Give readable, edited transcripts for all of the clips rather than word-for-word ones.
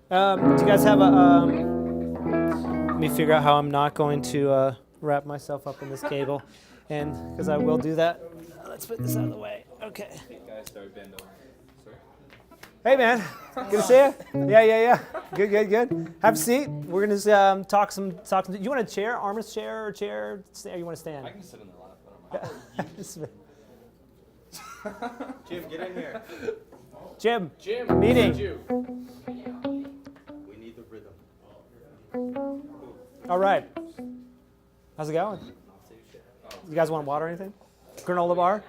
Do you guys have a? Let me figure out how I'm not going to wrap myself up in this cable, and because I will do that. Let's put this out of the way. Okay. Guys, start bend over. Sorry. Hey man, good to see you. Yeah. Good. Have a seat. We're gonna talk some. You want a chair, armrest chair, or chair? Or you want to stand? I can sit in the lap, but I'm Jim, get in here. Jim, meeting. We need the rhythm. All right. How's it going? You guys want water or anything? Granola bar?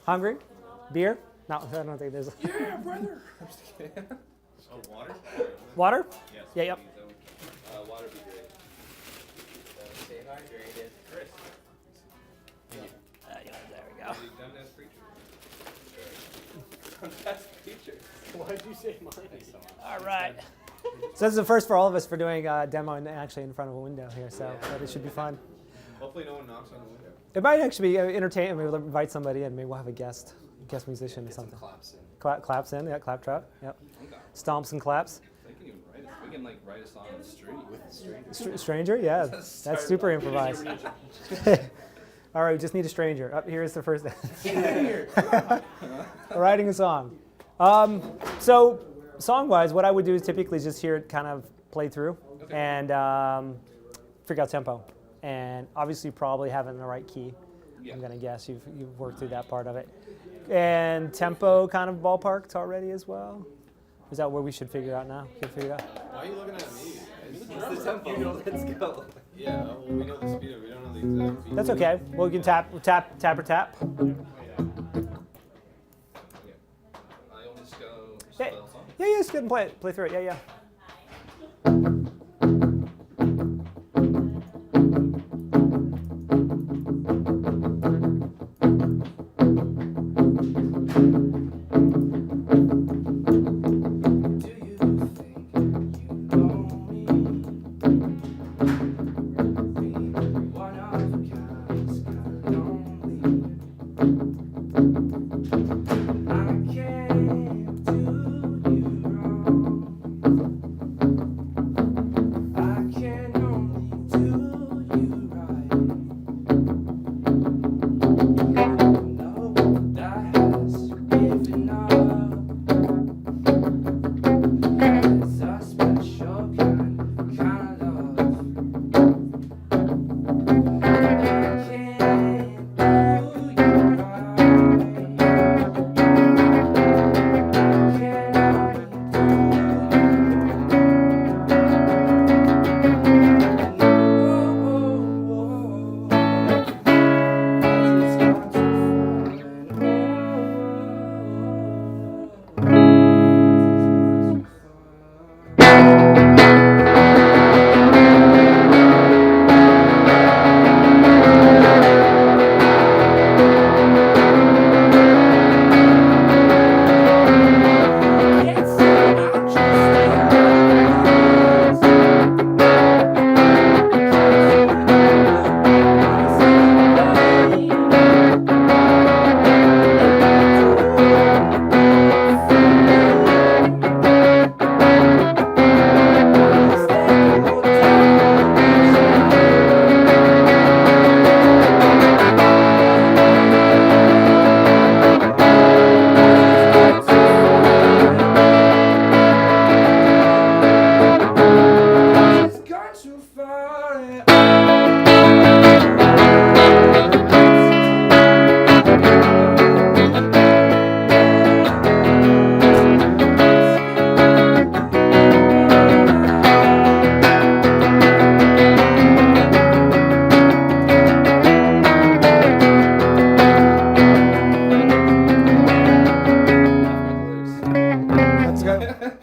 Hungry? Beer? No, I don't think there's. Yeah, brother. I'm just kidding. Oh, water? Water? Yes. Yeah, yep. Water would be great. Stay hydrated. Chris. There we go. Dundas preacher. Dundas preacher. Why did you say mine? All right. So this is the first for all of us for doing a demo and actually in front of a window here, so it should be fun. Hopefully no one knocks on the window. It might actually be entertaining. Maybe we'll invite somebody in. Maybe we'll have a guest musician or something. Claps in. Claps in, yeah, clap trap, yep. Okay. Stomps and claps. They can even write it. We can write a song on the street with strangers. Stranger, yeah, that's super improvised. All right, we just need a stranger. Up here is the first. Writing a song. So song-wise, what I would do is typically just hear it kind of play through and figure out tempo. And obviously probably having the right key. Yeah. I'm going to guess you've worked through that part of it. And tempo kind of ballparked already as well? Is that where we should figure out now? Can figure it out? Why are you looking at me? What's the tempo? Let's go. Yeah, well, we know the speed, we don't know the exact beat. That's okay. Well, we can tap. I almost go Yeah, spell song. yeah, just go ahead and play through it. Yeah.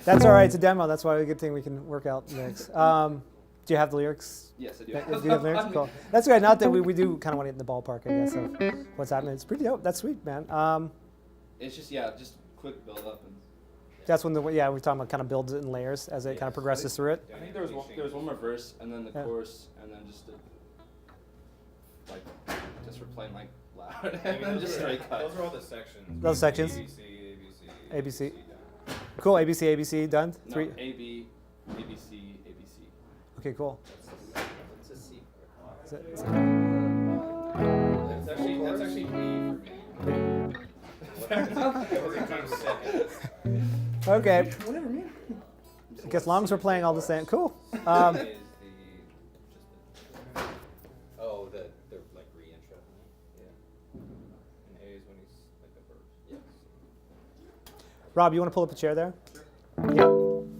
That's all right. It's a demo. That's why a good thing we can work out lyrics. Do you have the lyrics? Yes, I do. Do you have lyrics? Cool. That's good. Not that we do kind of want to get in the ballpark, I guess, of what's happening. It's pretty dope. That's sweet, man. It's just quick build up and. That's when we're talking about kind of builds it in layers as it kind of progresses through it. I think there was one more verse and then the chorus and then just for playing loud and then just straight cut. Those are all the sections. Those sections. ABC, ABC, ABC. Cool. ABC, ABC. Done. No, Three. A B ABC, ABC. Okay, cool. What's a C part? Is it- That's actually B for me. Everything comes second. Okay. Whatever, man. I guess long as we're playing all the same. Cool. A is the Oh, the like re-intro. yeah. And A is when he's like a verb. Yes. Rob, you want to pull up a chair there? Yeah.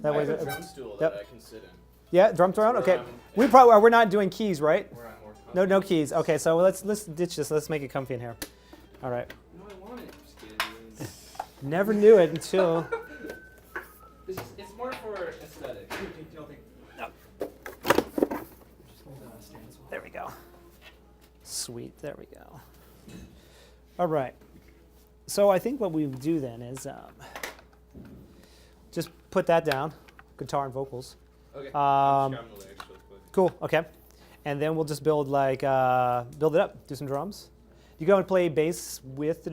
That I way. have a drum stool Yep. that I can sit in. Yeah, drum throne. Okay. We're not doing keys, right? Where I'm more No keys. Okay, so let's ditch this. Let's make it comfy in here. All right. No, I want it. Just kidding. Never knew it until. It's more for aesthetic. There we go. Sweet. There we go. All right. So I think what we do then is just put that down, guitar and vocals. Okay. Um, I'm just grabbing the lyrics real quick. Cool. Okay. And then we'll just build build it up. Do some drums. You go and play bass with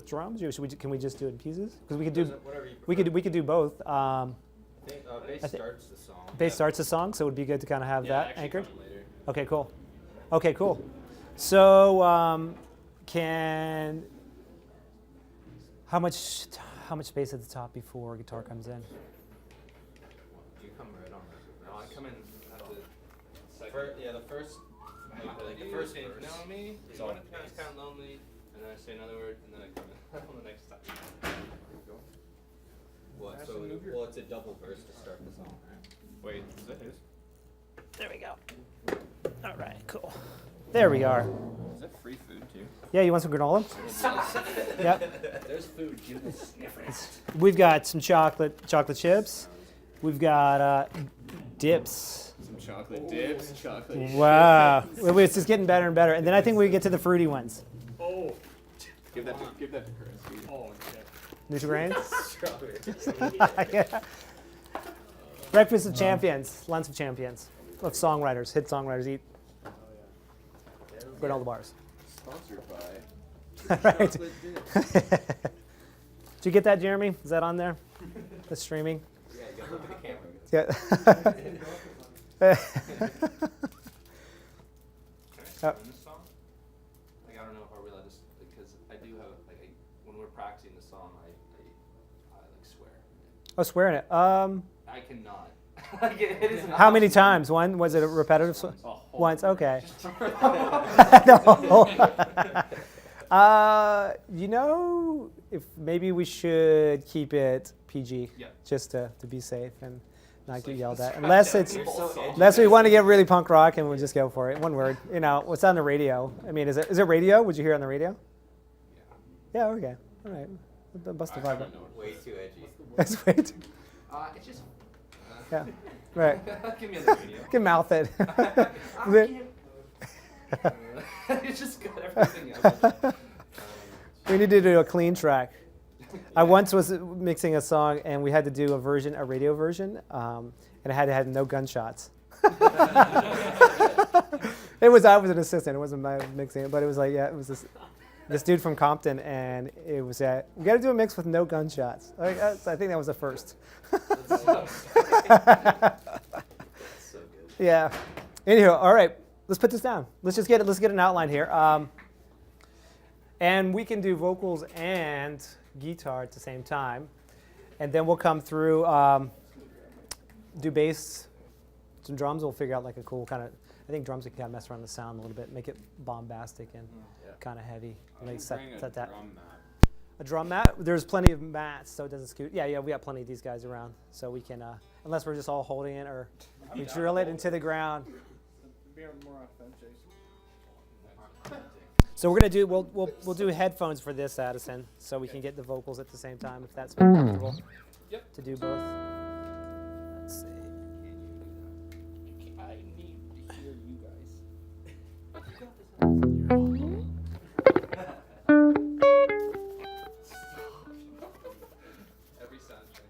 drums, or can we just do it in pieces? Because we could do Whatever you we prefer. could do both. I think bass I thi- starts the song. Bass starts the song, so it would be good to kind of have Yeah, that actually anchored. come later. Okay, cool. Okay, cool. So how much space at the top before guitar comes in? You come right on. No, I come in at the second. The first. Like the first thing. verse. Know me? It's You all want to bass. kind of lonely, and then I say another word, and then I come in on the next time. What? So it's a double verse to start the song, right? Wait, is that his? There we go. All right, cool. There we are. Is that free food too? Yeah, you want some granola? Yep. There's food. You can sniff it. We've got some chocolate chips. We've got dips. Some chocolate dips, chocolate. Wow. It's just getting better and better. And then I think we get to the fruity ones. Oh. Give that to Chris. Oh, okay. Nutrigrains? Strawberry. Yeah. Breakfast of champions, lunch of champions, of songwriters, hit songwriters eat. Granola bars. Sponsored by Right. chocolate dips. Did you get that, Jeremy? Is that on there? The streaming? Yeah, you gotta look at the camera. Yeah. Can I Oh. sing this song? Like, I don't know if I realize this because I do have when we're practicing the song, I like swear. Oh, swearing it. I cannot. Like, it is an How many option. times? One? Was it a repetitive? Once. Okay. No. If maybe we should keep it PG, Yeah. just to be safe and not Just get like yelled at. scratch Unless out it's the whole song. unless we want to get really punk rock and we'll just go for it. One word. What's on the radio? I mean, is it radio? Would you hear it on the radio? Yeah. Okay. All right. Bust the I vibe. don't know. Way too edgy. That's way too. It's just. Yeah. Right. Give me on the radio. You can mouth it. It's just got everything else. We need to do a clean track. I once was mixing a song and we had to do a radio version, and it had to have no gunshots. I was an assistant. It wasn't my mixing it, but it was it was this dude from Compton, and it was we got to do a mix with no gunshots. I think that was the first. So good. Yeah. Anyhow, all right. Let's put this down. Let's get an outline here. And we can do vocals and guitar at the same time. And then we'll come through, do bass, some drums. We'll figure out a cool kind of, I think drums can kind of mess around the sound a little bit, make it bombastic and kind of heavy. Set that. A drum mat. There's plenty of mats, so it doesn't scoot. Yeah, we got plenty of these guys around, so we can, unless we're just all holding it or we drill it into the ground. More authentic. So we're gonna do we'll do headphones for this, Addison, so we can get the vocals at the same time if that's more comfortable. Yep. To do both. Let's see. I need to hear you guys. Every sound check.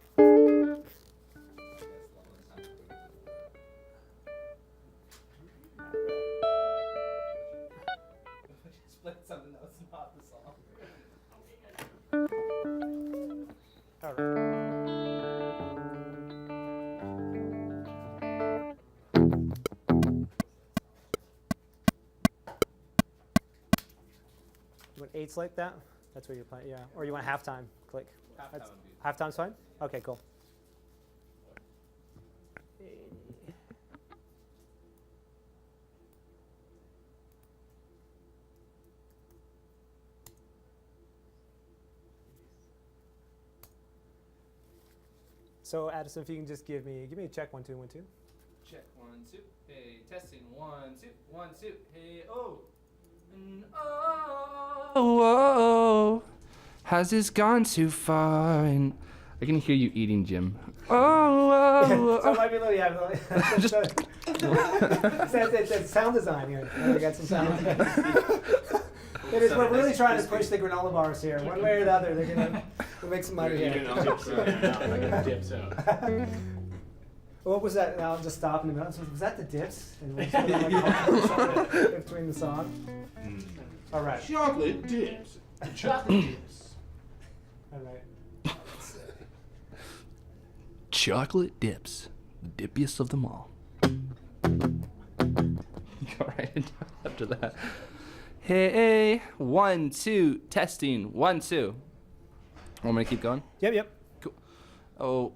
Split something that was not the song. All right. 8/8 like that? That's what you're playing, yeah. Or you want halftime? Click. Halftime That's- would be. Halftime's fine? Okay, cool. So Addison, if you can just give me a check, 1 2 1 2. Check 1 2. Hey, testing 1 2 1 2. Hey, oh. Oh, has this gone too far? And I can hear you eating, Jim. So it might be a little, yeah. It's sound design here. We got some sound. It is, we're really trying to push the granola bars here. One way or the other, we'll make some money here. What was that? I'll just stop in the middle. Was that the dips? And we'll sort of like between the song. All right. Chocolate dips. Chocolate dips. All right. Chocolate dips, the dippiest of them all. All right, after that. Hey, 1 2, testing 1 2. Want me to keep going? Yep. Cool. Oh,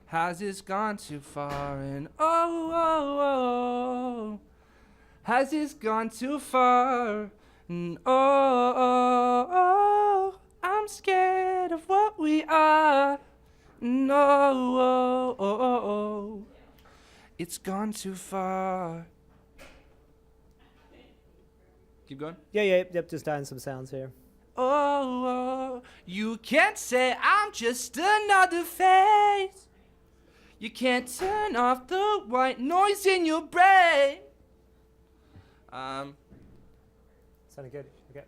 has this gone too far? And oh, has this gone too far? And oh, I'm scared of what we are. No, it's gone too far. Keep going. Yep. Just adding some sounds here. Oh, you can't say I'm just another face. You can't turn off the white noise in your brain. Sounded good. Okay.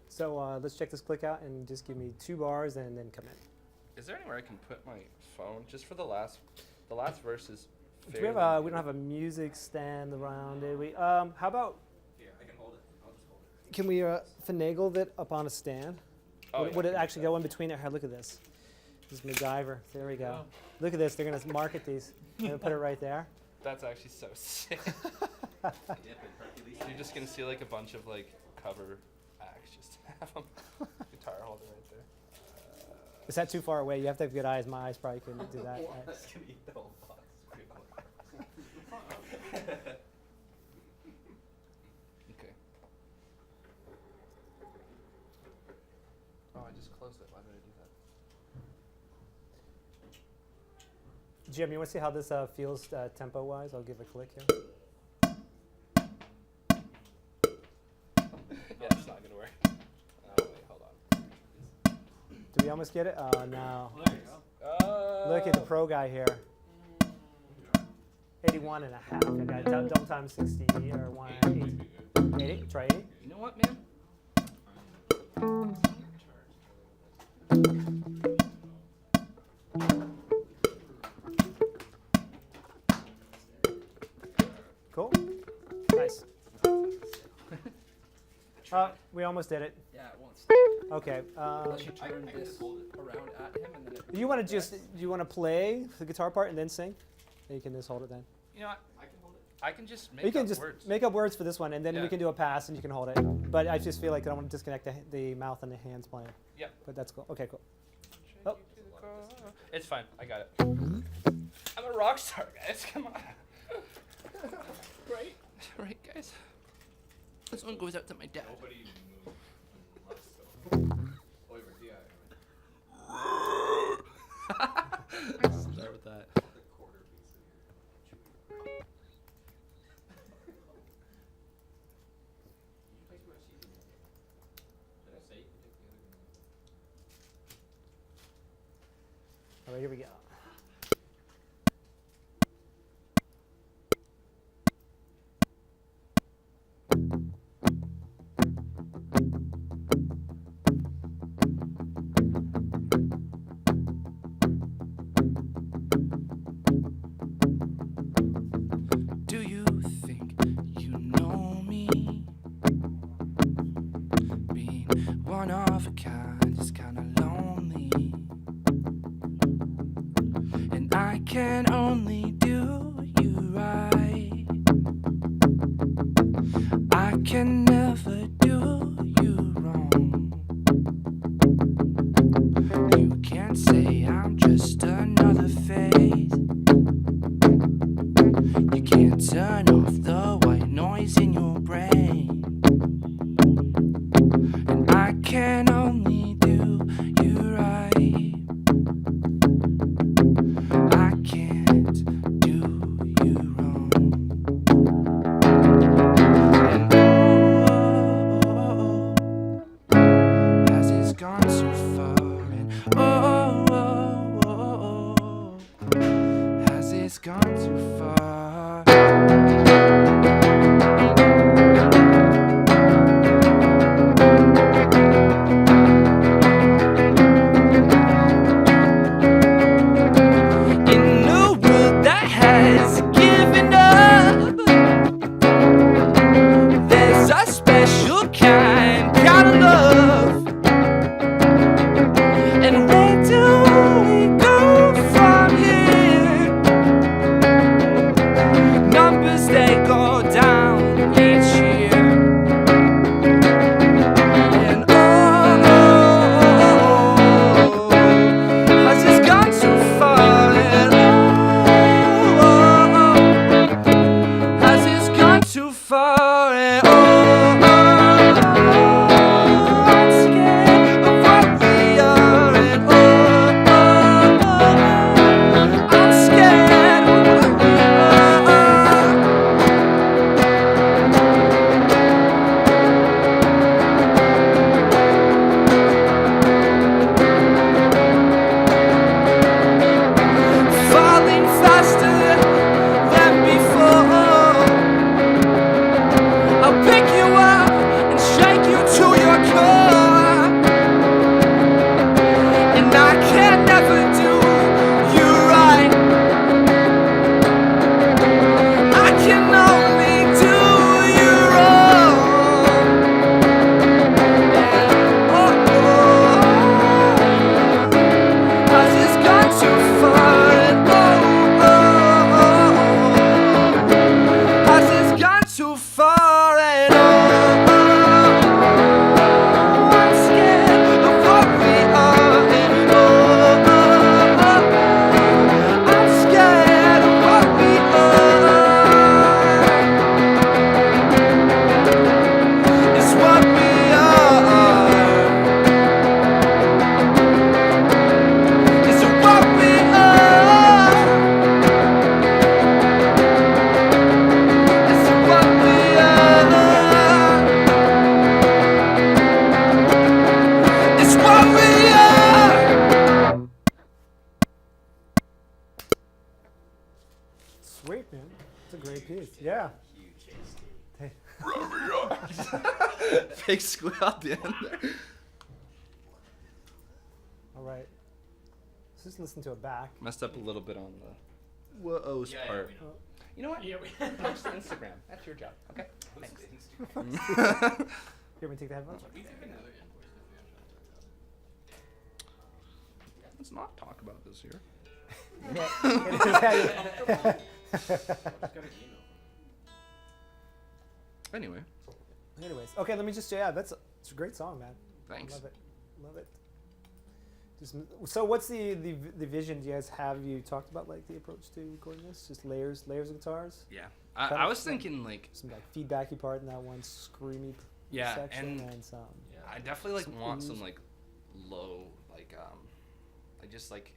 So let's check this click out and just give me 2 bars and then come in. Is there anywhere I can put my phone just for the last verse is Do we have we don't have a music stand around, do we? How about? Here, I can hold it. I'll just hold it. Can we finagle it up on a stand? Oh, Would it actually go in between it? Here, look at this. This is MacGyver. There we go. Look at this. They're gonna market these. They're gonna put it right there. That's actually so sick. You're just gonna see like a bunch of like cover acts just have them. Guitar holder right there. Is that too far away? You have to have good eyes. My eyes probably couldn't do that. That's gonna eat the whole box. Okay. Oh, I just closed it. Why did I do that? Jim, you want to see how this feels tempo-wise? I'll give a click here. Yeah, it's not gonna work. Oh wait, hold on. Do we almost get it? Oh no. There you go. Look at the pro guy here. 81 and a half. I got double time 60 or 180. 80? Try 80. You know what, man? Cool. Nice. We almost did it. Yeah, it won't stop. Okay. Unless you turn I can this just hold it. around at him and then it. You want to just play the guitar part and then sing? Then you can just hold it then. You know what? I can hold it. I can just make You can up just words. make up words for this one, and then we Yeah. can do a pass, and you can hold it. But I just feel like I don't want to disconnect the mouth and the hands playing. Yep. But that's cool. Okay, cool. Oh. It's fine. I got it. I'm a rock star, guys. Come on. Right? Right, guys. This one goes out to my dad. Nobody moved less so. Over here. Start with that. The quarter piece of your chewy. You play too much easy. Did I say you could take the other one? All right, here we go. Do you think you know me? Being one of a kind is kinda lonely, and I can only do you right. Fake squeal at the end there. All right. Let's just listen to it back. Messed up a little bit on the whoa-ohs part. we know. You know what? Yeah, we Post to Instagram. That's your job. Okay. Thanks. Here, we take the headphones. Let's not talk about this here. Anyway, Anyways, okay, let me just, yeah, it's a great song, man. thanks. Love it. Love it. Just, so what's the vision you guys have? You talked about like the approach to recording this? Just layers of guitars? Yeah. I was thinking like, Some like feedbacky part in that one screamy yeah, section and and some. I definitely like Some want ooze. some like low, like just like,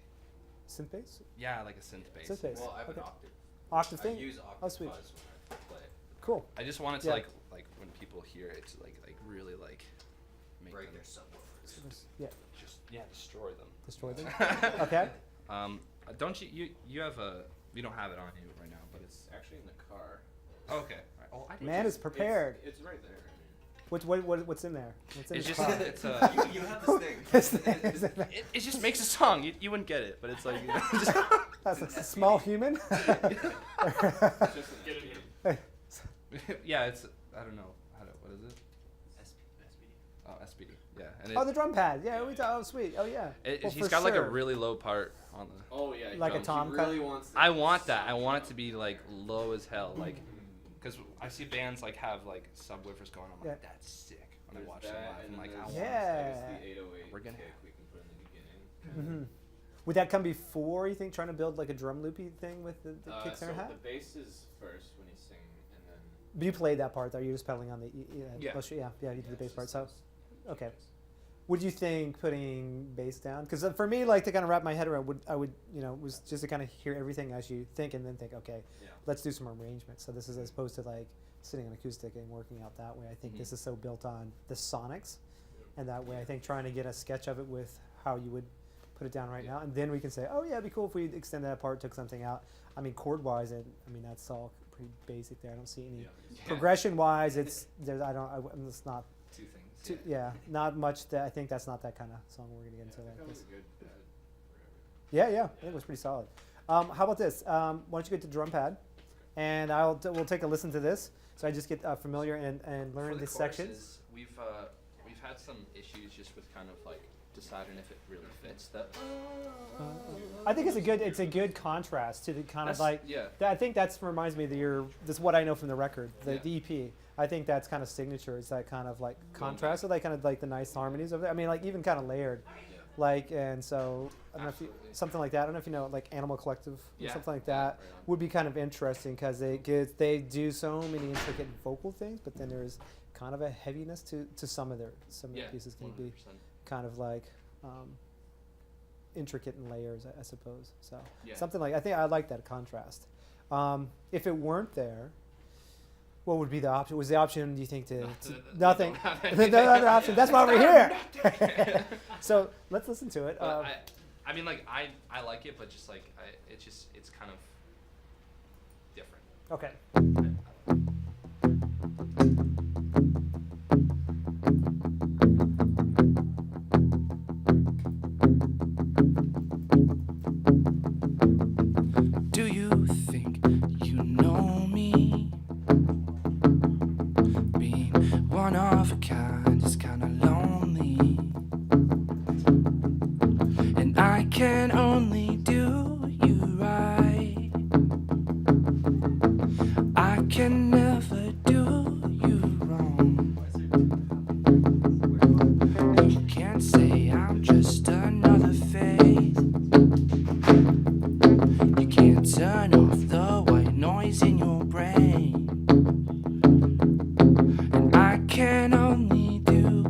Synth bass? yeah, like a synth bass. Synth bass. Well, I have an Okay. octave. Octave I thing? use octave Oh, sweet. fuzz when I play it. Cool. I just want it to Yeah. like when people hear it to like really like make Break them their subwoofers. Yeah, just destroy them. destroy them. Okay. Don't you have a, you don't have it on you right now, but it's It's actually in the car. okay. Oh, I did. Man is prepared. It's right there. What's in there? What's in It's his just car? it's a. You have this thing. This thing is in there. It just makes a song. You wouldn't get it, but it's like, you know, just That's a small human. yeah. It's I don't know what is it? Oh, SPD. Yeah, and Oh, the drum pad. Yeah, oh, sweet. Oh, yeah. Well, he's for got like a sure. really low part on the. Oh yeah. Like a he tom really cut? wants. I want that. I want it to be like low as hell, like, because I see bands like have like subwoofers going on. I'm like, Yeah. that's sick. When I There's watch them that, live, and I'm like, then I there's, want. Yeah. I guess the 808 We're gonna kick we can put in the beginning. Would that come before you think trying to build like a drum loopy thing with the kick So snare hat? the bass is first when he's singing, and then. But you played that part though. You're just pedaling on the Yeah. yeah. You did the bass part. So okay. Would you think putting bass down? Because for me, like to kind of wrap my head around, I would was just to kind of hear everything as you think, and then think, okay, Yeah. let's do some arrangements. So this is as opposed to like sitting on acoustic and working out that way. I think Mhm. this is so built on the sonics, and that way I think trying to get a sketch of it with how you would put it down right now, and then we can say, oh yeah, it'd be cool if we extend that part, took something out. I mean, chord wise, that's all pretty basic there. I don't see any progression wise. It's it's not. Two things. Not much. I think that's not that kind of song we're gonna get into like That was this. a good. Yeah, I think it was pretty solid. How about this? Why don't you get to drum pad, and we'll take a listen to this. So I just get familiar and learn For the this section. choruses, we've had some issues just with kind of like deciding if it really fits. I think it's a good contrast to the kind of like. yeah. I think that's reminds me of this is what I know from the record, the Yeah. EP. I think that's kind of signature. It's that kind of like contrast, back. with like kind of like the nice harmonies of it. I mean, like even kind of layered. Like, and so I don't know if you, Absolutely. something like that. I don't know if you know like Animal Collective or Yeah. something like that Right on. would be kind of interesting because they do so many intricate vocal things, but then there's kind of a heaviness to some of their Yeah. pieces can be 100%. kind of like intricate in layers, I suppose. So Yeah. something like I think I like that contrast. If it weren't there, what would be the option? Was the option, do you think, to nothing? No other option. That's why we're here. So let's listen to it. But I mean, like I like it, but just like it's kind of different. Okay. Do you think you know me? Being one of a kind is kinda lonely, and I can only do you right. I can never do you wrong. You can't say I'm just another face. You can't turn off the white noise in your brain, and I can only do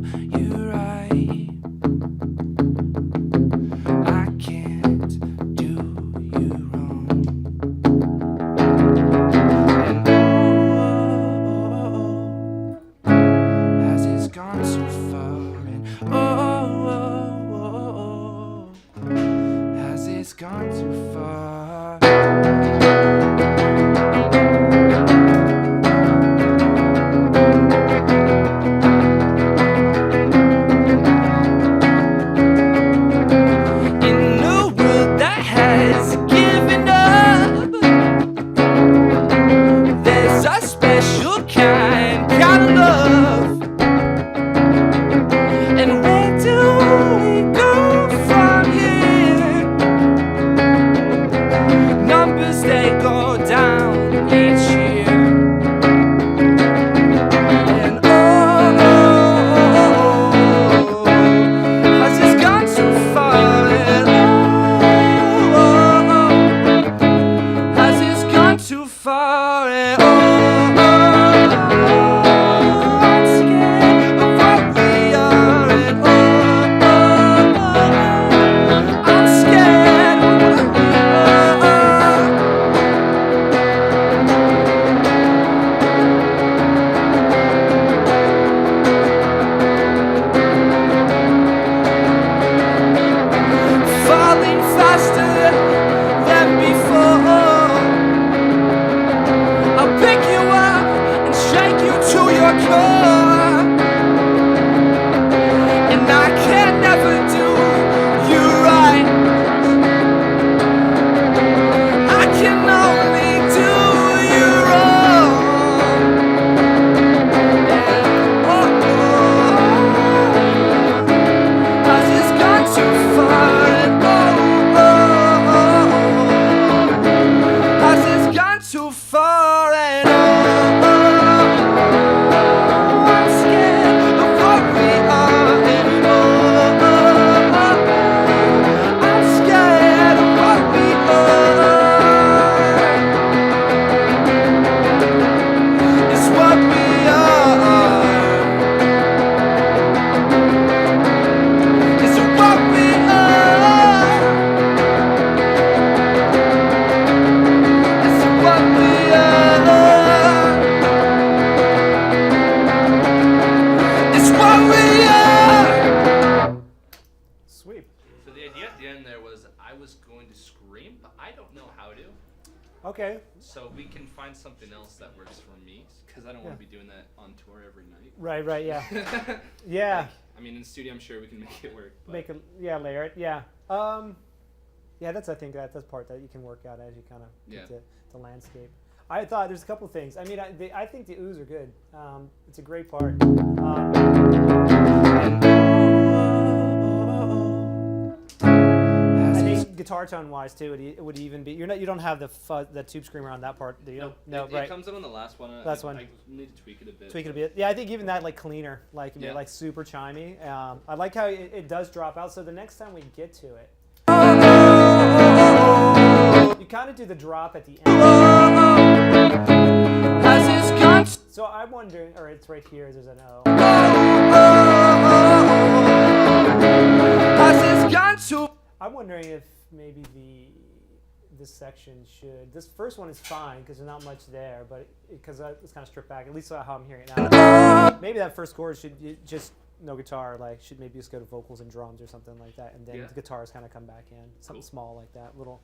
I don't know how to. Okay. So we can find something else that works for me, because I don't want to be doing that on tour every night. Right. Yeah. Yeah. Like, I mean, in the studio, I'm sure we can make it work. But Layer it. Yeah. Yeah. I think that's the part that you can work out as you kind of get the landscape. I thought there's a couple things. I mean, I think the oohs are good. It's a great part. I think guitar tone wise too, it would even be. You don't have the tube screamer on that part, do you? No, it right. comes in on the last one. Last one. I need to tweak it a bit. Tweak it a bit. Yeah, I think even that like cleaner, like Yeah. like super chimey. I like how it does drop out. So the next time we get to it, you kind of do the drop at the end. So I'm wondering, or it's right here. There's an O. I'm wondering if maybe this section should. This first one is fine because there's not much there, but because it's kind of stripped back. At least how I'm hearing it now. Maybe that first chord should just no guitar. Like should maybe just go to vocals and drums or something like that, and then the guitars kind of come back in. Something small like that. Little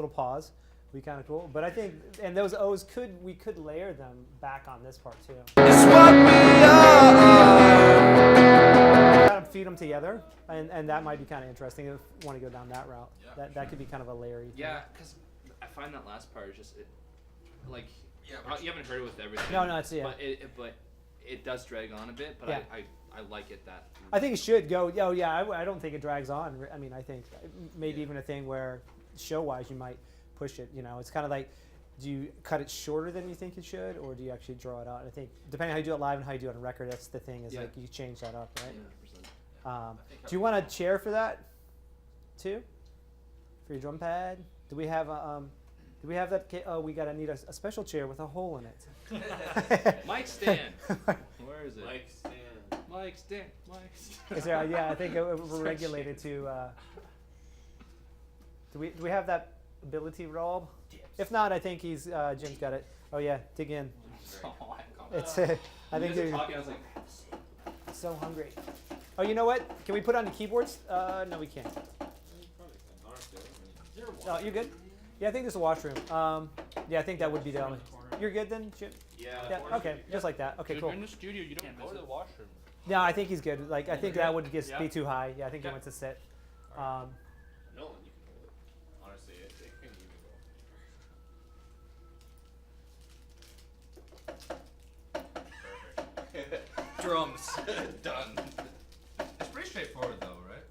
pause. Be kind of cool. But I think, and those O's we could layer them back on this part too. Kind of feed them together, and that might be kind of interesting if you want to go down that route. That could be kind of a Larry thing. Yeah, because I find that last part is just you haven't heard it with everything. No, it's but it does drag on a bit. But I like it that. I think it should go. Oh yeah, I don't think it drags on. I mean, I think maybe even a thing where show-wise you might push it. You know, it's kind of like, do you cut it shorter than you think it should, or do you actually draw it out? I think depending on how you do it live and how you do it on record, that's the thing. Is like you change that up, right? Do you want a chair for that, too? For your drum pad? Do we have that? Oh, we need a special chair with a hole in it. Mic stand. Where is it? Mic stand. Mic stand. Is there? Yeah, I think we're regulated to. Do we have that ability, Rob? If not, I think Jim's got it. Oh yeah, dig in. It's. I think they're talking, I was like, so hungry. Oh, you know what? Can we put on the keyboards? No, we can't. Oh, you good? Yeah, I think there's a washroom. Yeah, I think that would be the only. You're good then, Jim? Yeah. Okay, just like that. Okay, cool. in the studio, you don't go to the washroom. No, I think he's good. Like, I think that would just be too high. Yeah, I think he wants to sit. Nolan, you can hold it. Honestly, it can even go. Perfect. Drums. Done. It's pretty straightforward though, right?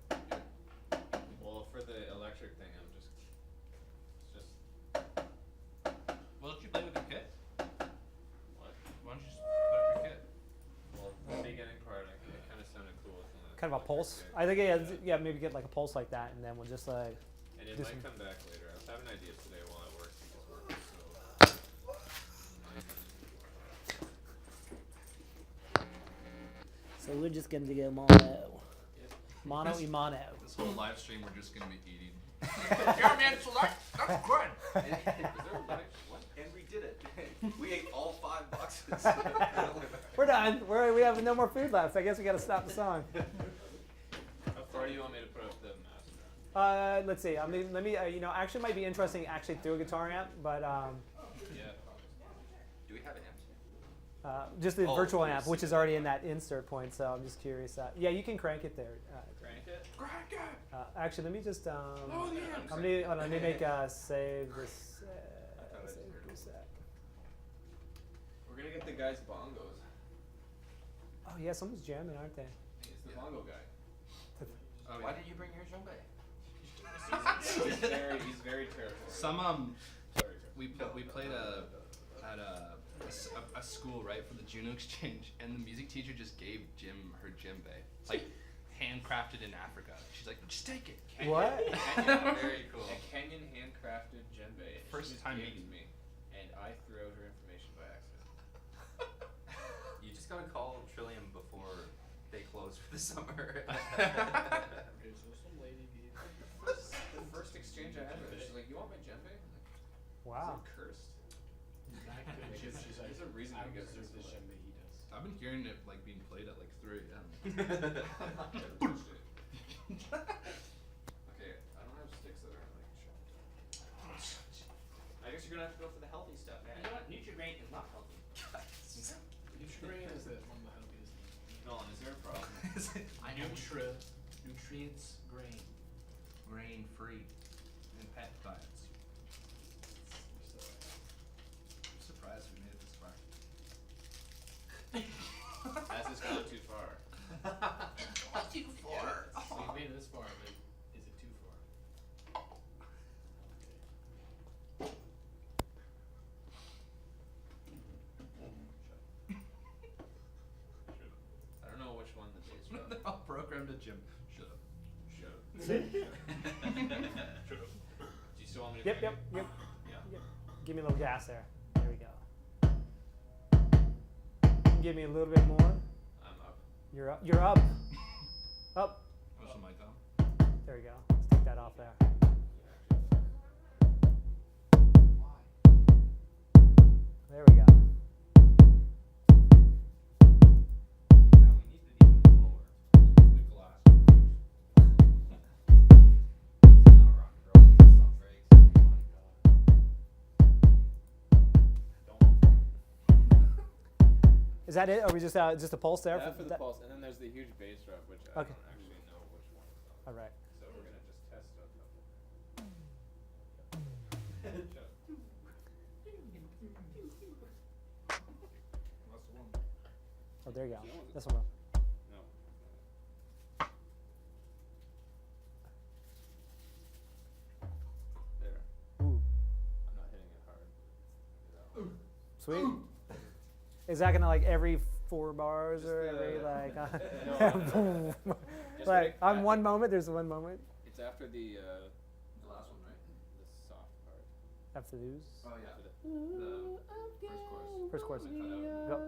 Well, for the electric thing, it's just. Well, don't you play with your kit? What? Why don't you just put up your kit? Well, the beginning part, it kind of sounded cool. Kind of a pulse. I think maybe get like a pulse like that, and then we'll just like. And it do might some- come back later. I was having ideas today while I worked because work is so. So we're just gonna go mono y mono. This whole live stream, we're just gonna be eating. Yeah, man, so that's good. Is there a live? What? And we did it. We ate all 5 boxes. We're done. We have no more food left. I guess we gotta stop the song. How far do you want me to put up the master? Let's see. I mean, let me. Actually, might be interesting actually through a guitar amp, but Yeah. Do we have an amp? just the Oh, virtual of amp, course. which is already in that insert point. So I'm just curious. Yeah, you can crank it there. Crank it? Crack it! Actually, let me just. Oh, yeah. Let me make save this. Save this app. We're gonna get the guy's bongos. Oh yeah, someone's jamming, aren't they? He's the bongo guy. Why did you bring your djembe? He's very terrible. Some Sorry. we played at a school, right, for the Juno exchange, and the music teacher just gave Jim her djembe, like handcrafted in Africa. She's like, just take it. Kenyan, What? Kenyan, very cool. A Kenyan handcrafted djembe. First She just time gave meeting. it to me, and I threw out her information by accident. You just gotta call Trillium before they close for the summer. Okay, so some lady gave The first exchange I had with her, she's like, "You want my djembe?" I'm like, Wow. "Is it cursed?" she's like, There's a reason I we get deserve this the way. shame that he does. I've been hearing it like being played at like 3 a.m. Okay, I don't have sticks that are like chopped. I guess you're gonna have to go for the healthy stuff, man. You know what? Nutri-Grain is not healthy. Nutri-Grain is one of the healthiest. Nolan, is there a problem? Nutrients grain. Grain free and peptides. I'm surprised we made it this far. Has this gone too far? Too far. So you made it this far, but is it too far? I don't know which one the taste from. They're all programmed to Jim. Shut up. Shut up. See? Do you still want me to? Yep, crank yep, it? yep. Yeah. Give me a little gas there. There we go. Give me a little bit more. I'm up. You're up. You're up. Up. What's the mic on? There we go. Let's take that off there. There we go. Now we need it even lower. The glass. Not rock and roll. It's not breaks. Is that it? Are we just a pulse there? Yeah, for the that? pulse, and then there's the huge bass drop, which I Okay. don't actually know which one it's on. All right. So we're gonna just test a couple. That's the one. Oh, there you go. No, This one. No. There. Ooh, I'm not hitting it hard. That one. sweet. Is that gonna like every 4 bars Just or the- every like? No. Just like like on after- one moment, there's one moment It's after the The last one, right? soft part. after those. Oh yeah. After the- The First chorus. Cut out.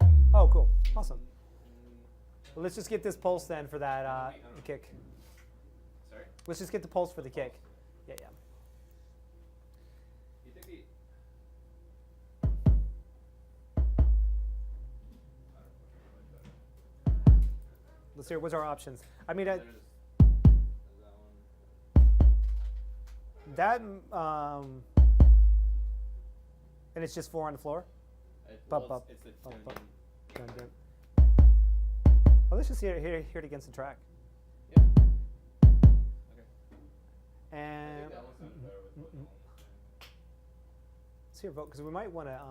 Yep. Oh, cool. Awesome. Well, let's just get this pulse then for that the kick. Sorry? Let's just get the pulse for the kick. Yeah, yeah. You think the Let's hear. What's our options? I mean, there's that one. that and it's just 4 on the floor. Well, Bump, it's the bump, tune. bump. Dun, dun. Oh, let's just hear it against the track. Yeah. Okay. I And think that one sounded better with what Nolan was saying. let's hear vote because we might want to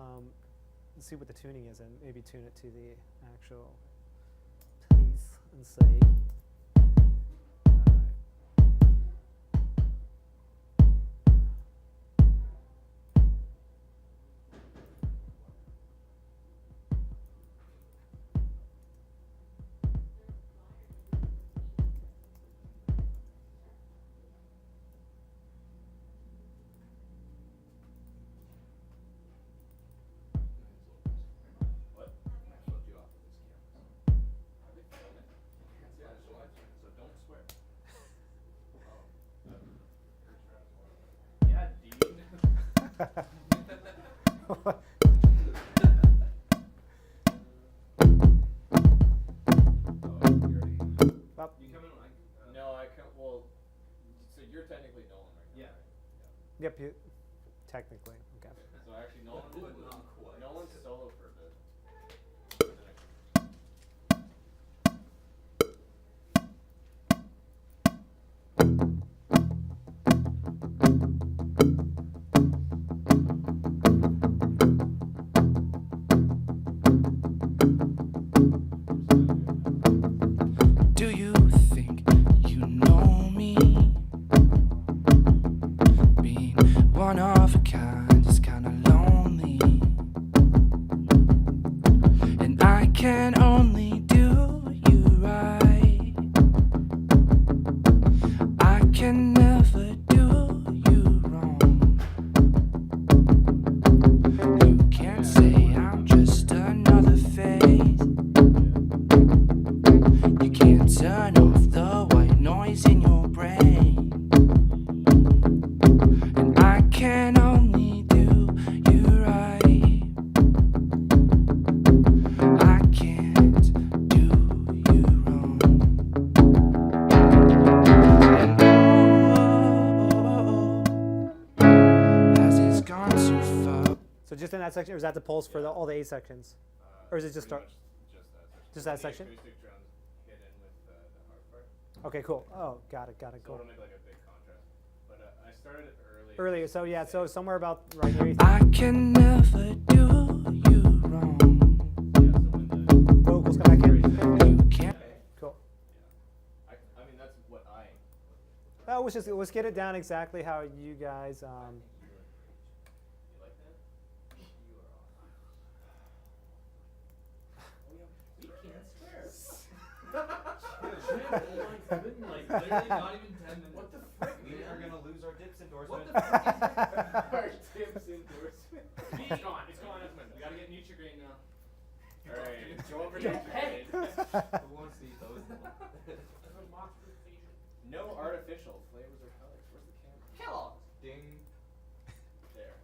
see what the tuning is and maybe tune it to the actual piece and see. What? I flipped you off with this camera. Are they filming? Yeah, so don't swear. Yeah, Dean. Up. You come in when no, I come. Well, so you're technically Nolan right now. Yeah. Right? Yep, you, technically. Okay. So actually, Nolan But did not quite. Nolan's solo for a bit. Do you think you know me? Being one of a kind is kinda lonely. But just in that section, or is that the pulse for all the 8 sections? Or is it just Pretty start? much Just just that section. that The section? acoustic drums hit in with the hard part. Okay, cool. Oh, got it, So cool. it'll make like a big contrast. But I started it early. Earlier, so yeah, so somewhere about right here. I can never do you wrong. Yeah, so when the Vocals come back in. You can't. Cool. I mean that's what I. Oh, let's get it down exactly how you guys. You like that? You are. Like literally not even 10 minutes. What the frick? We are gonna lose our dips endorsement. What the frick? Our tips endorsement. It's gone. It's gone. We gotta get Nutrigrain now. All right, go over Yo, to hey. Who wants to eat those? No artificial flavors or colors. Where's the camera? Kellogg's. Ding. There.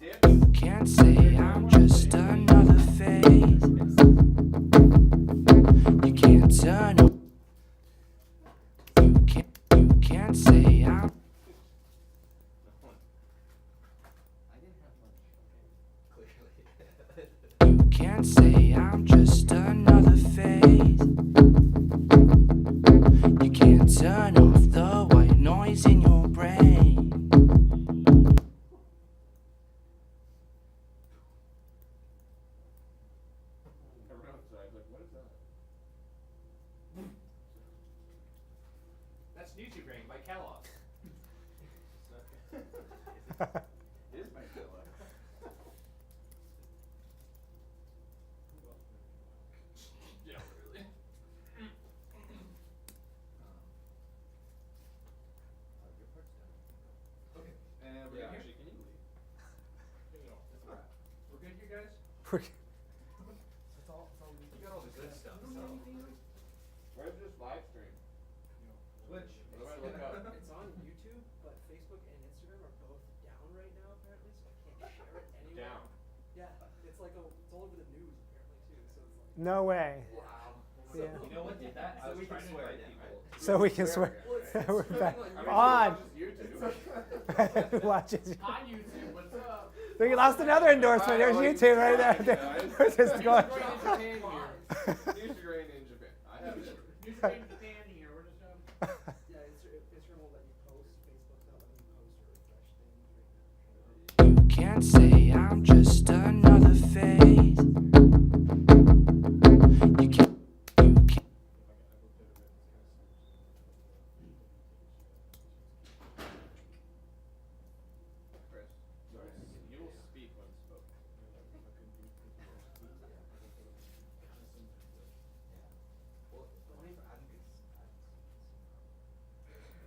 Dips. Can't say I'm just another phase. You can't turn on. You can't say I'm. I didn't have lunch. Clearly. You can't say I'm just another phase. You can't turn off the white noise in your brain. Everyone outside, like, what is that? That's Nutrigrain by Kellogg's. It is my pillow. Yeah, really. Okay. And we're Yeah, good actually, here? can you leave? It's a wrap. We're good here, guys? You got all the good stuff. Where's this live stream? Which? What do I look up? It's on YouTube, but Facebook and Instagram are both down right now apparently, so I can't share it anywhere. Down. Yeah, it's like it's all over the news apparently too. So it's like No way. Wow. Yeah. You know what did that? So I was we can trying to swear invite again, people. So we can swear. We're back. On. Watch it. On YouTube, what's up? We lost another endorsement. There's YouTube right there. We're just going. Nutrigrain in Japan here. Nutrigrain in Japan. I have it. Nutrigrain in Japan here. We're just yeah, Instagram won't let you post, Facebook not letting you post or refresh things right now. You can't say I'm just another phase. You can't. Chris, sorry. You will speak when spoken. If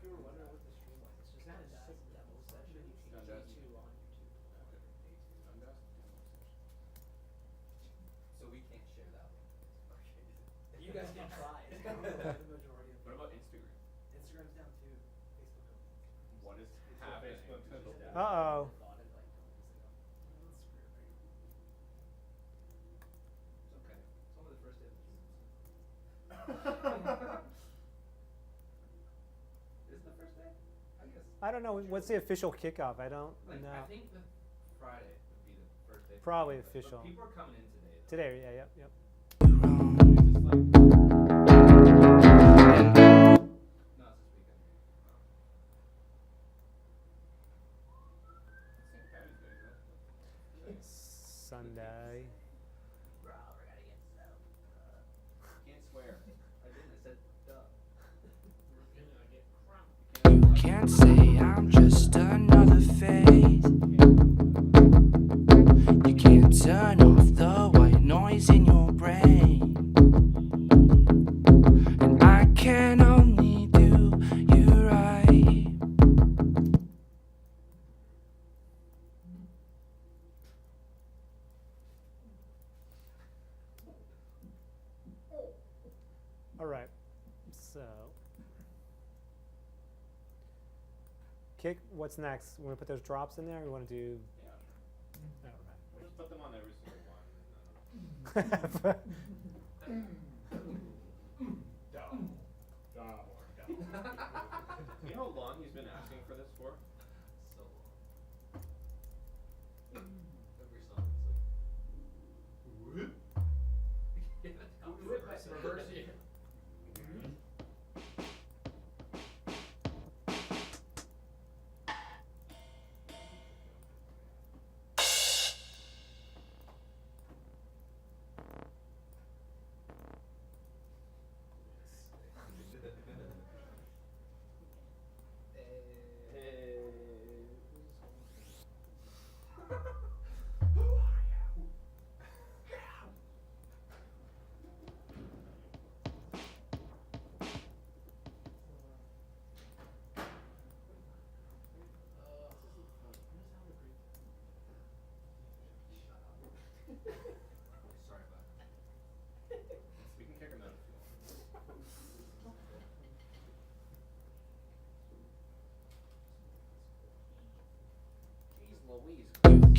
you were wondering what the stream was, it's just Dundas demo session Dundas. G2 on YouTube. Dundas? So we can't share that one. You guys can try. It's probably the majority of What about Instagram? Instagram's down too. Facebook. What is happening? Uh-oh. Bought it like It's okay. It's months ago. only the first day of the season. Is it the first day? I guess. I don't know. What's the official kickoff? I don't Like, know. I think the Friday would be the first day. Probably but official. people are coming in today. Though. Today, yeah, yep, yep. No, it's this weekend. St. Patty's Day, is that? Sunday. Can't swear. I didn't. I said duh. You can't say I'm just another phase. You can't turn off the white noise in your brain. And I can only do you right. All right. So, kick. What's next? We want to put those drops in there. Or we want to do. Yeah. All We'll just put them on every single one. You know how long he's been asking for this for? So long.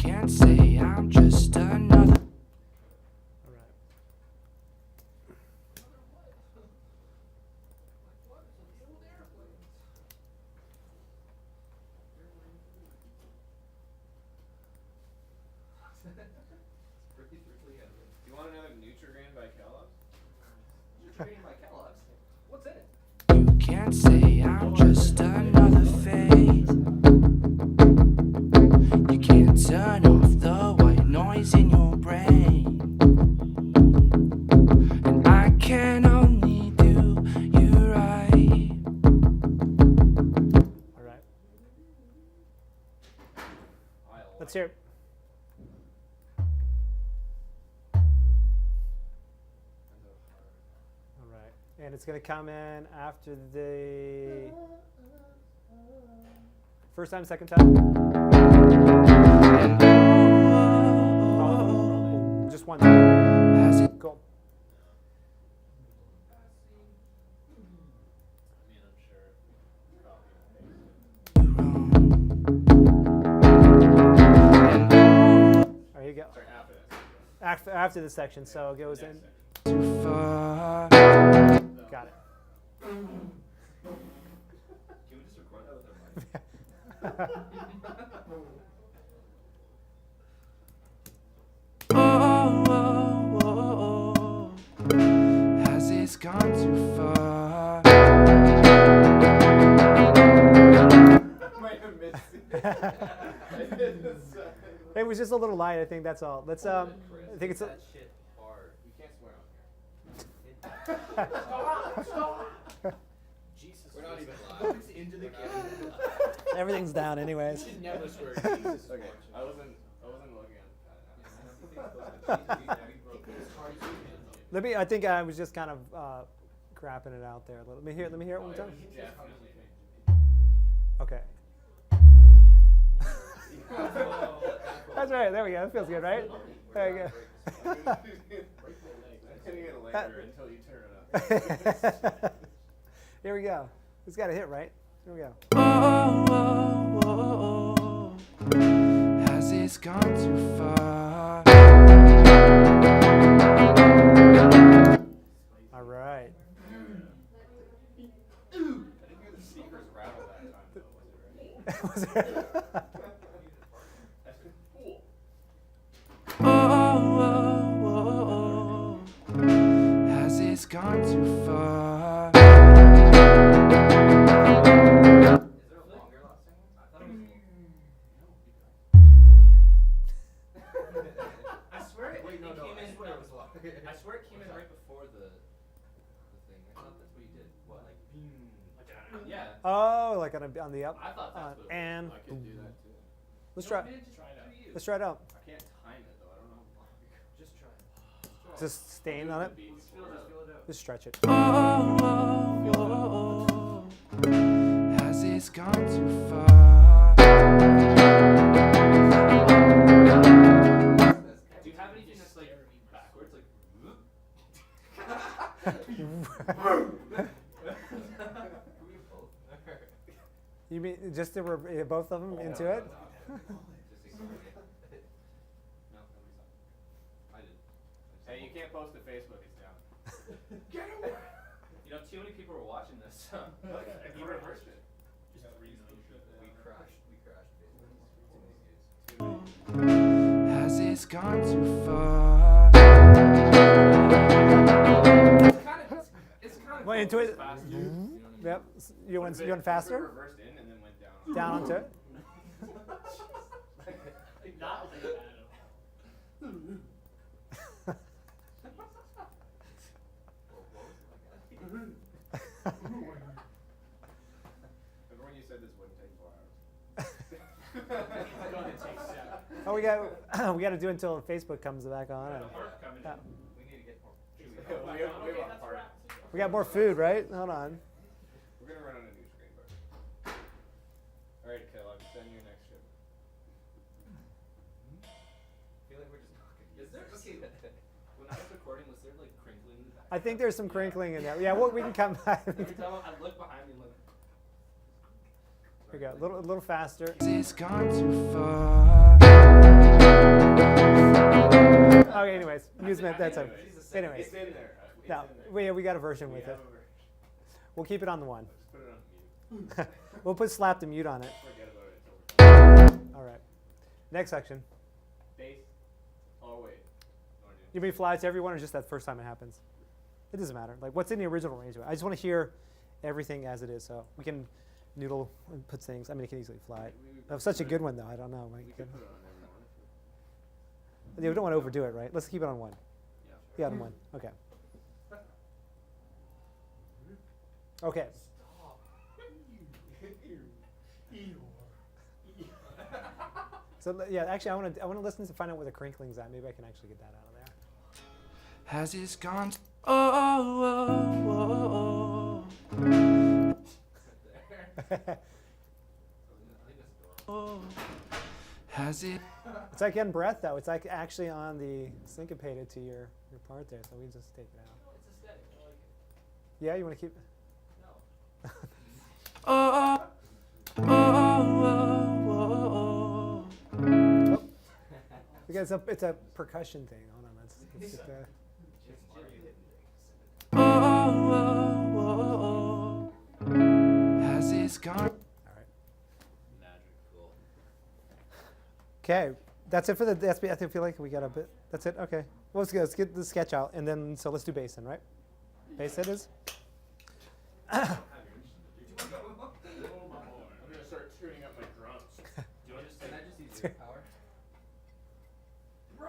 can't say I'm just another. All right. Do you want another Nutrigrain by Kellogg's? Nutrigrain by Kellogg's. What's in it? You can't say I'm just another phase. You can't turn off the white noise in your brain. And I can only do you right. All right. I Let's hear it. All right. And it's going to come in after the first time, second time? Oh, just one time. Has it Cool. mean, I'm sure. There you go. Sorry, after this. After this section, so it goes in. too far? Got it. Can we just record that with our mic? Has it gone too far? Might have missed it. It was just a little light. I think that's all. Let's. I think it's. That shit hard. You can't swear on here. Jesus. We're not even live. It's into the camera. Everything's down, anyways. You should never swear. Jesus. Okay, I wasn't looking at that. Let me. I think I was just kind of crapping it out there a little. Let me hear it one more time. Definitely. Okay. That's right. There we go. That feels good, right? There you go. I'm gonna get later until you turn it up. Here we go. It's got a hit, right? Here we go. Has it gone too far? All right. I didn't hear the speakers rattle that time though, was it right? Was it- Has it gone too far? Is there a longer last segment? I thought it was. I swear it came in. I swear it came in right before the thing. I thought that's what you did. What, like? Yeah. Oh, like on the up. I thought that's what it was. And I could do that too. let's try. Man, just Try it out. do you. Let's try it out. I can't time it though. I don't know. Just try it. Just stand on it. Just feel it out. Just stretch it. Has it gone too far? Do you have anything that's like backwards, like? You mean just to both of them into it? Hey, you can't post to Facebook. It's down. You know, too many people are watching this. He reversed it. We crashed Facebook. Has it gone too far? It's kind of Went into it. faster. You know what I mean? Yep. You want If it faster? reversed in and then went down. Down onto it. Not like that. Remember when you said this wouldn't take 4 hours? It's gonna take 7. Oh, we got to do it until Facebook comes back on. Got work coming in. Yeah. We need to get more. we have Okay, a that's part. wrap. We got more food, right? Hold on. We're gonna run on a new screen, but. All right, Kellogg, send your next ship. I feel like we're just talking. Is there? Okay. When I was recording, was there like crinkling in the back? I think there's some crinkling in there. Yeah, well, we can come back. Every time I look behind me, like. Here we go. A little faster. Has it gone too far? Okay, anyways, amusement, that's it. Anyways, It's in there. It's no, in there. we got a version with We it. have a version. We'll keep it on the one. Just put it on mute. We'll put slap to mute on it. Forget about it until we're done. All right. Next section. Bass. Oh wait. Or do- You mean fly to everyone or just that first time it happens? It doesn't matter. Like what's in the original arrangement. I just want to hear everything as it is. So we can noodle and put things. I mean, it can easily fly. That's such a good one though. I don't know. We Like, could put it on everyone. yeah, we don't want to overdo it, right? Let's keep it on one. Yeah. Yeah, on one. Okay. Okay. So yeah, actually, I want to listen to find out where the crinkling's at. Maybe I can actually get that out of there. Has this gone? Oh, oh. Has it? It's like getting breath though. It's like actually on the syncopated to your part there. So we just take it out. It's aesthetic. I like it. Yeah, you want to keep? No. Oh, oh, oh, oh. Because it's a percussion thing. Hold on, let's get that. Oh, oh, oh, oh. Has this gone? All right. Magical. Okay, that's it for the SB. I feel like we got a bit. That's it. Okay. Well, let's get the sketch out, and then so let's do bass then, right? Bass it is. I'm gonna start tuning up my drums. Do you want to just? Can I just use your power? Bro!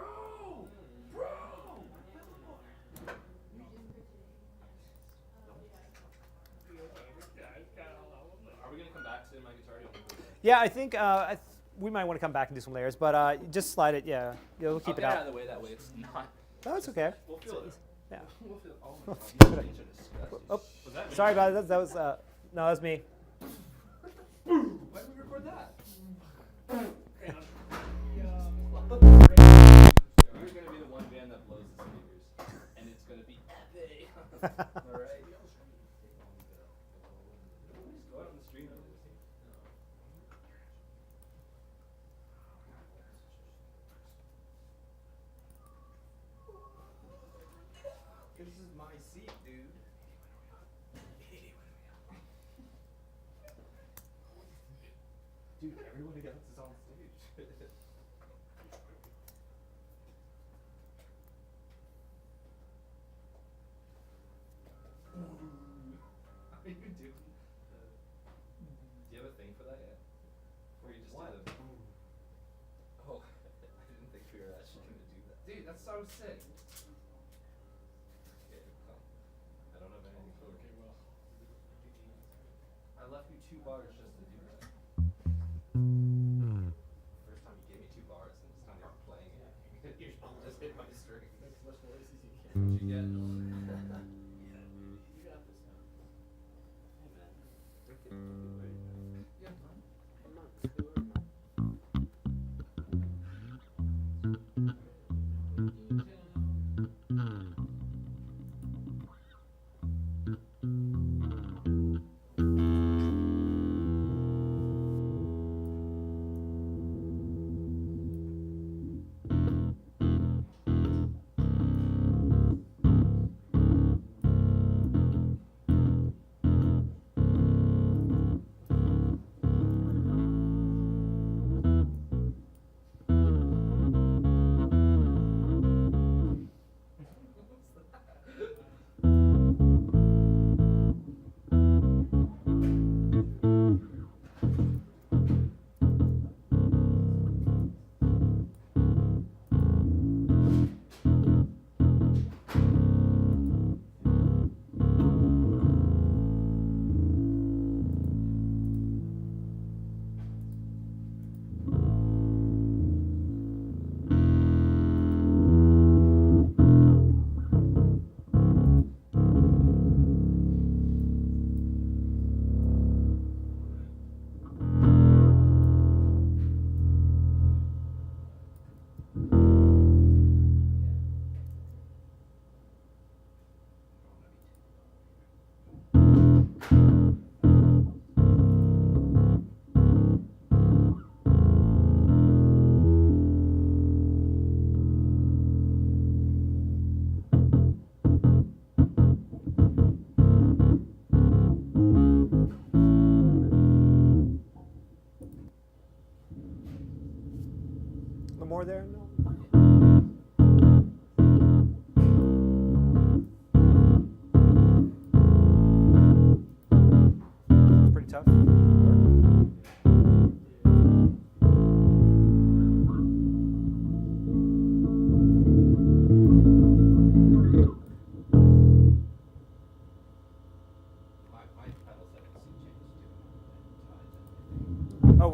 Are we gonna come back to my guitar? Yeah, I think we might want to come back and do some layers, but just slide it. Yeah, we'll keep I'll it get out out. of the way. That way it's not. No, it's okay. We'll feel it. Yeah. We'll feel. Oh my We'll god. feel it. These are disgusting. Oh, Was that me? sorry about that. That was no, that was me. Why did we record that? We're gonna be the one band that blows the speakers, and it's gonna be epic. All right. Just go out on the street and do this. This is my seat, dude. Dude, everybody else is on stage. How are you doing? Do you have a thing for that yet? Or you just do the? Oh, I didn't think we were actually gonna do that. Dude, that's so sick. Okay, well, I don't have anything for it. Okay, well. I left you 2 bars just to do that. First time you gave me 2 bars and it's not even playing it. You just hit my strings. Make as much noise as you can. What'd you get? You got this now. Hey man. Yeah, man. I'm not doing it.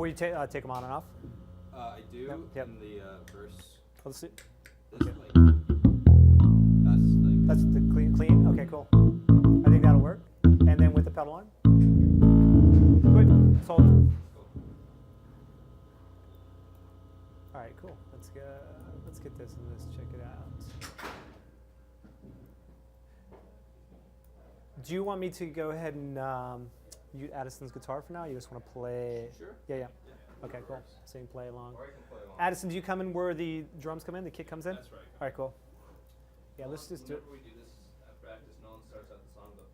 where you take them on and off? I do Yep. in the verse. Let's see. This, Okay. like, That's the clean. Okay, cool. I think that'll work. And then with the pedal on. Good. Let's hold it. All right, cool. Let's get this and let's check it out. Do you want me to go ahead and use Addison's guitar for now? You just want to play? Sure. Yeah. Okay, cool. So you can play along. Or I can play along. Addison, do you come in where the drums come in? The kick comes in? That's right. All right, cool. Yeah, let's just do it. Whenever we do this at practice, no one starts out the song, but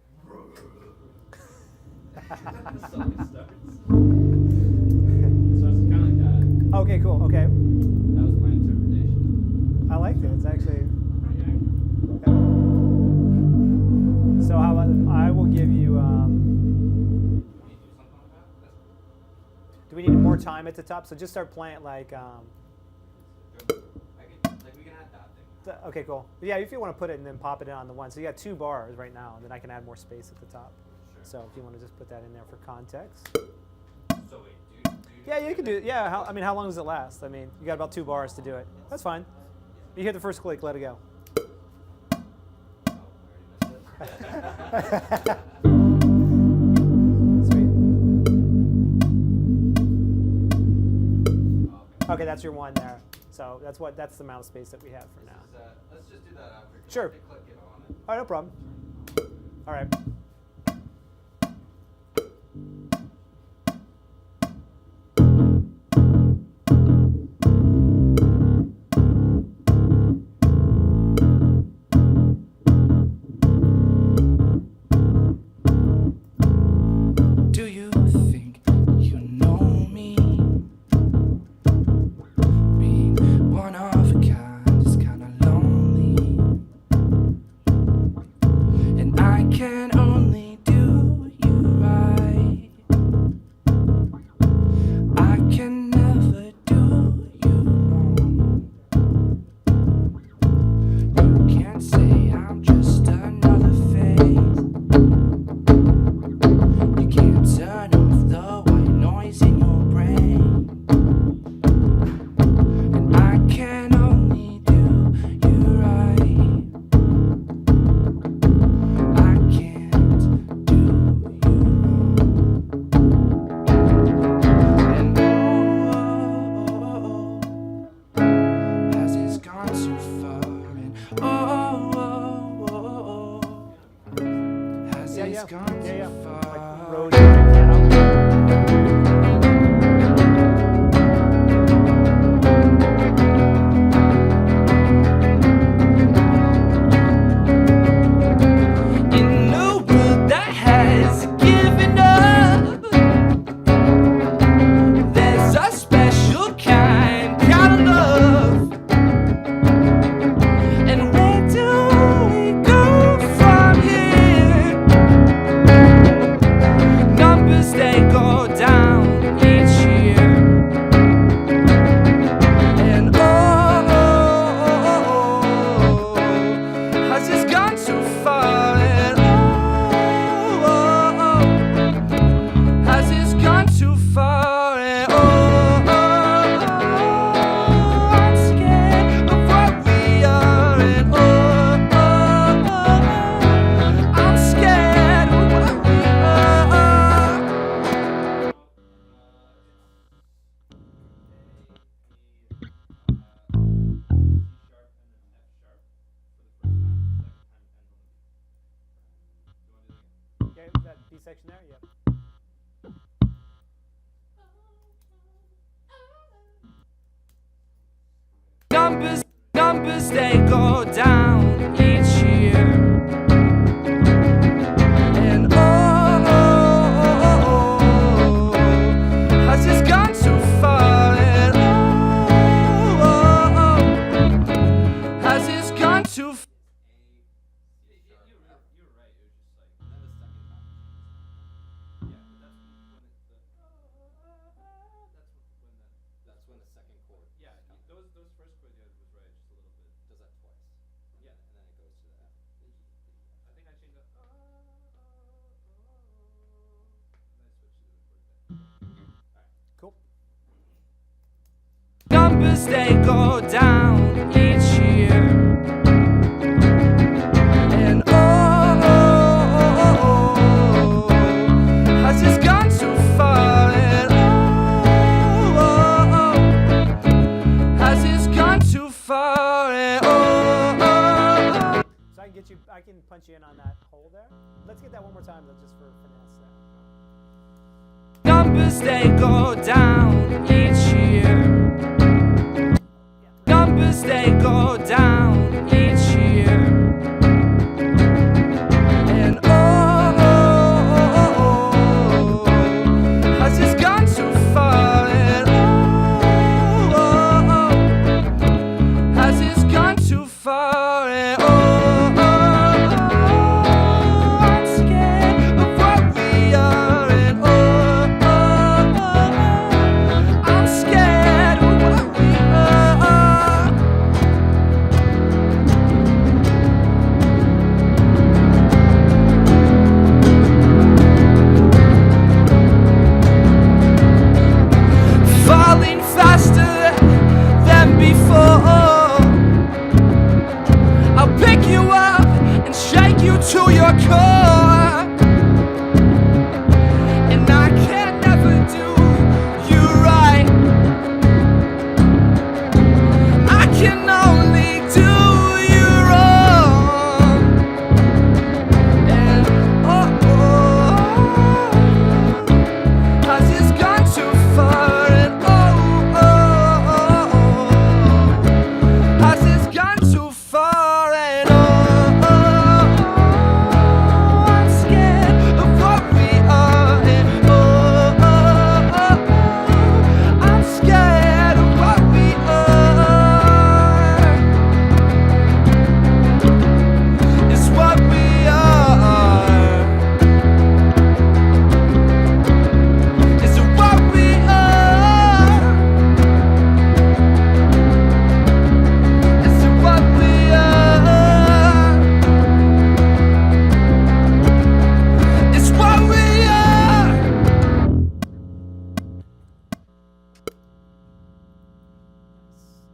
the song starts. So it's kind of like that. Okay, cool. Okay. That was my interpretation. I liked it. It's actually. Okay. So how about I will give you. Do we need more time at the top? So just start playing like. We can add that thing. Okay, cool. Yeah, if you want to put it and then pop it in on the one. So you got 2 bars right now, and then I can add more space at the top. Sure. So if you want to just put that in there for context. So wait, do you Yeah, you can do it. Yeah, how long does it last? I mean, you got about 2 bars to do it. That's fine. You hear the first click, let it go. Sweet. Okay, that's your one there. So that's the amount of space that we have for now. let's just do that after. Sure. Click it on it. All right, no problem. All right. Do you think you know me? Being one of a kind is kinda lonely, and I can only do you right. I can never do you wrong. You can't say I'm just another face. You can't turn off the white noise in your brain, and I can only do you right. I can't do you wrong. And has this gone too far? And has this gone too far? Like road piano. In a world that has given up, there's a special kind of love. And where do we go from here? Numbers they go down each year. And has this gone too far? And has this gone too far? And I'm scared of what we are. And I'm scared of what we are. Okay, that B section there, yeah. Numbers they go down each year. And has this gone too far? And has this gone too far? You're right. It was just like. And then the second half. Yeah, but that's when the second chord. Yeah, those first chords, yeah, was right. Just a little bit. Does that twice. Yeah, and then it goes to. Numbers they go down each year. And has this gone too far? And has this gone too far? And So I can punch you in on that hole there. Let's get that one more time though, just for finesse there. numbers they go down each year. Numbers they go down each year. And has this gone too far? And has this gone too far? And I'm scared of what we are. And I'm scared of what we are. Falling faster than before. I'll pick you up and shake you to your core. And I can never do you right. I can only do you wrong. And has this gone too far? And has this gone too far? And I'm scared of what we are. And I'm scared of what we are. It's what we are. It's what we are. It's what we are. It's what we are.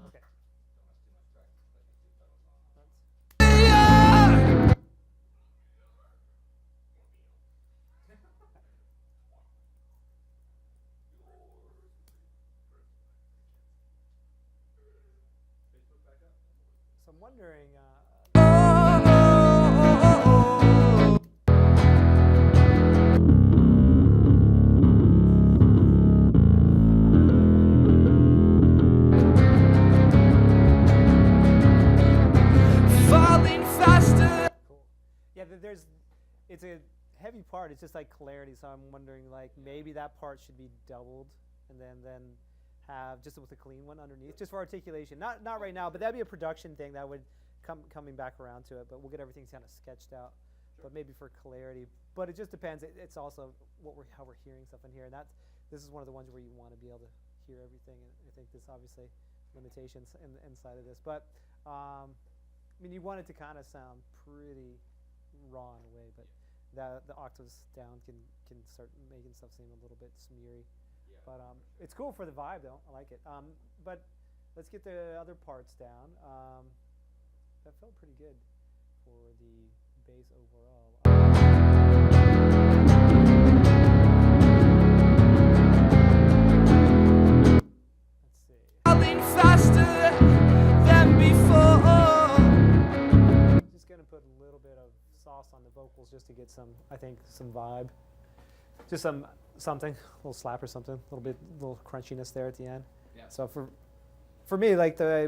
Okay. We are. So I'm wondering. Falling faster. Cool. Yeah, it's a heavy part. It's just like clarity. So I'm wondering, like, maybe that part should be doubled, and then have just with a clean one underneath, just for articulation. Not right now, but that'd be a production thing that would coming back around to it. But we'll get everything kind of sketched out. But maybe for clarity. But it just depends. It's also how we're hearing stuff in here, and this is one of the ones where you want to be able to hear everything. And I think there's obviously limitations inside of this, but. I mean, you want it to kind of sound pretty raw in a way, but the octaves down can start making stuff seem a little bit smeary. Yeah. But it's cool for the vibe, though. I like it. But let's get the other parts down. That felt pretty good for the bass overall. Let's see. Falling faster than before. Just gonna put a little bit of sauce on the vocals just to get some vibe. Just something, a little slap or something, a little crunchiness there at the end. Yeah. So for me, like I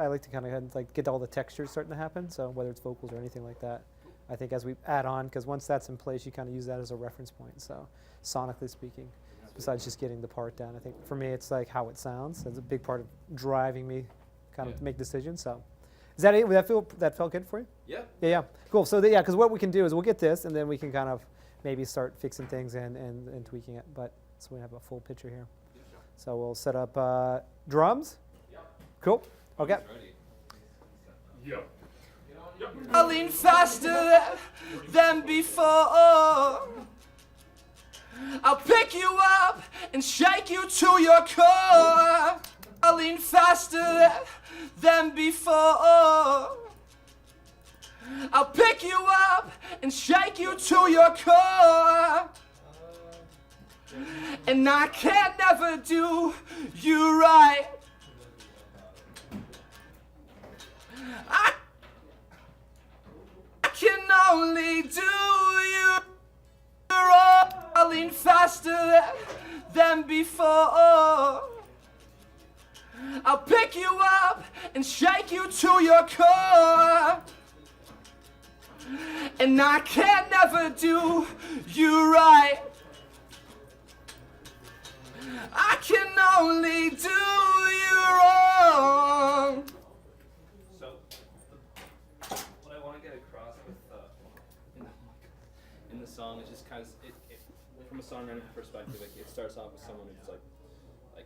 like to kind of like get all the textures starting to happen. So whether it's vocals or anything like that, I think as we add on, because once that's in place, you kind of use that as a reference point. So sonically speaking, besides just getting the part down, I think for me it's like how it sounds. That's a big part of driving me, kind of to make decisions. So. Is that it? That felt good for you? Yeah. Yeah. Cool. So because what we can do is we'll get this, and then we can kind of maybe start fixing things and tweaking it. But so we have a full picture here. Yeah, sure. So we'll set up drums. Yeah. Cool. Okay. Ready. Yep. Falling faster than before. I'll pick you up and shake you to your core. falling faster than before. I'll pick you up and shake you to your core. And I can never do you right. I can only do you wrong. Falling faster than before. I'll pick you up and shake you to your core. And I can never do you right. I can only do you wrong. So, what I want to get across with in the song is just kind of from a songwriting perspective, like it starts off with someone who's like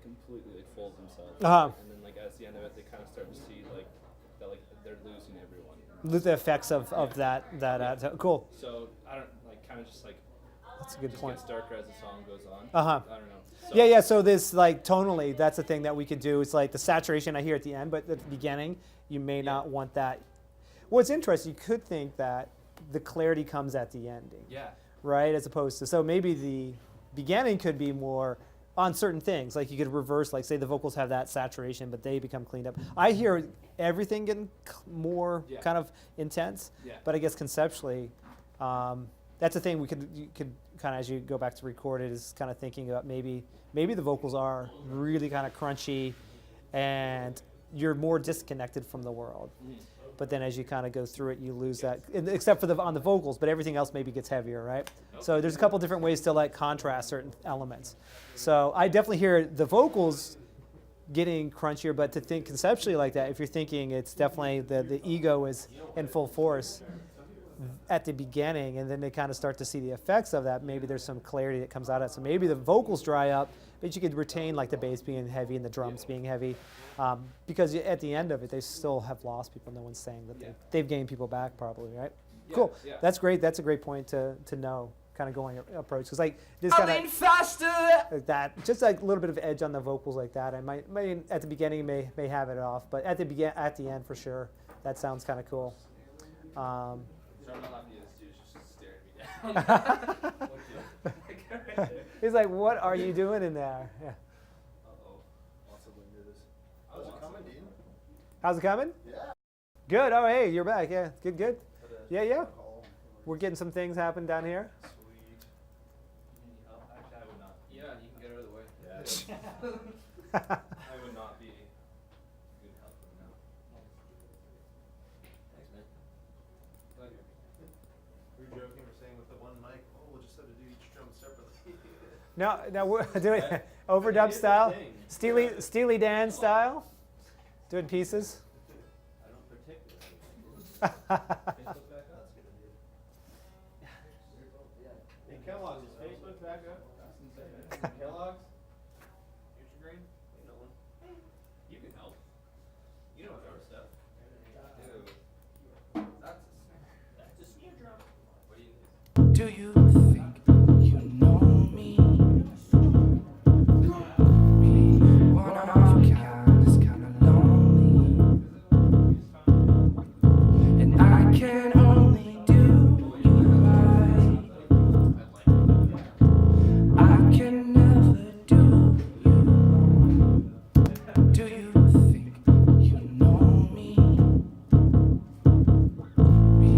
completely like folds themselves, and then like at the end of it, they kind of start to see like that like they're losing everyone. Lose the effects of that. Cool. So I don't like kind of just like That's a good just point. gets darker as the song goes on. Uh-huh. I don't know. So, Yeah. So this like tonally, that's the thing that we could do. It's like the saturation I hear at the end, but at the beginning, you may not want that. What's interesting, you could think that the clarity comes at the ending, Yeah. right? As opposed to, so maybe the beginning could be more on certain things. Like you could reverse, like say the vocals have that saturation, but they become cleaned up. I hear everything getting more Yeah. kind of intense, Yeah. but I guess conceptually, that's the thing you could kind of, as you go back to record it, is kind of thinking about maybe the vocals are really kind of crunchy and you're more disconnected from the world. But then as you kind of go through it, you lose that, except for on the vocals, but everything else maybe gets heavier, right? So there's a couple different ways to like contrast certain elements. So I definitely hear the vocals getting crunchier, but to think conceptually like that, if you're thinking it's definitely the ego is in full force at the beginning, and then they kind of start to see the effects of that, maybe there's some clarity that comes out of it. So maybe the vocals dry up, but you could retain like the bass being heavy and the drums being heavy, because at the end of it, they still have lost people. No one's saying that they've gained people back probably, right? Yeah, Cool. yeah. That's great. That's a great point to know, kind of going approach. Because like this kind Falling of faster. like that, just like a little bit of edge on the vocals like that. I might at the beginning may have it off, but at the end for sure, that sounds kind of cool. So I'm not laughing at this dude, he's just staring me down. Like, right there. He's like, "What are you doing in there?" Yeah. Uh-oh. Lots of wind to this. How's it coming, dude? How's it coming? Yeah. Good. Oh, hey, you're back. Yeah, good. Yeah. We're getting some things happen down here. Sweet. Oh, actually, I would not. Yeah, you can get out of the way. Yeah. I would not be good help right now. Thanks, man. We were joking, we're saying with the one mic, we'll just have to do each drum separately. No, we're doing overdub Here's the style, thing. Steely Dan style, doing pieces. I don't particularly. Facebook back up, it's gonna be. Hey, Kellogg's, is Facebook back up? Kellogg's? Future Green? Ain't no one. You can help. You know our stuff. Dude. That's a snare drum. What do you need? Do you think you know me? Me, one of a kind is kinda lonely, and I can only do you right. I can never do you wrong. Do you think you know me? Me,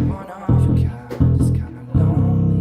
one of a kind is kinda lonely.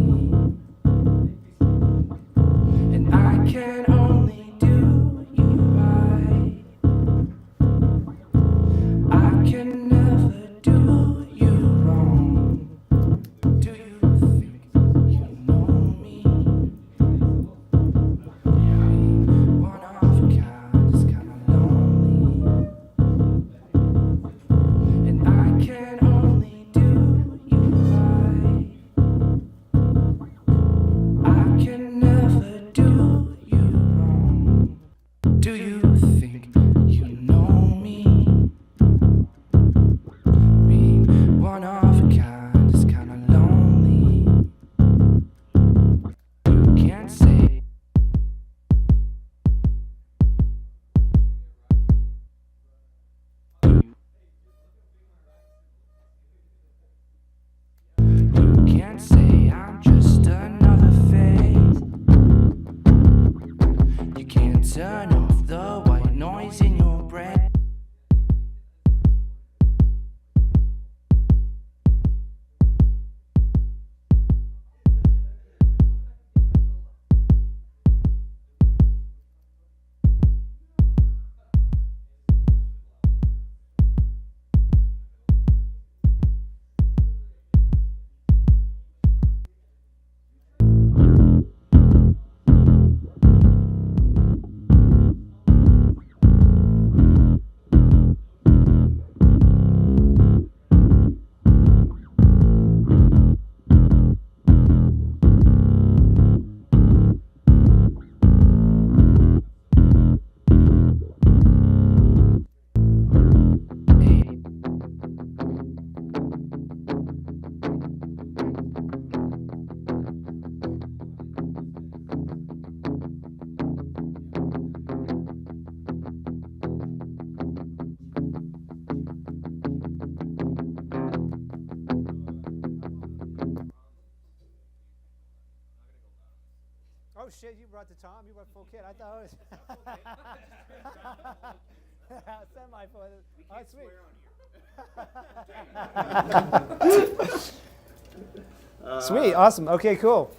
Oh shit! You brought the tom. You brought full kit. I thought it was semi full. Oh, sweet. Sweet. Awesome. Okay. Cool.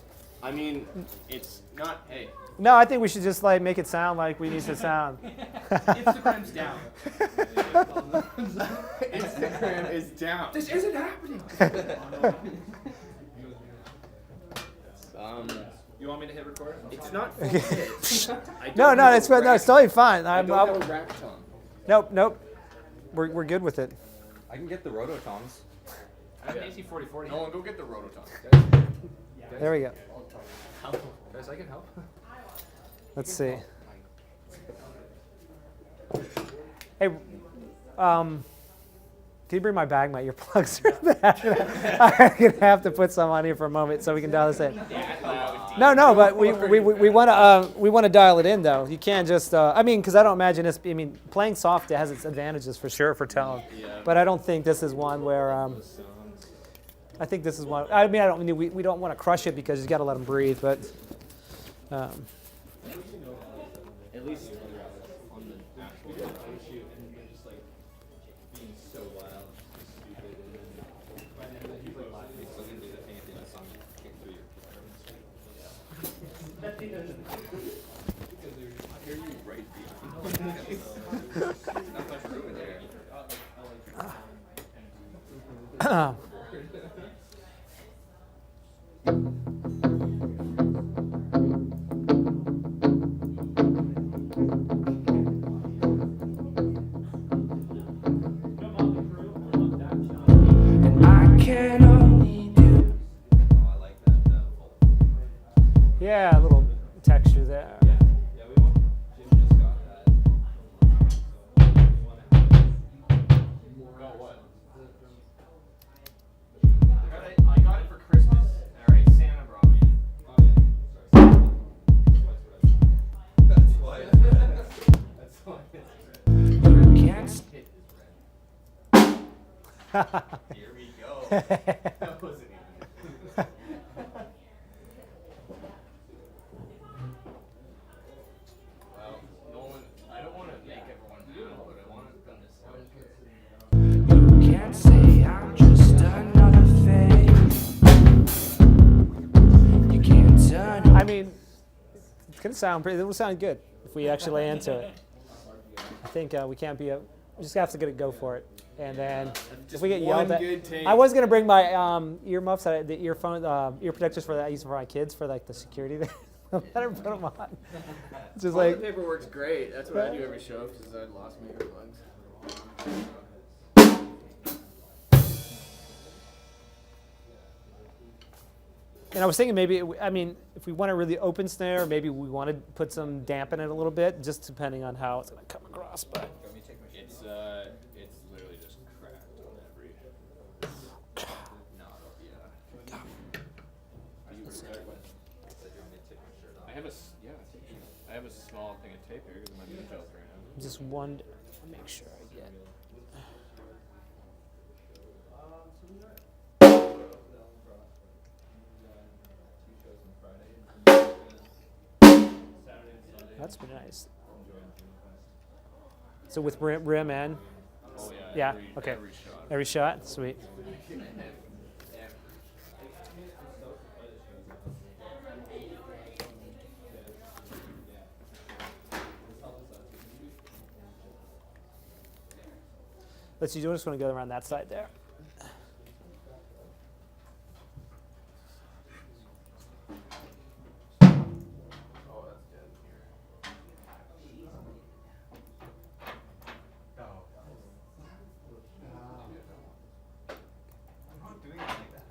I mean, it's not. Hey, No, I think we should just like make it sound like we need to sound. Instagram's down. Instagram is down. This isn't happening. You want me to hit record? It's not full pitch. No, it's totally fine. I don't have a rack tongue. Nope. We're good with it. I can get the rototoms. I have an AC-4040. Nolan, go get the rototom. There we go. Guys, I can help. Let's see. Hey, can you bring my bag, my earplugs? I'm gonna have to put some on here for a moment so we can dial this in. No, but we want to dial it in though. You can't just. I mean, because I don't imagine this. I mean, playing soft has its advantages for sure for tone, but I don't think this is one where. I think this is one. I mean, we don't want to crush it because you got to let them breathe, but. At least on the actual shoot, and you're just like being so wild, stupid, and then people are laughing. So I'm gonna do the thing at the end of the song. Kick through your I hear you right behind. Not much room in there. Yeah, a little texture there. Yeah, we want. Jim just got that. Got what? I got it for Christmas. Alright, Santa brought me. That's why. That's why. Here we go. That wasn't even. Well, Nolan, I don't want to make everyone mad, but I want them to sound good. Can't say I'm just another face. You can't turn. I mean, it's gonna sound pretty. It will sound good if we actually lay into it. I think we can't be. We just have to go for it, and then if we get yelled at. I was gonna bring my earmuffs, the earphone, ear protectors for that I use for my kids for like the security. Let her put them on. It's just like. Toilet paper works great. That's what I do every show because I lost my earplugs. And I was thinking maybe, I mean, if we want a really open snare, maybe we want to put some damp in it a little bit, just depending on how it's going to come across. But It's literally just cracked on every. No, yeah. Are you prepared? I have a I have a small thing of tape here because my knee felt right now. just one, make sure I get. That's been nice. So with rim and Oh yeah, every, okay. Every shot. Every shot, sweet. Let's see. You just want to go around that side there. Oh, that's dead here. I'm not doing it like that.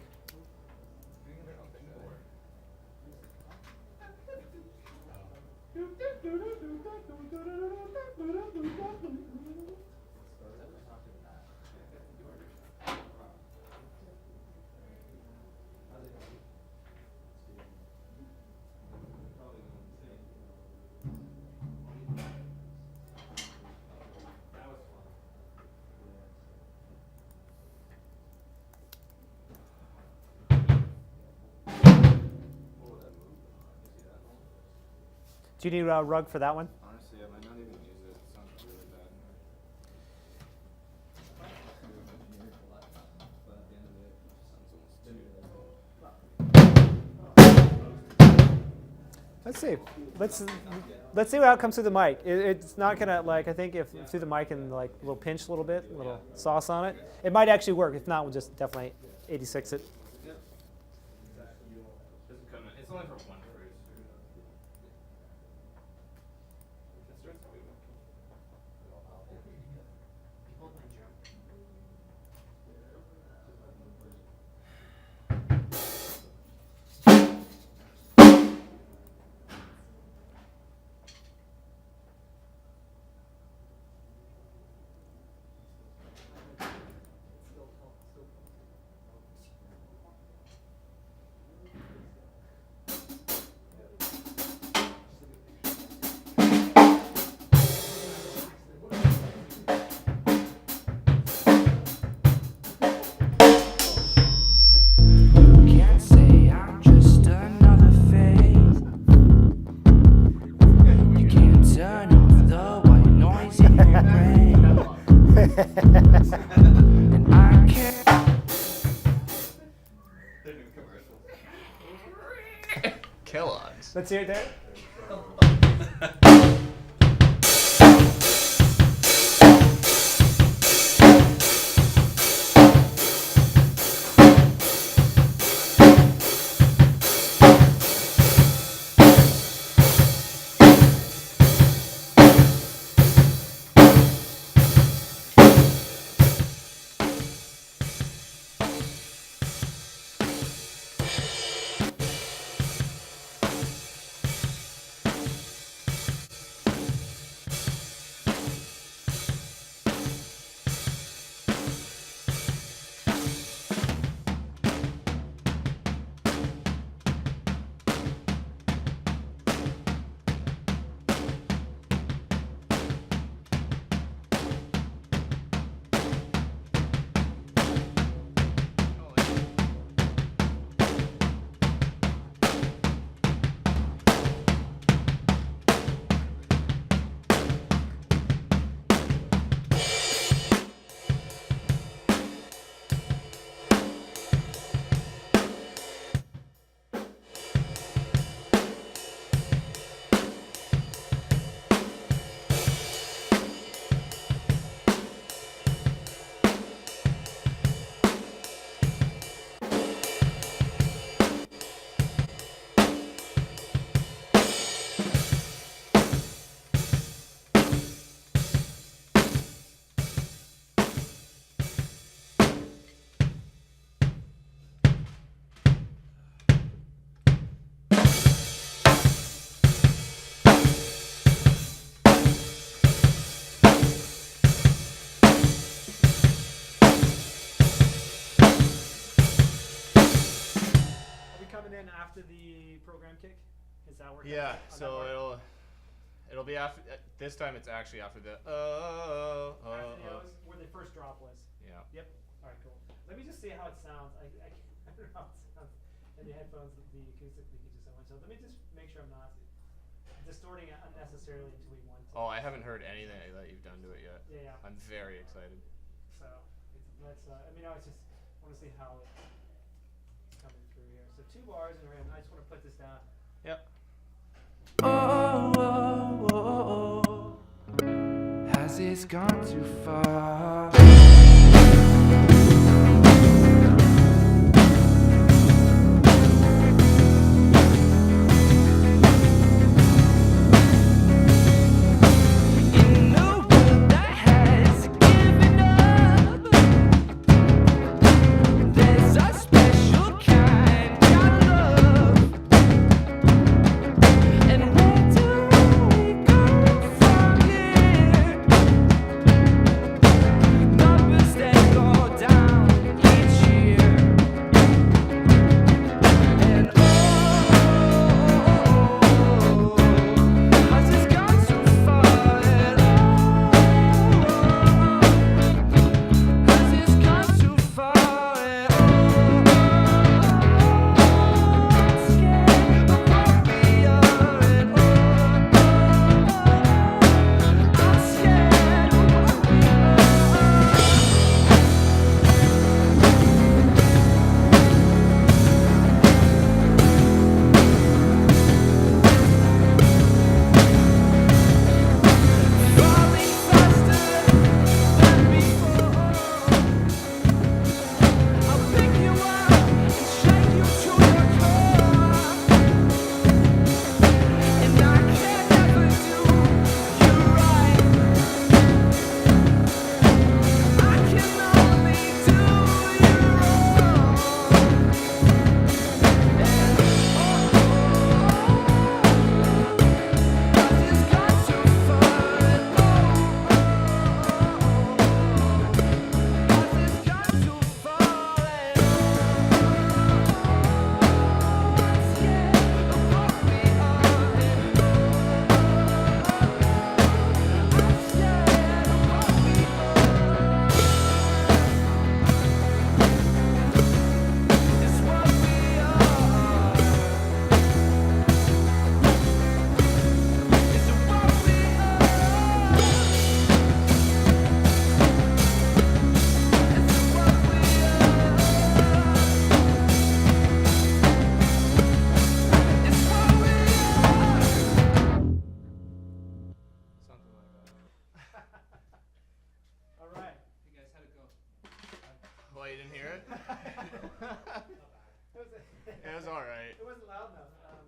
Doing it like that. Do you need a rug for that one? Honestly, I might not even use it. It sounds really bad. Let's see. Let's see how it comes through the mic. It's not gonna like I think if through the mic and like a little pinch a little bit, a little sauce on it, it might actually work. If not, we'll just definitely 86 it. Doesn't come in. It's only for one phrase. It starts moving. Can't say I'm just another face. You can't turn off the white noise in your brain. And I can't. They're new commercials. Kellogg's. Let's hear it there. After the program kick, is that working? Yeah, so it'll be after. This time it's actually after the where the first drop was. Yeah. Yep. All right, cool. Let me just see how it sounds. I don't know how it sounds in the headphones. The acoustic leakage is so much. So let me just make sure I'm not distorting it unnecessarily until we want to. Oh, I haven't heard anything that you've done to it yet. Yeah, yeah. I'm very excited. So let's. I mean, I just want to see how it's coming through here. So 2 bars in random. I just want to put this down. Yep. Has this gone too far?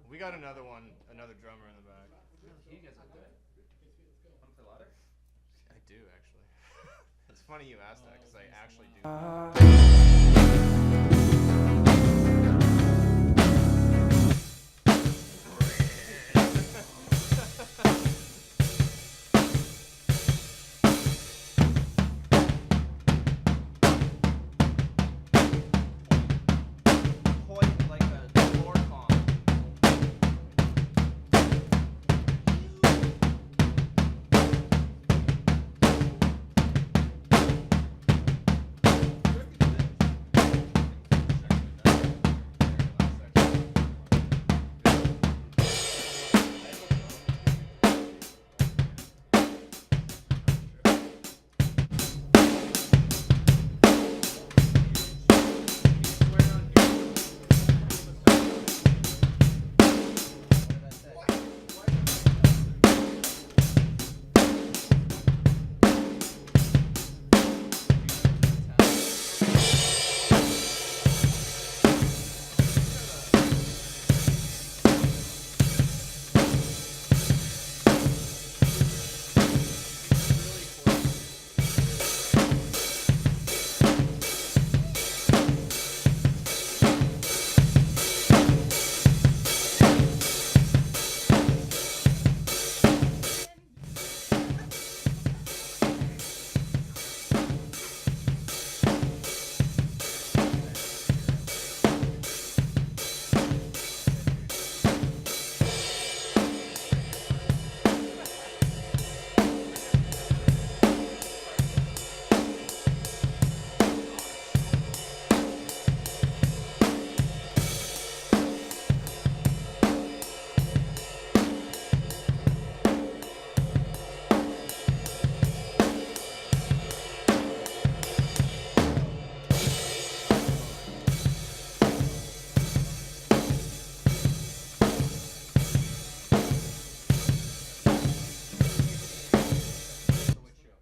We got another one, another drummer in the back. You guys want to do it? Want to play louder? I do actually. It's funny you asked that because I actually do. Point like a floor con.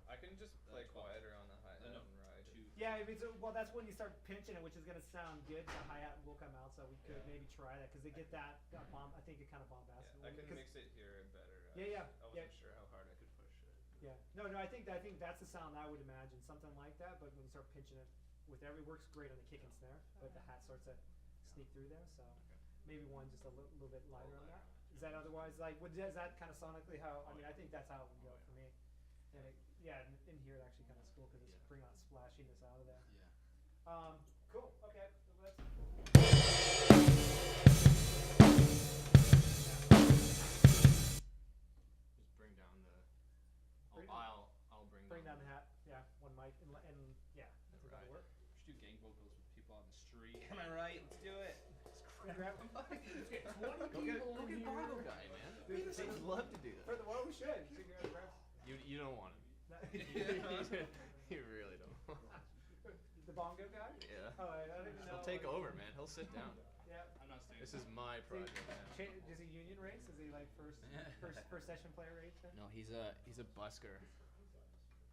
I can just play quieter on the hi-hat and ride. Yeah, I mean, so, well, that's when you start pinching it, which is gonna sound good. The hi-hat will come out, so we could maybe try that because they get that bomb. I think it kind of bombastic. Yeah, I can 'cause- mix it here better. Yeah, yeah, I wasn't sure how hard I could push it. yeah. No, I think that's the sound I would imagine, something like that. But when you start pinching it, with every works great on the kick and snare, but the hat starts to sneak through there. So maybe one just a little bit lighter on that. Is that otherwise like? Is that kind of sonically how? I mean, I think that's how it would go for me. And it, yeah, in here it actually kind of is cool because it's bringing that splashiness out of there. Yeah. Cool. Okay. So let's. Just bring down the. Bring I'll bring down the hat. Yeah, one mic and yeah, I think that'll work. We should do gang vocals with people on the street. Am I right? Let's do it. Grab Go get Bongo Guy, man. Dude, they would love to do that. For the well, we should. Grab. You don't want him. You really don't. The bongo guy? Yeah. Oh, I don't even know. He'll take over, man. He'll sit down. Yeah. I'm not staying. This is my project, man. Does he union race? Is he like first session player race? Then? No, he's a busker.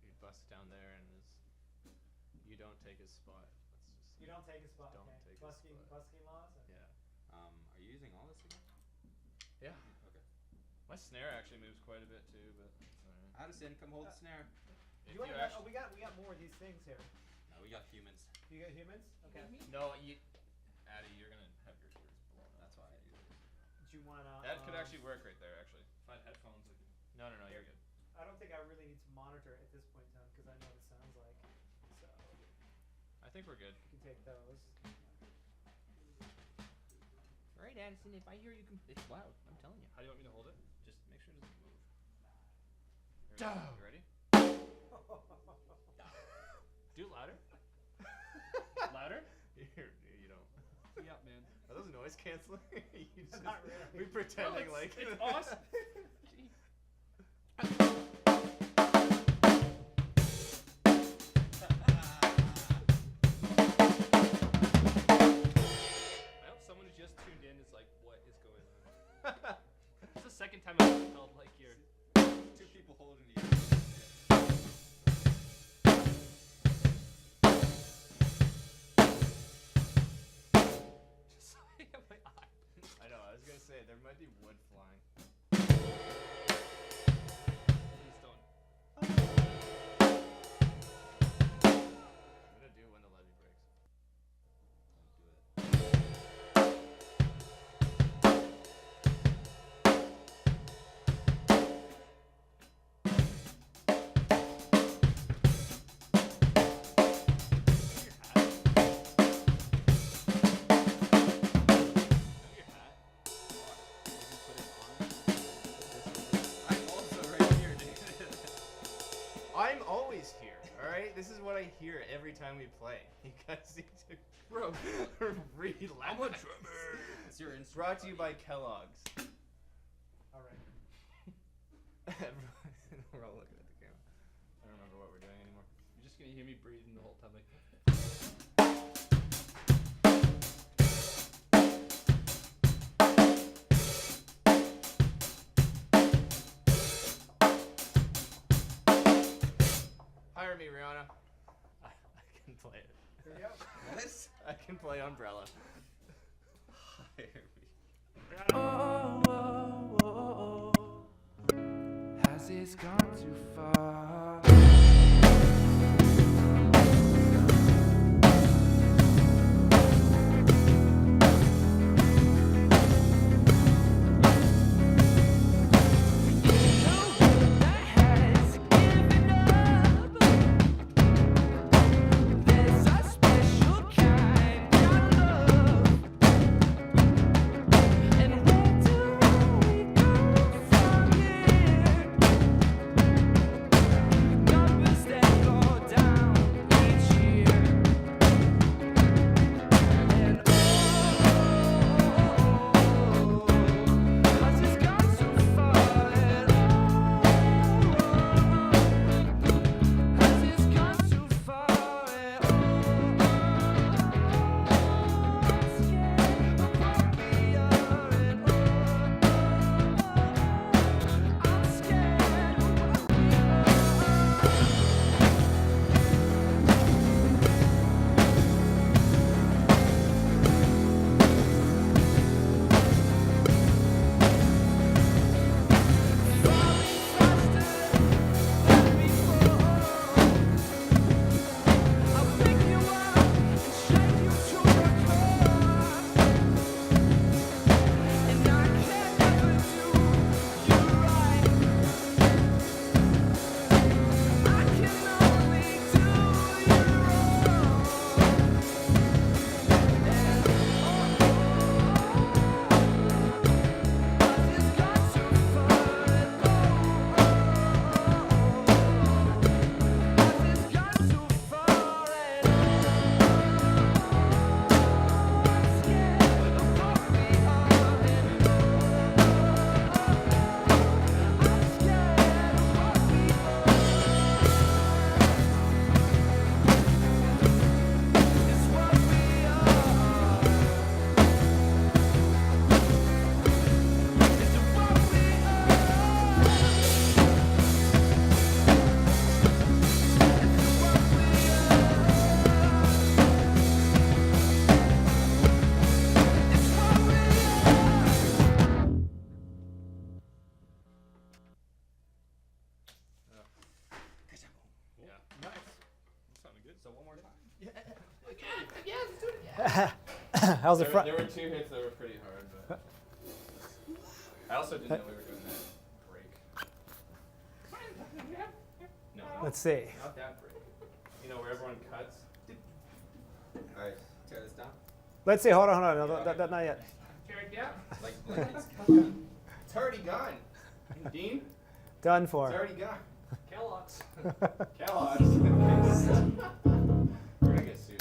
He busts down there and is. You don't take his spot. Let's just. You don't take his spot. Don't Okay. take his Busking spot. laws. Yeah. Are you using all this again? Yeah. Okay. My snare actually moves quite a bit too, but. Addison, come hold the snare. If You want you to? actually, we got more of these things here. No, we got humans. You got humans? Okay. no, Addie, you're gonna have your ears blown out. That's why I use it. Do you want to? That could actually work right there, actually. If I had headphones, I could. No, you're good. I don't think I really need to monitor at this point in time because I know what it sounds like. So I think we're good. you can take those. Right, Addison, if I hear you, it's loud. I'm telling you. How do you want me to hold it? Just make sure it doesn't move. You ready? Do it louder. Louder? You don't. Yeah, man. Are those noise canceling? You just, Not really. We pretending No, like it's awesome. I hope someone who just tuned in is like, what is going on? It's the second time I've felt like you're. Two people holding each other. Just like my eye. I know. I was gonna say they're might be wood flying. Please don't. I'm gonna do it when the levee breaks. I'm also right here, dude. I'm always here, alright? This is what I hear every time we play. You guys need to Bro, relax. I'm a drummer. It's your instrument. Brought to you by Kellogg's. Alright. We're all looking at the camera. I don't remember what we're doing anymore. You're just gonna hear me breathing the whole time, like. Hire me, Rihanna. I can play it. There you go. What? I can play Umbrella. Hire me. Has this gone too far? There's a special kind of love. And where do we go from here? Numbers that go down each year. And has this gone too far at all? Has this gone too far at all? I'm scared of what we are at all. I'm scared of what we I'll pick you up and shake you to the core. And I can't ever do you right. I can only do you wrong. And has this gone too far at all? Has this gone too far at all? I'm scared of what we are and I'm scared of what we It's what we are. It's what we Yeah. Nice. That sounded good. So one more time. How's the There, front? there were two hits that were pretty hard, but I also didn't know we were doing that break. No, Let's see. not that break. You know, where everyone cuts. Alright, tear this down. Let's see. Hold on. No, not yet. Tear it down. Like it's coming. It's already gone. Dean, Done it's for. already gone. Kellogg's. Kellogg's. We're gonna get sued.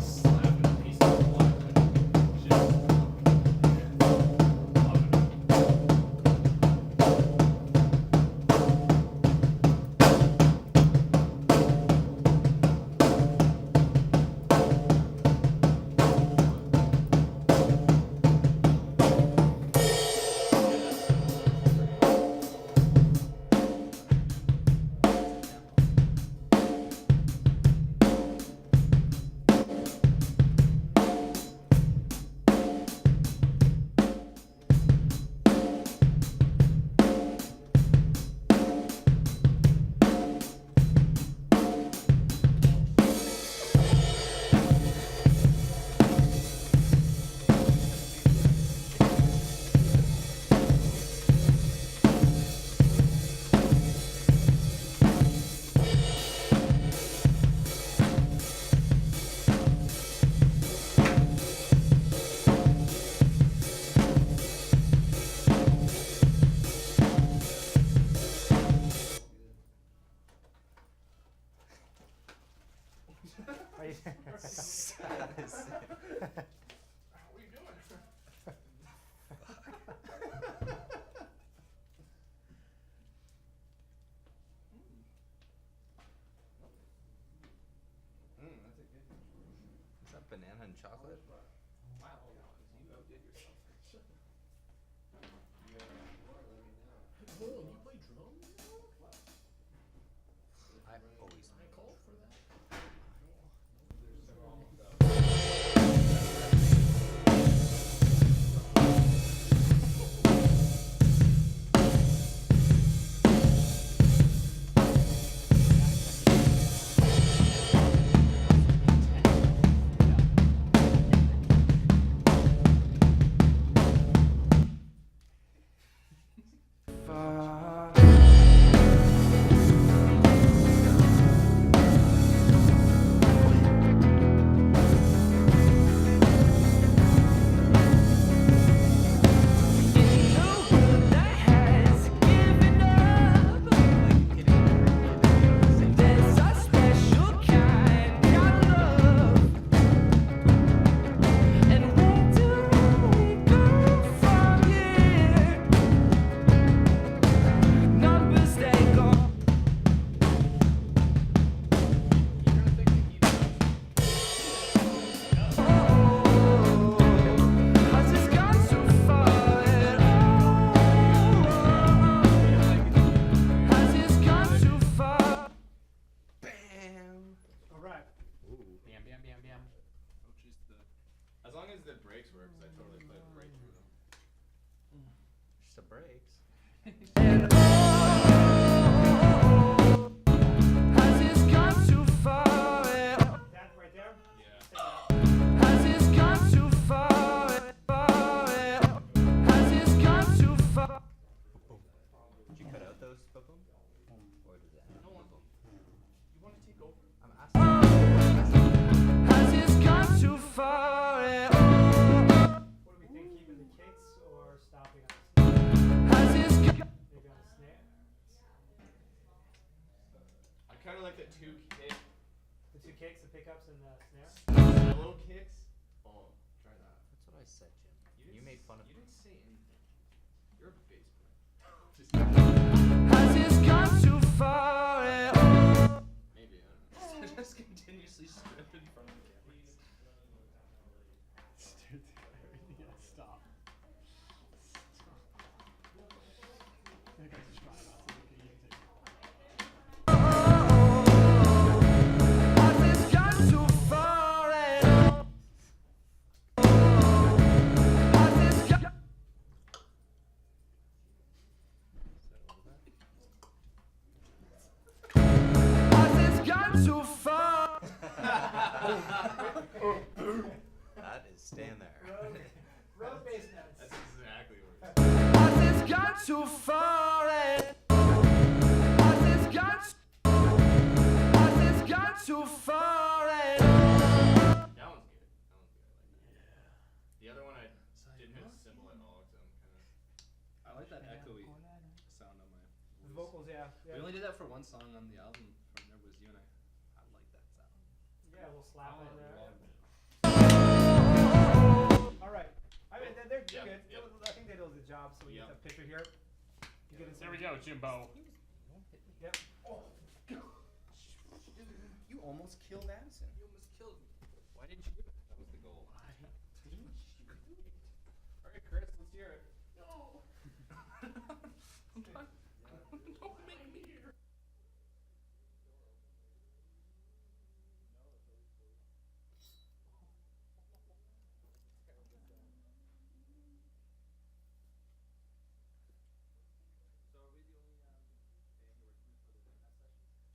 Slapping a piece of wood. Shit. Love it. banana and chocolate. Wow, you outdid yourself. Oh, you play drums? I always. I called for that. As long as the brakes work, 'cause I totally played right through them. Just the brakes. That right there? Yeah. Did you cut out those boom? Or did that? No one. You want to take over? I'm asking. What do we think, keeping the kicks or stopping on the snare? Maybe on the snare? I kind of like the two kick The two kicks, the pickups and the snare? solo kicks. Oh, try that. That's what I said, Jim. You didn't made fun of You me. didn't say anything. You're a bass player. Just maybe. I don't know. Just continuously strip in front of the cameras. Yeah, stop. That guy's just trying not to look at you. That is staying there. Road bass notes. That's exactly what it That one's good. That one's good. The other one I didn't hit a cymbal at all because I'm kind of. I like that echoey sound on my The voice. vocals, yeah. We only did that for one song on the album from There Was You and I. I like that sound. Yeah, we'll slap in there. Love it. All right. I mean, they're Yeah, good. yeah. I think they do a good job. So we Yeah. get the picture here. You get There we go, Jimbo. Yep. You almost killed Addison. You almost killed me. Why didn't you do it? That was the goal. Alright, Chris, let's hear it. No. I'm done. Don't make me here.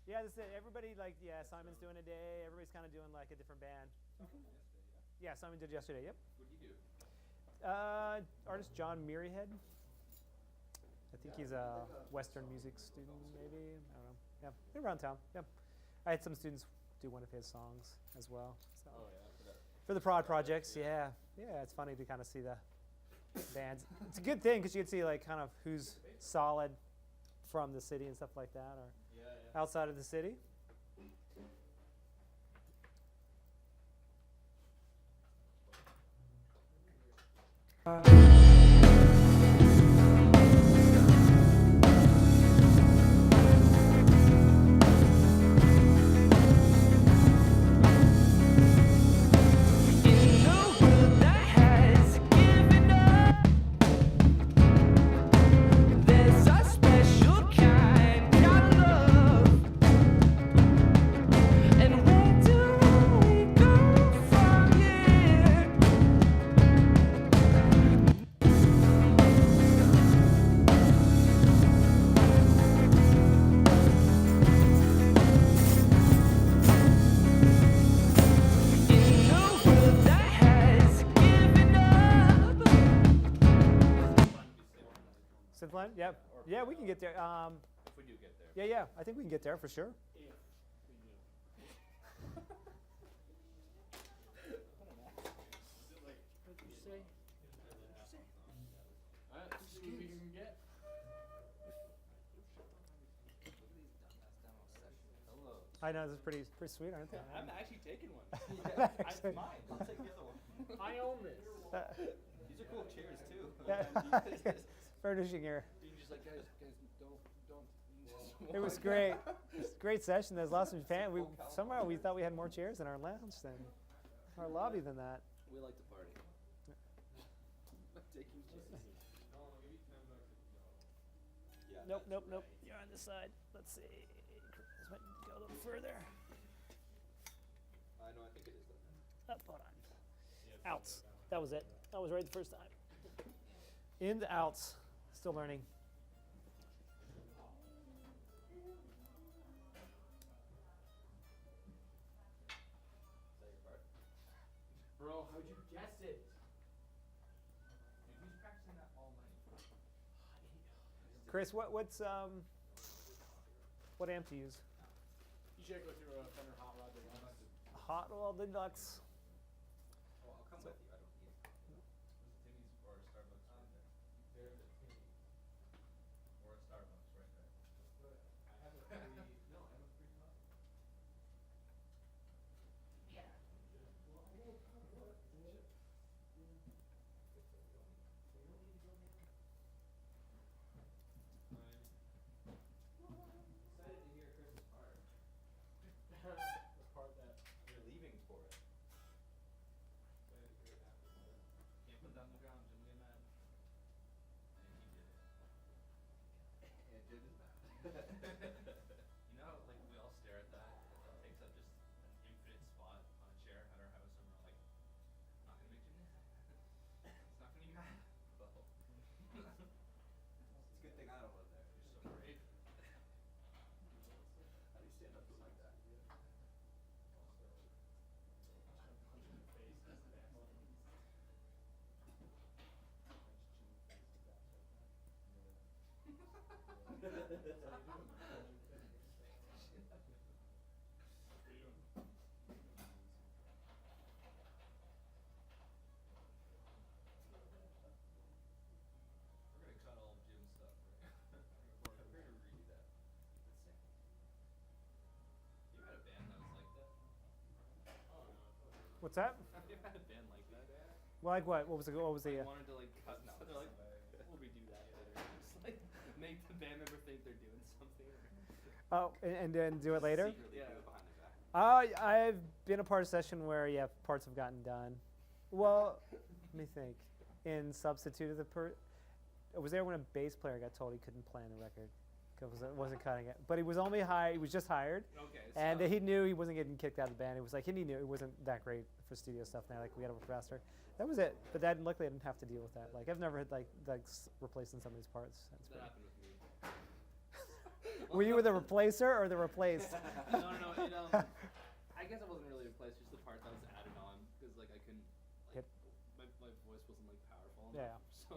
Yeah, this is it. Everybody, like, yeah, Simon's doing a day. Everybody's kind of doing like a different band. Yeah, Simon did yesterday. Yep. What do you do? Artist John Mirihead. I think he's a Western music student, maybe. I don't know. Yeah, they're around town. Yeah, I had some students do one of his songs as well. So Oh yeah, for that. for the prod projects, yeah, it's funny to kind of see the bands. It's a good thing because you can see like kind of who's solid from the city and stuff like that, or Yeah. outside of the city. 10th line? Yep. Or- Yeah, we can get there. If we do get there. Yeah, I think we can get there for sure. If we do. What'd you say? Alright, let's see what we can get. Hello. I know, this is pretty sweet, aren't they? I'm actually taking one. Actually. It's mine. I'll take the other one. I own this. These are cool chairs too. Yeah. Furnishing here. You're just like, guys, don't. It was great. It was a great session. There's lots of fans. Somehow we thought we had more chairs in our lounge than our lobby than that. We like to party. Taking chairs. Yeah, Nope. You're on this side. Let's see. This might go a little further. I know, I think it is done. Up, hold on. Outs. That was it. That was right the first time. In the outs. Still learning. Is that your part? Bro, how'd you guess it? Dude, who's practicing that all night? Chris, what amp do you use? You should go through a Fender Hot Rod Deluxe. Hot Rod Deluxe. Well, I'll come with you. I don't need it. Timmy's or Starbucks right there. There's a Timmy. Or a Starbucks right there. I have a free, no, I have a free coffee. Excited to hear Chris's part. The part that You're leaving for it. Excited to hear it after it's done. Can't put that on the ground, Jim will get mad. And Jim is mad. You know, how, like we all stare at that. That takes up just an infinite spot on a chair at our house, and we're like, I'm not gonna make Jim mad. It's not gonna be mad. Well, It's a good thing I don't live there. you're so brave. How do you stand up to it like that? punch in the face is the best. We're gonna cut all of Jim's stuff. We're gonna redo that. You had a band that was like that? What's that? Have you had a band like that? Like what? What was the? What was the? They wanted to like cut. No, they're like, we'll redo that later. Just like make the band member think they're doing something. Oh, and then do it later. Secretly do it behind their back. I've been a part of a session where parts have gotten done. Well, let me think. In substitute of the I was there when a bass player got told he couldn't play on the record because it wasn't cutting it. But he was only hired. He was just hired, Okay. and so- he knew he wasn't getting kicked out of the band. It was like he knew it wasn't that great for studio stuff now. Like we had a faster. That was it. But that luckily I didn't have to deal with that. Like I've never had replacing somebody's parts. That's That pretty. happened with me. Were you the replacer or the replaced? No. It, I guess I wasn't really replaced. Just the part that was added on because like I couldn't. Like, my voice wasn't like powerful enough. Yeah. So,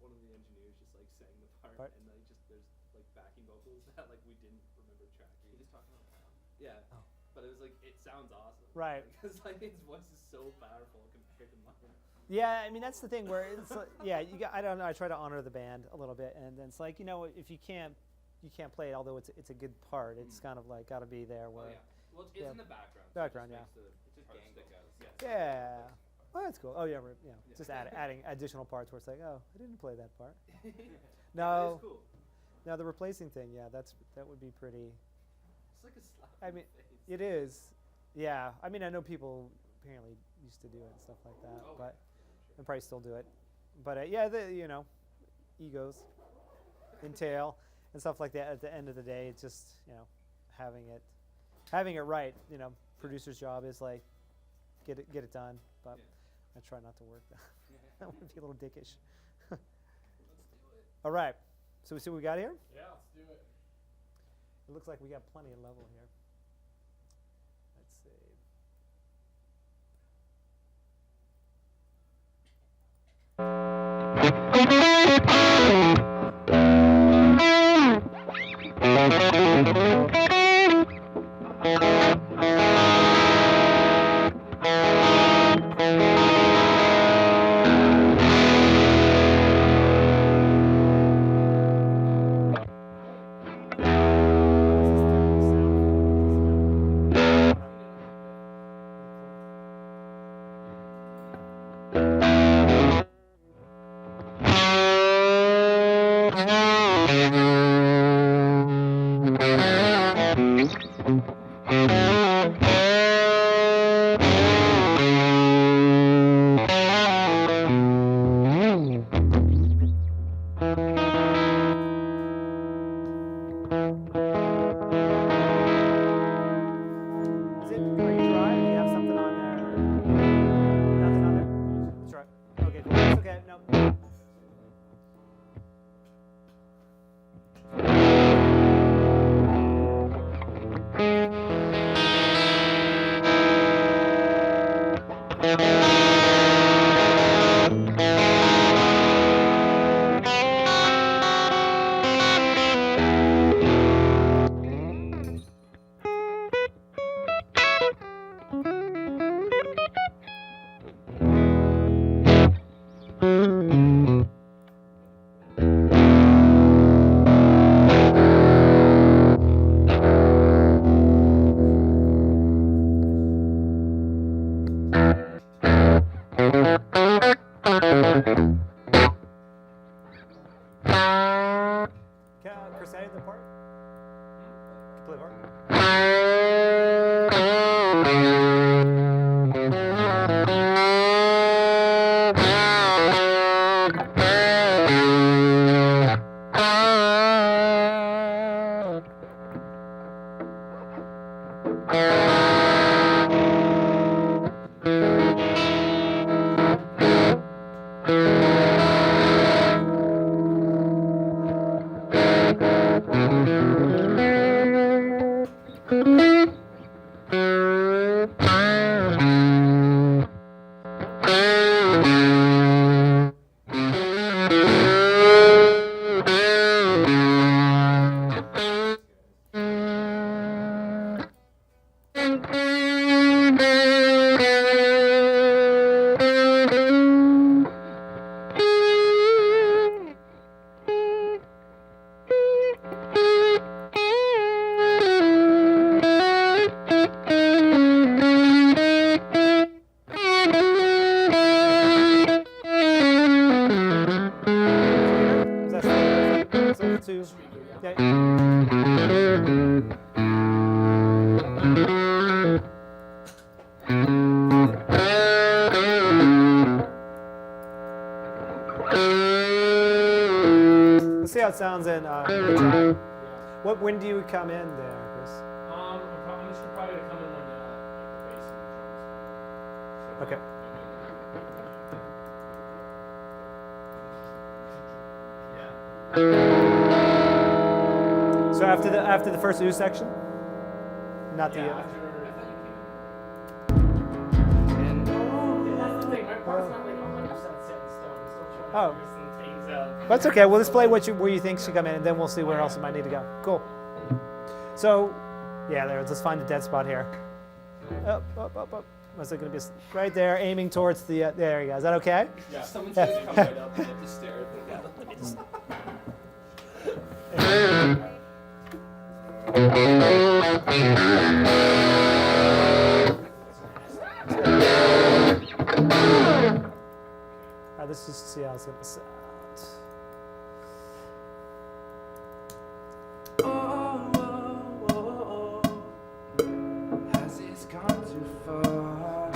one of the engineers just like sang the part, Part? and like just there's like backing vocals that like we didn't remember tracking. He just talking about that. Yeah. Oh. But it was like it sounds awesome. Right. Because like his voice is so powerful compared to mine. Yeah, I mean that's the thing where it's like, I don't know. I try to honor the band a little bit, and then it's like if you can't play it, although it's a good part. It's kind of like got to be there Oh where. yeah. Well, it's in the background. Background, so it yeah. just makes the Just part gang stick out. vocals. Yeah. Yeah. Oh, that's cool. Oh yeah, just adding additional parts where it's like, oh, I didn't play that part. No. It's cool. No, the replacing thing, that would be pretty. It's like a slap. I in mean, the face. it is. Yeah, I mean, I know people apparently used to do it and stuff like that, Oh, but yeah, and probably still do it. But egos entail and stuff like that. At the end of the day, it's just having it right. Producer's job is like get it done. But I try not to work that. I want to be a little dickish. Let's do it. All right. So we see what we got here. Yeah, let's do it. It looks like we got plenty of level here. Let's see. Is it? Are you dry? Do you have something on there? Nothing on there? That's right. Okay, cool. That's okay. No. Crusade, the part? Play part? Two. Yeah. Let's see how it sounds in track. When do you come in there, Chris? I'm just probably gonna come in when the bass and the drums. Okay. So after the first ooh section, not the. That's the thing. My part's not like 100% set in stone. It's still trying Oh. to figure some things out. That's okay. We'll just play where you think should come in, and then we'll see where else it might need to go. Cool. So, yeah, let's find a dead spot here. Up. What's it going to be? Right there, aiming towards the. There you go. Is that okay? Yeah. Someone should come right up and have to stare at the guy. Let me just. Let's just see how it's going to sound. Has this gone too far?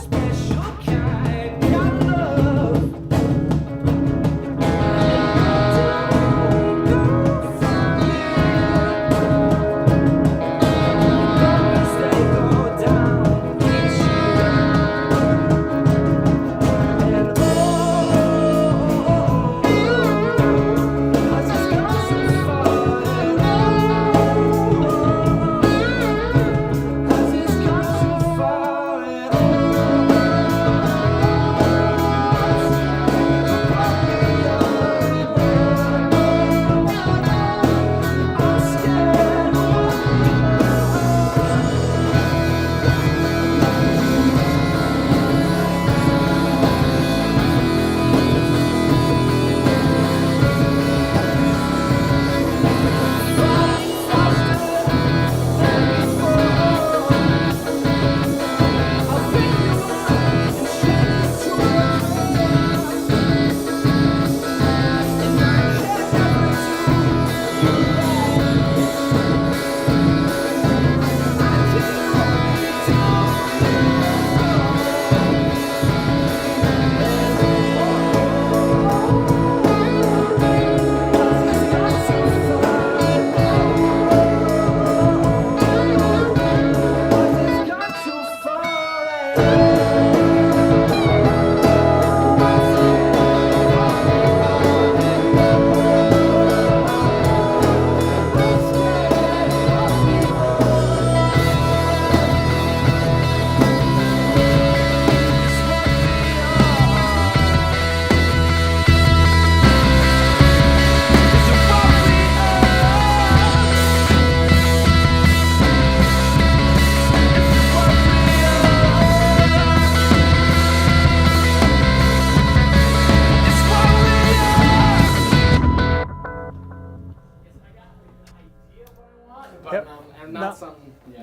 Special kind of love.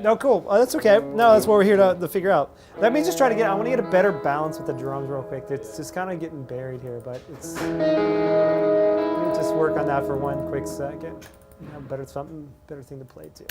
Oh, cool. Oh, that's okay. No, that's what we're here to figure out. Let me just try to I want to get a better balance with the drums real quick. It's just kind of getting buried here, but it's, let me just work on that for one quick second. Better thing to play too.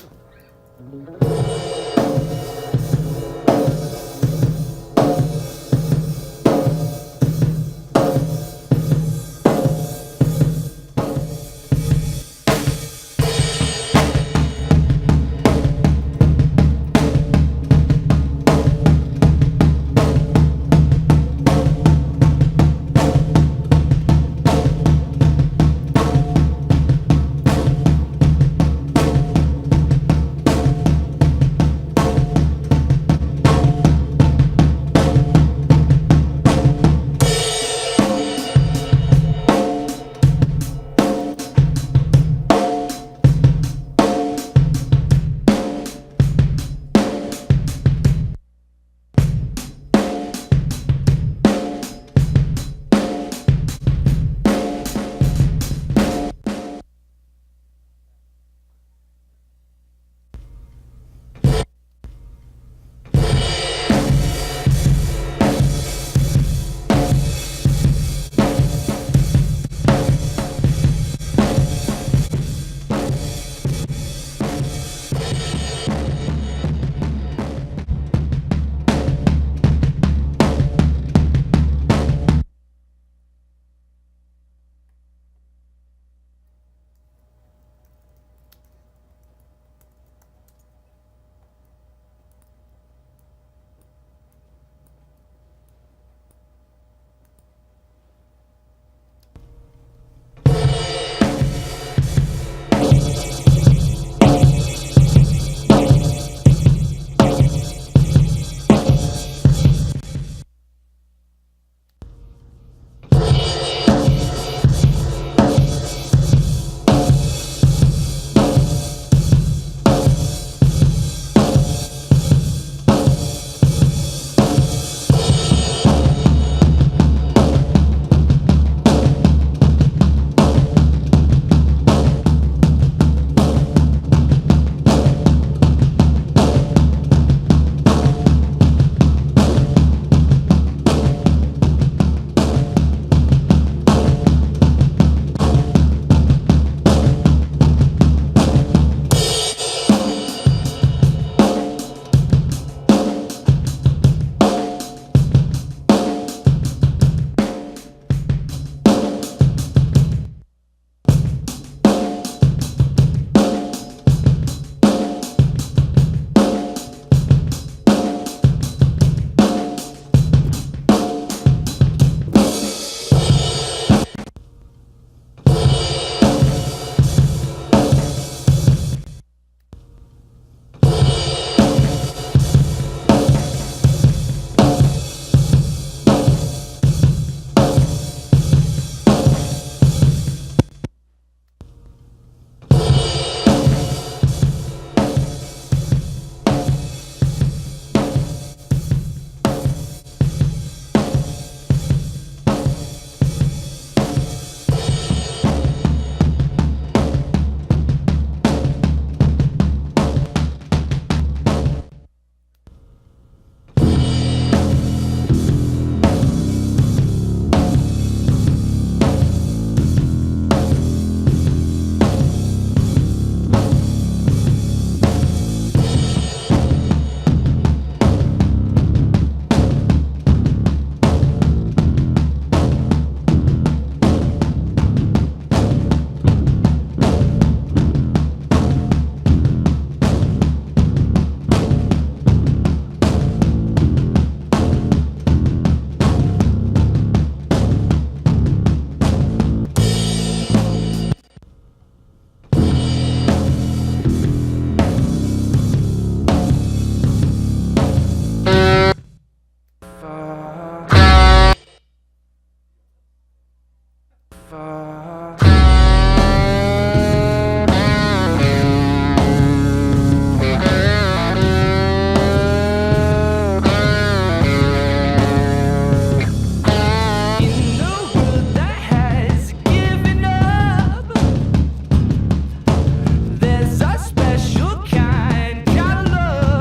There's a special kind of love.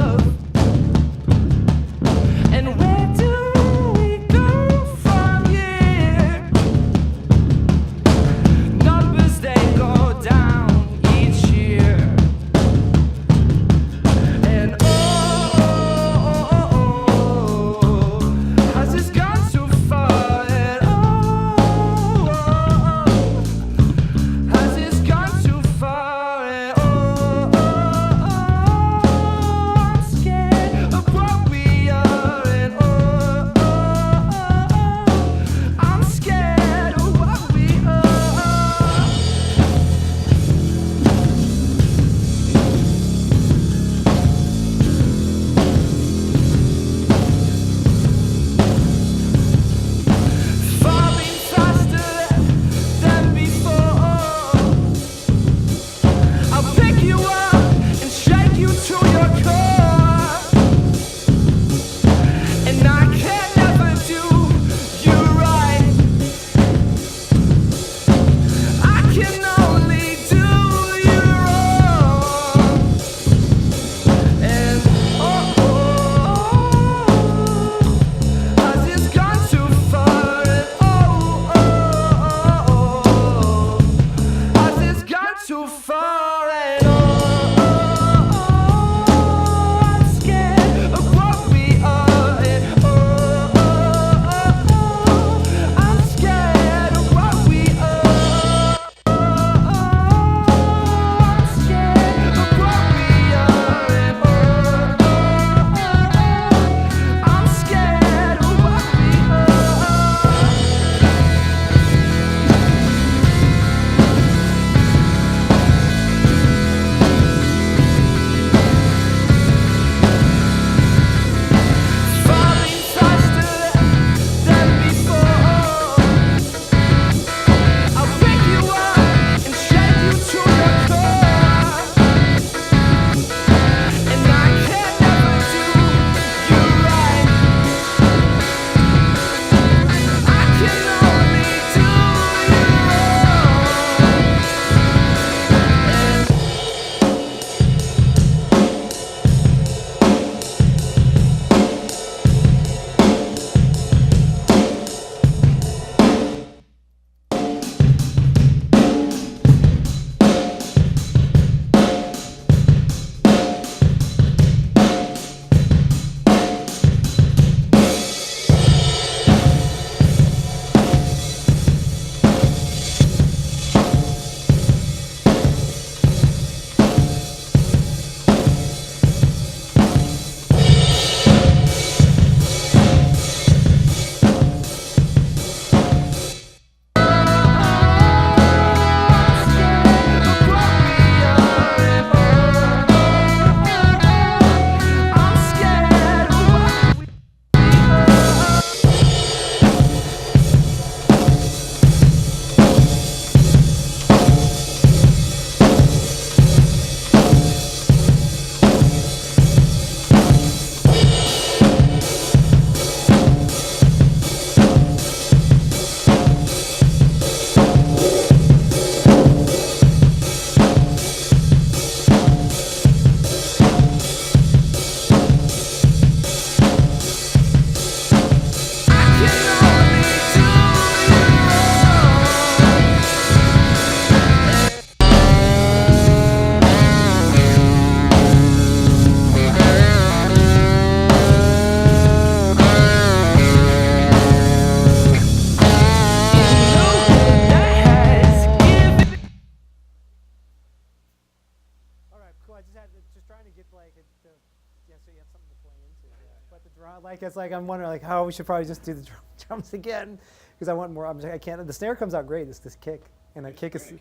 Like it's like I'm wondering like how we should probably just do the drums again because I want more. I can't. The snare comes out great. This kick and the kick is.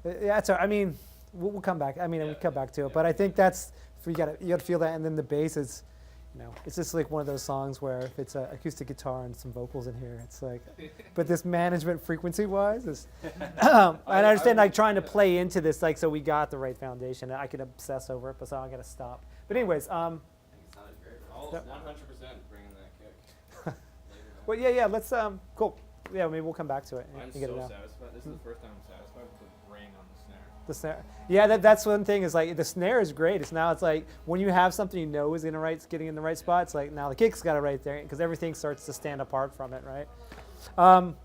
Yeah, so I mean, we'll come back. I mean, we'll come back to it, but I think that's you got to feel that, and then the bass is, it's just like one of those songs where if it's an acoustic guitar and some vocals in here, it's like, but this management frequency-wise is, and I understand like trying to play into this, like so we got the right foundation. I could obsess over it, but so I got to stop. But anyways, I think it sounded great. All 100% bringing that kick. well, yeah, let's cool. Yeah, maybe we'll come back to it I'm and get it so out. satisfied. This is the first time I'm satisfied with the ring on the snare. The snare. Yeah, that's one thing is like the snare is great. It's like when you have something you know is getting in the right spot, it's like now the kick's got it right there because everything starts to stand apart from it, right?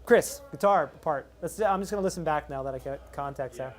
Chris, guitar part. I'm just gonna listen back now that I got context there.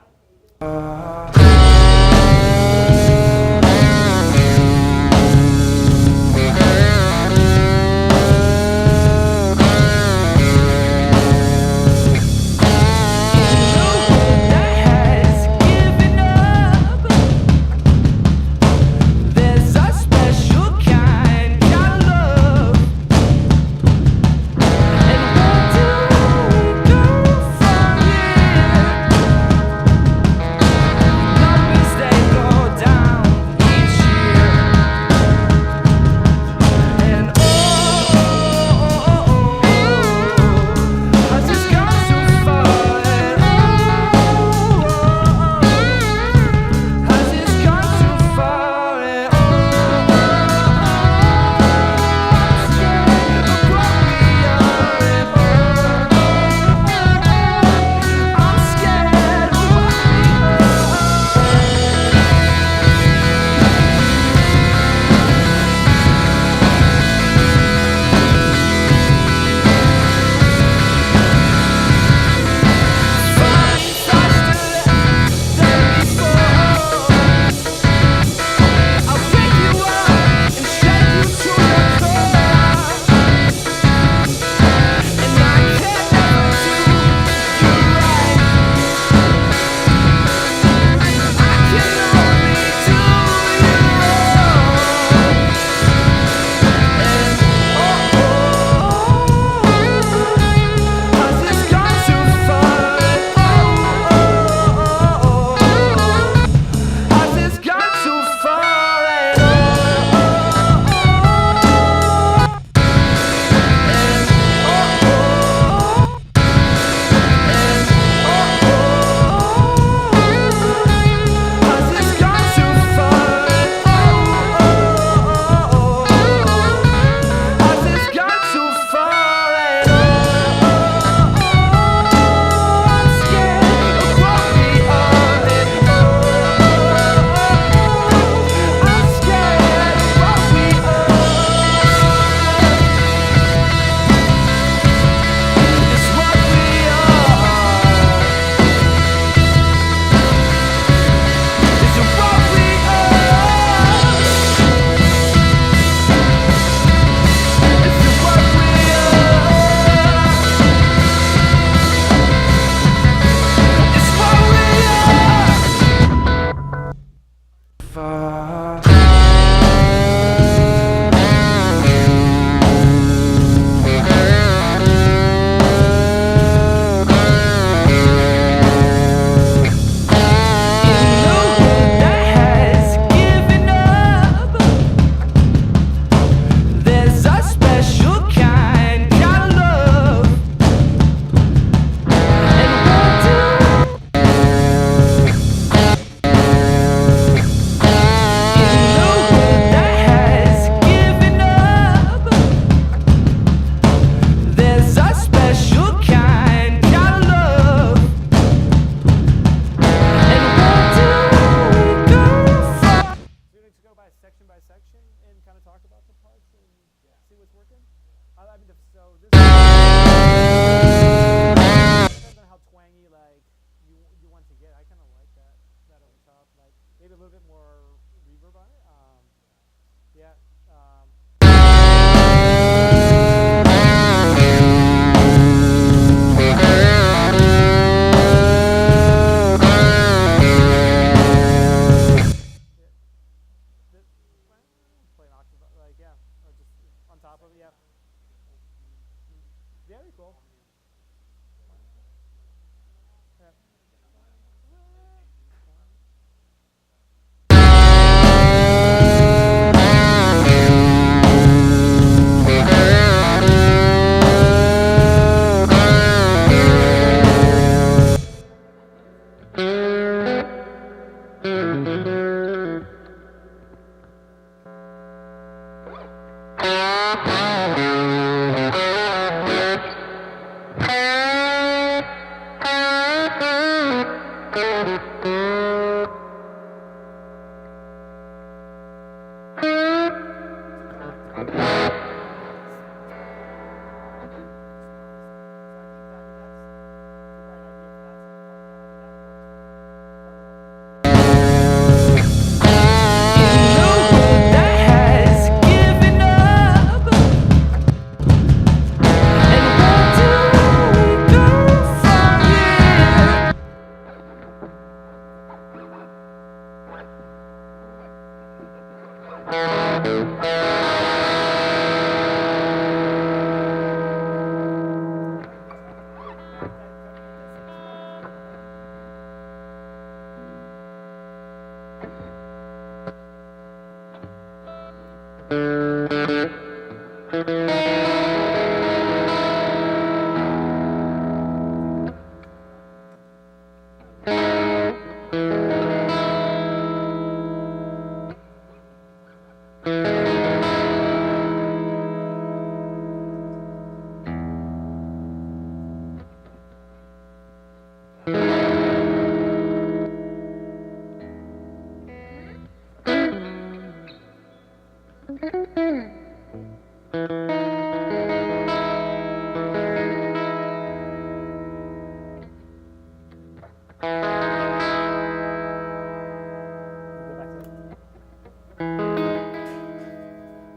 Very cool.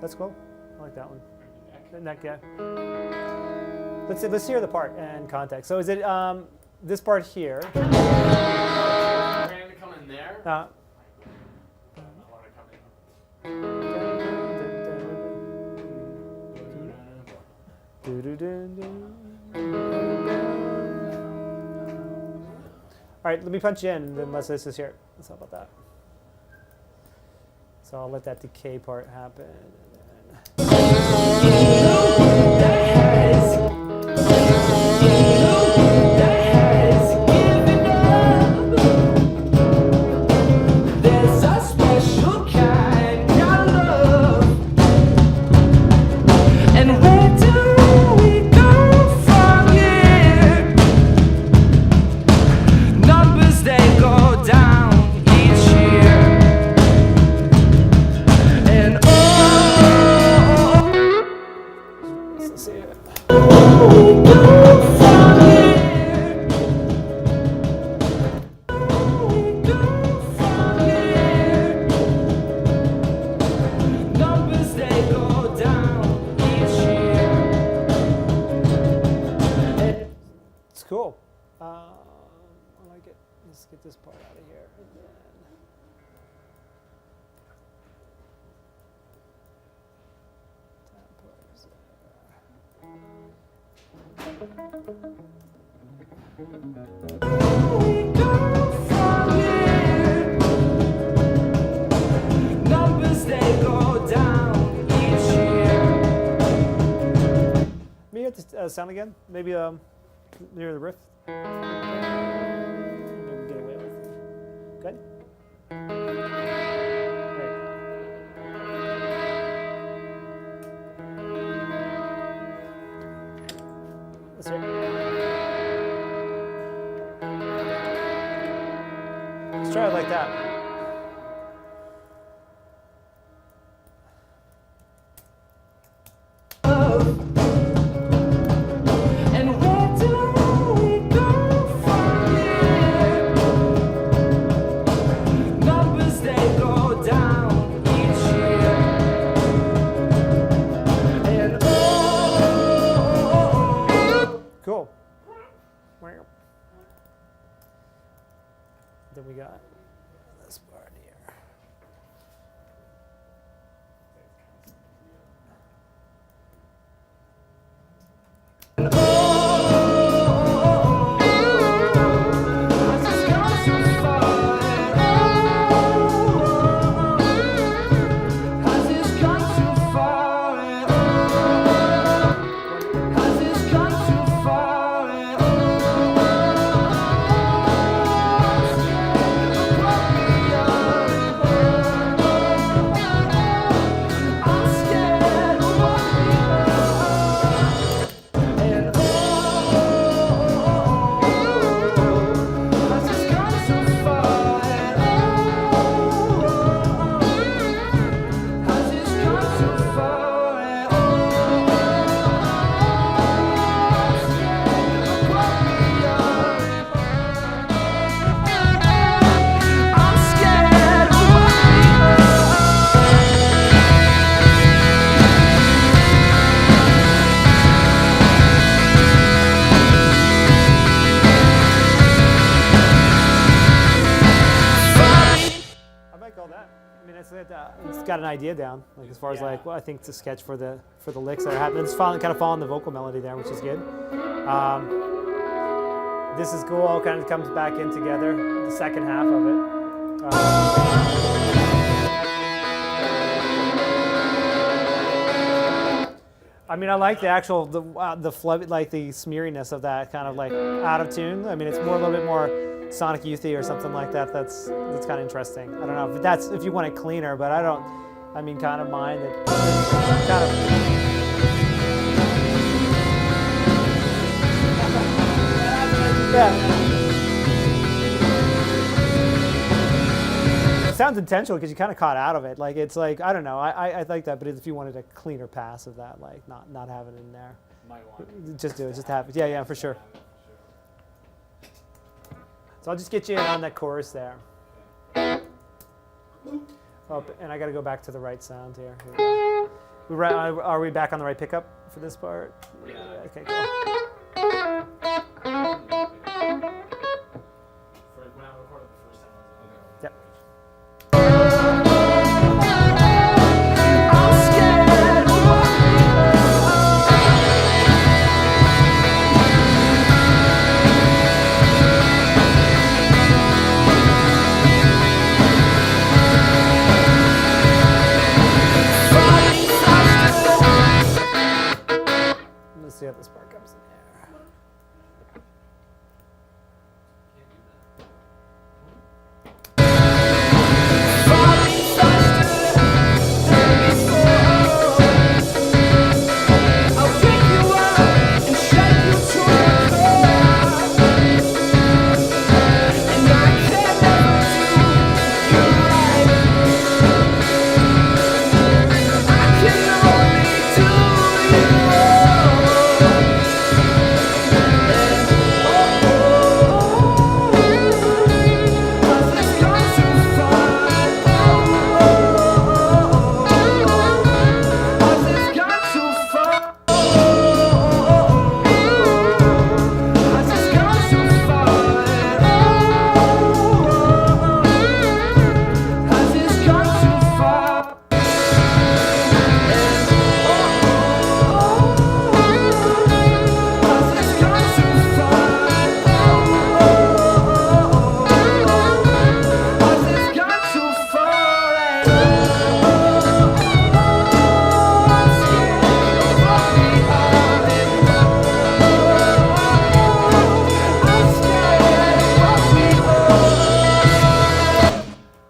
That's cool. I like that one. The neck, yeah. Let's hear the part and context. So is it this part here? We're going to come in there. Uh, I want to come in. All right, let me punch in, and then let's this here. Let's talk about that. So I'll let that decay part happen. There's a special kind of love. And where do we go from here? Numbers they go down each year. And Let's see it. we go from here. We go from here. Numbers they go down each year. It's cool. I like it. Let's get this part out of here. And then tempos We go from here. Numbers they go down each year. Maybe you have to sound again. Maybe near the riff. Maybe get away with it. Good. Let's hear it. Let's try it like that. And where do we go from here? Numbers they go down each year. And Cool. Then we got this part here. oh, got an idea down, like as far as like, well, I think it's a sketch for the licks that are happening. It's kind of following the vocal melody there, which is good. This is cool. All kind of comes back in together. The second half of it. I mean, I like the actual the flood, like the smeariness of that kind of like out of tune. I mean, it's more a little bit more Sonic Youthy or something like that. That's kind of interesting. I don't know if you want it cleaner, but I don't. I mean, kind of mind it. Kind of. Yeah. It sounds intentional because you kind of caught out of it. Like it's like I don't know. I like that, but if you wanted a cleaner pass of that, like not have it in there, Might want it. just do it. Just have it. Yeah, for sure. So I'll just get you in on that chorus there. Oh, and I got to go back to the right sound here. Here we go. Are we back on the right pickup for this part? Yeah. Okay, cool. For when I recorded the first time, I was like, Yep. Let's see how this part comes in there.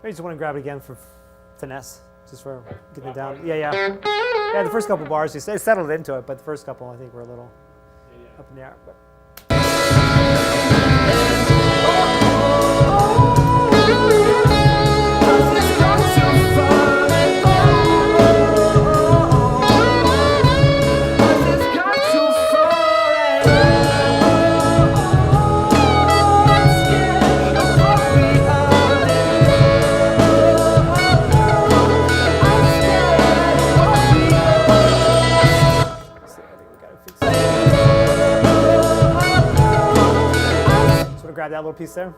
I just want to grab it again for finesse, just for getting it down. Yeah. Yeah, the first couple bars, you settled into it, but the first couple I think were a little up in the air. But. Grab that little piece there.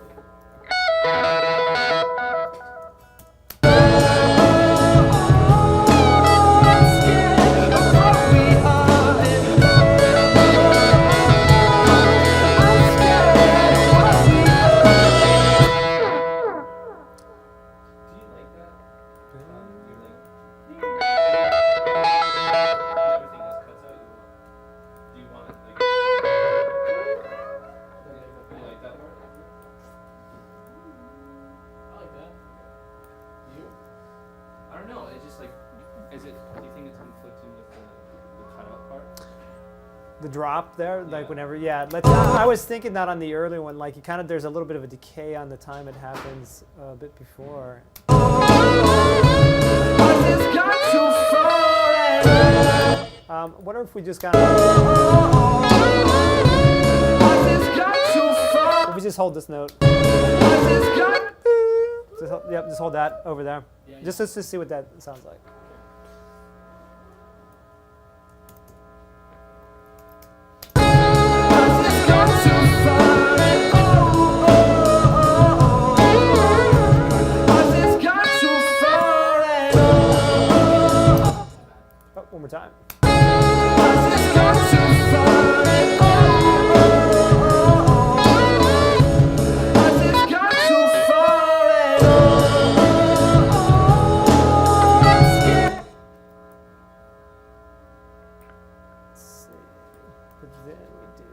The drop there, like whenever, I was thinking that on the early one, like there's a little bit of a decay on the time it happens a bit before. Wonder if we just if we just hold this note. Just hold that over there. Just let's just see what that sounds like. more time. Let's see. But then we do.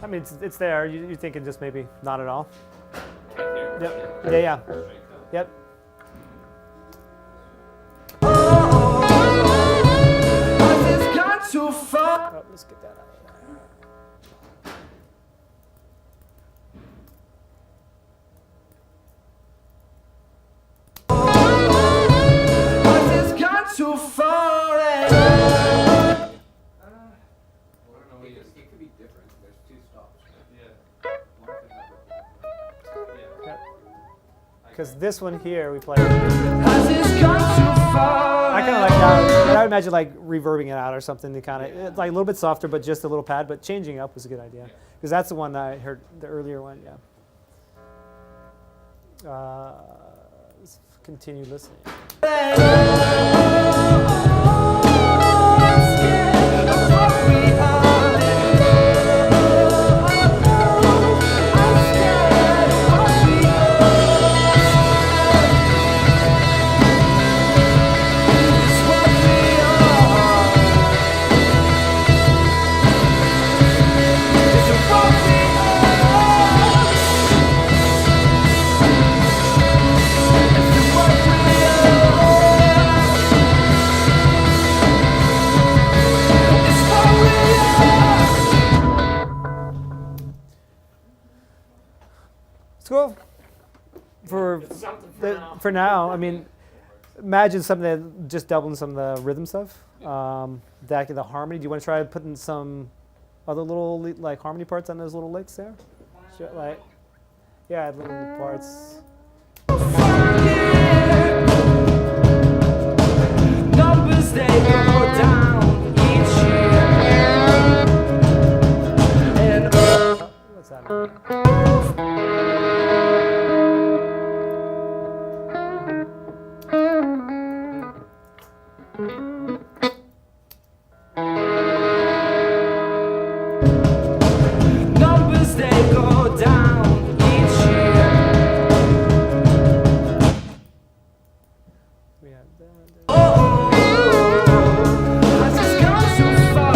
I mean, it's there. You're thinking just maybe not at all. Yep. Yeah, yeah. Yep. Oh, let's get that out of there. It could be different. There's two stops. Yeah. One could have a Because this one here we play. I kind of like that. But I would imagine like reverbing it out or something to kind of like a little bit softer, but just a little pad. But changing up was a good idea because that's the one that I heard, the earlier one. Yeah. Let's continue listening. Let's go for now. I mean, imagine something that just doubling some of the rhythm stuff. The harmony. Do you want to try putting some other little like harmony parts on those little licks there? Sure, like, yeah, little parts. Numbers they go down each year. And Oh, what's that mean? numbers they go down each year. We have that. Oh, I just got so far.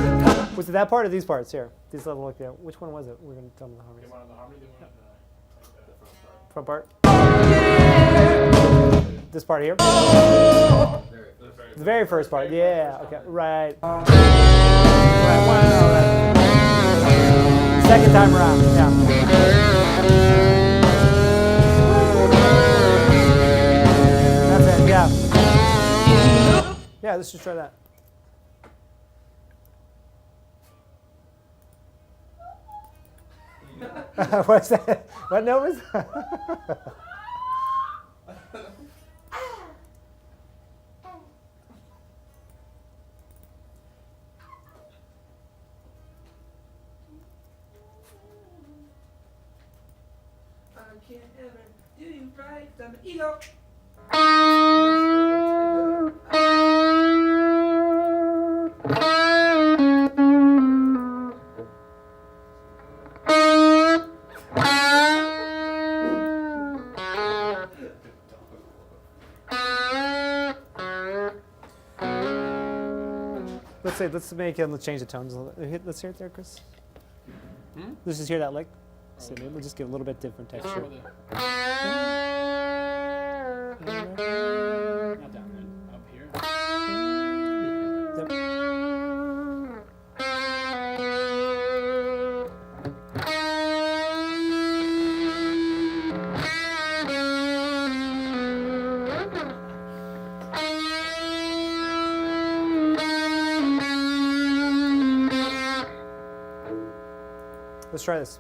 Oh, Was it that part or these parts here? These little look there. Which one was it? We're gonna tell them the harmony. They wanted the harmony, they wanted the Front part. This part here. The very first part. Yeah. Okay. Right. Right. Second time around. Yeah. That's it. Yeah. Yeah. Let's just try that. What's that? What note was that? I can't ever do you right, I'm an ego. Let's make it. Let's change the tones a little. Let's hear it there, Chris. Let's just hear that lick. So maybe we'll just give a little bit different texture. Not down there, up here. Yep. Let's try this.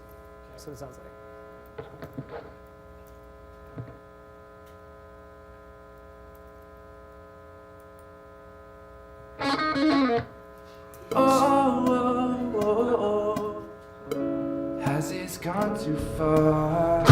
See what it sounds like. too far.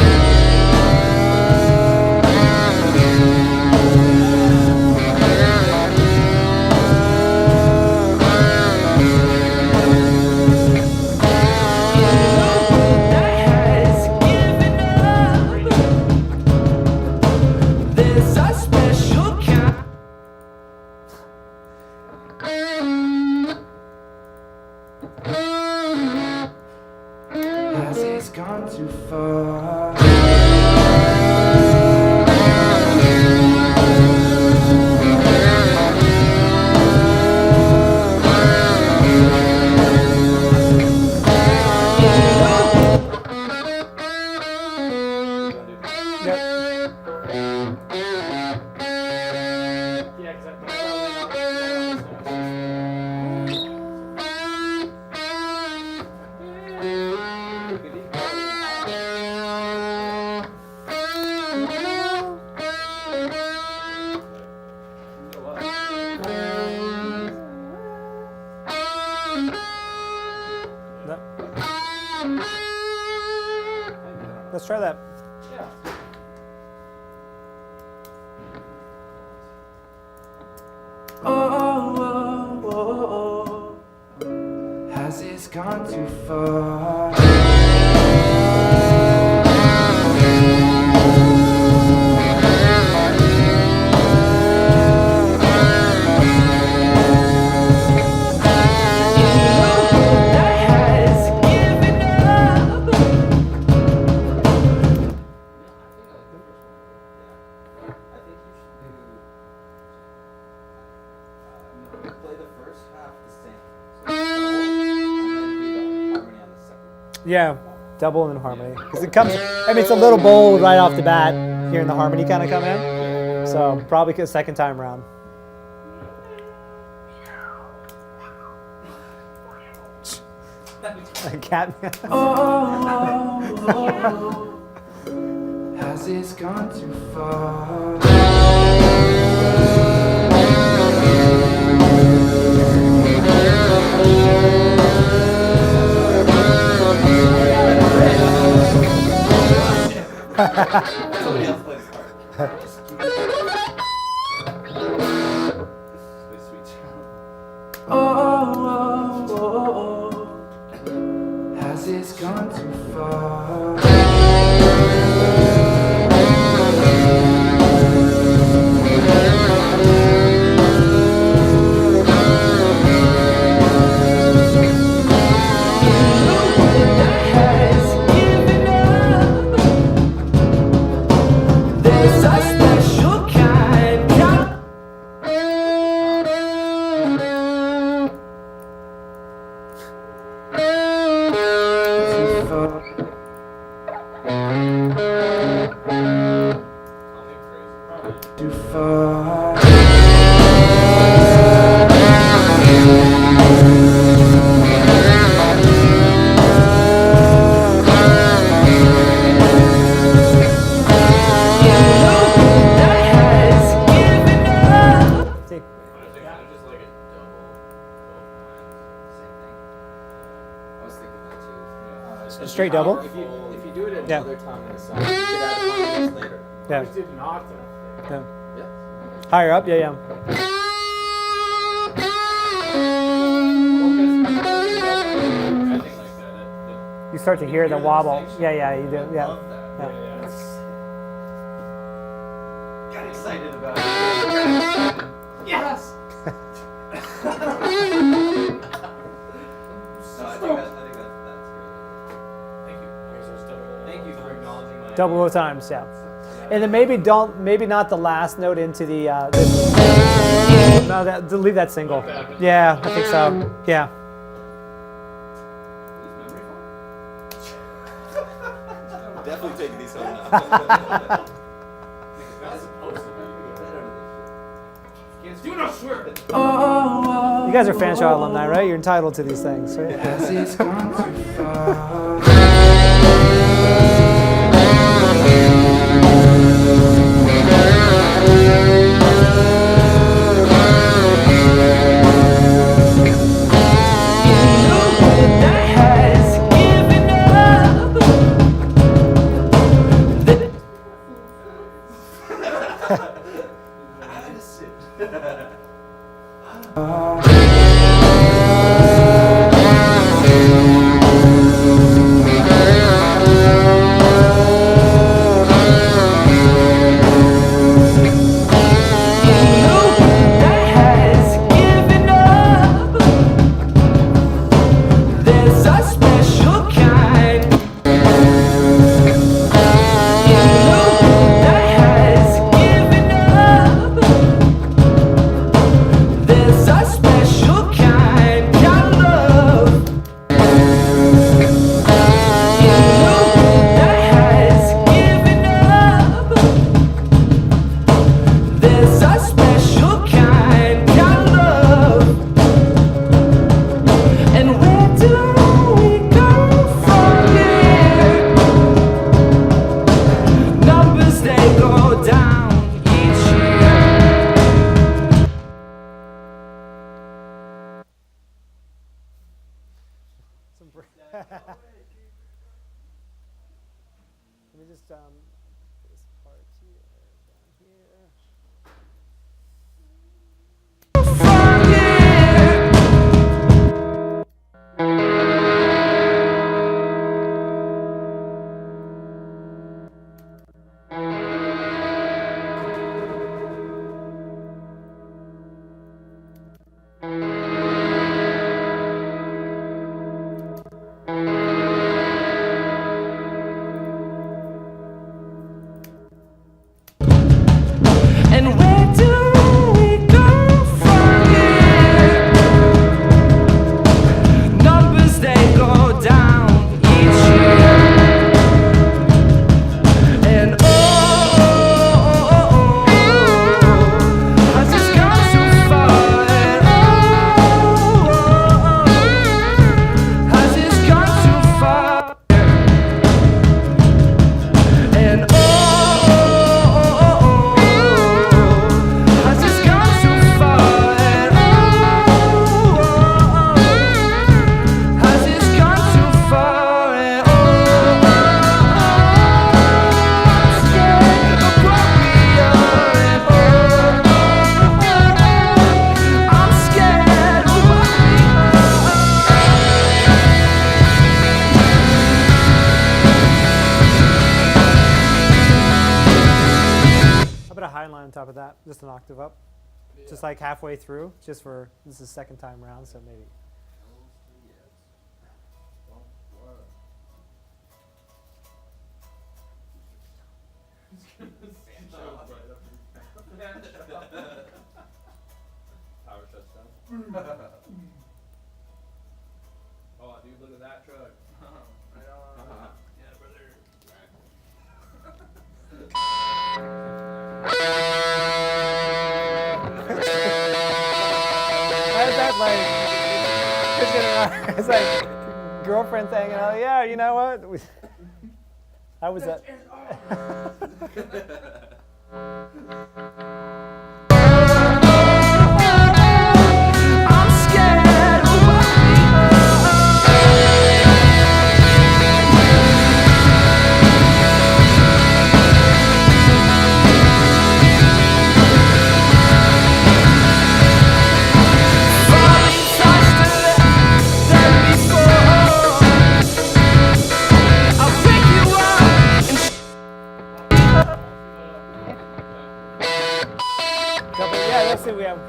Has it's gone too far. Yeah, exactly. No. Let's try that. Has it's gone too far? I think you should do play the first half the same. So double, and then do the harmony on the second. Yeah, double in harmony. Because it comes, I mean, it's a little bold right off the bat, hearing the harmony kind of come in. So probably the second time around. Cat. Has it's gone too far? Somebody else plays part. Has it's gone too far? There's a special kind of too far. Too far. Take- Just like a double same thing. I was thinking that too. A straight double? If you do it Yeah. another time in the song, you could add harmonies later. Yeah. Just did an octave. Yeah. Yeah. Higher up? Yeah, yeah. I think like that. You start to hear the wobble. Yeah, yeah, you do. Yeah. Love that. Yeah. Got excited about it. Yes! No, I think that's great. Thank you for acknowledging my Double O times, yeah. And then maybe not the last note into the, no, leave that single. Yeah, I think so. Yeah. Definitely taking these home now. Do not swear! You guys are Fanshawe alumni, right? You're entitled to these things, right? Has it's gone too far? Has given up. Some br- Let me just this part here, down here. On top of that, just an octave up, just like halfway through, just for this is the second time around, so maybe. Power shuts down. Oh, dude, look at that truck. Right on. Yeah, brother. It's like girlfriends hanging out. Yeah, you know what? I was at. We have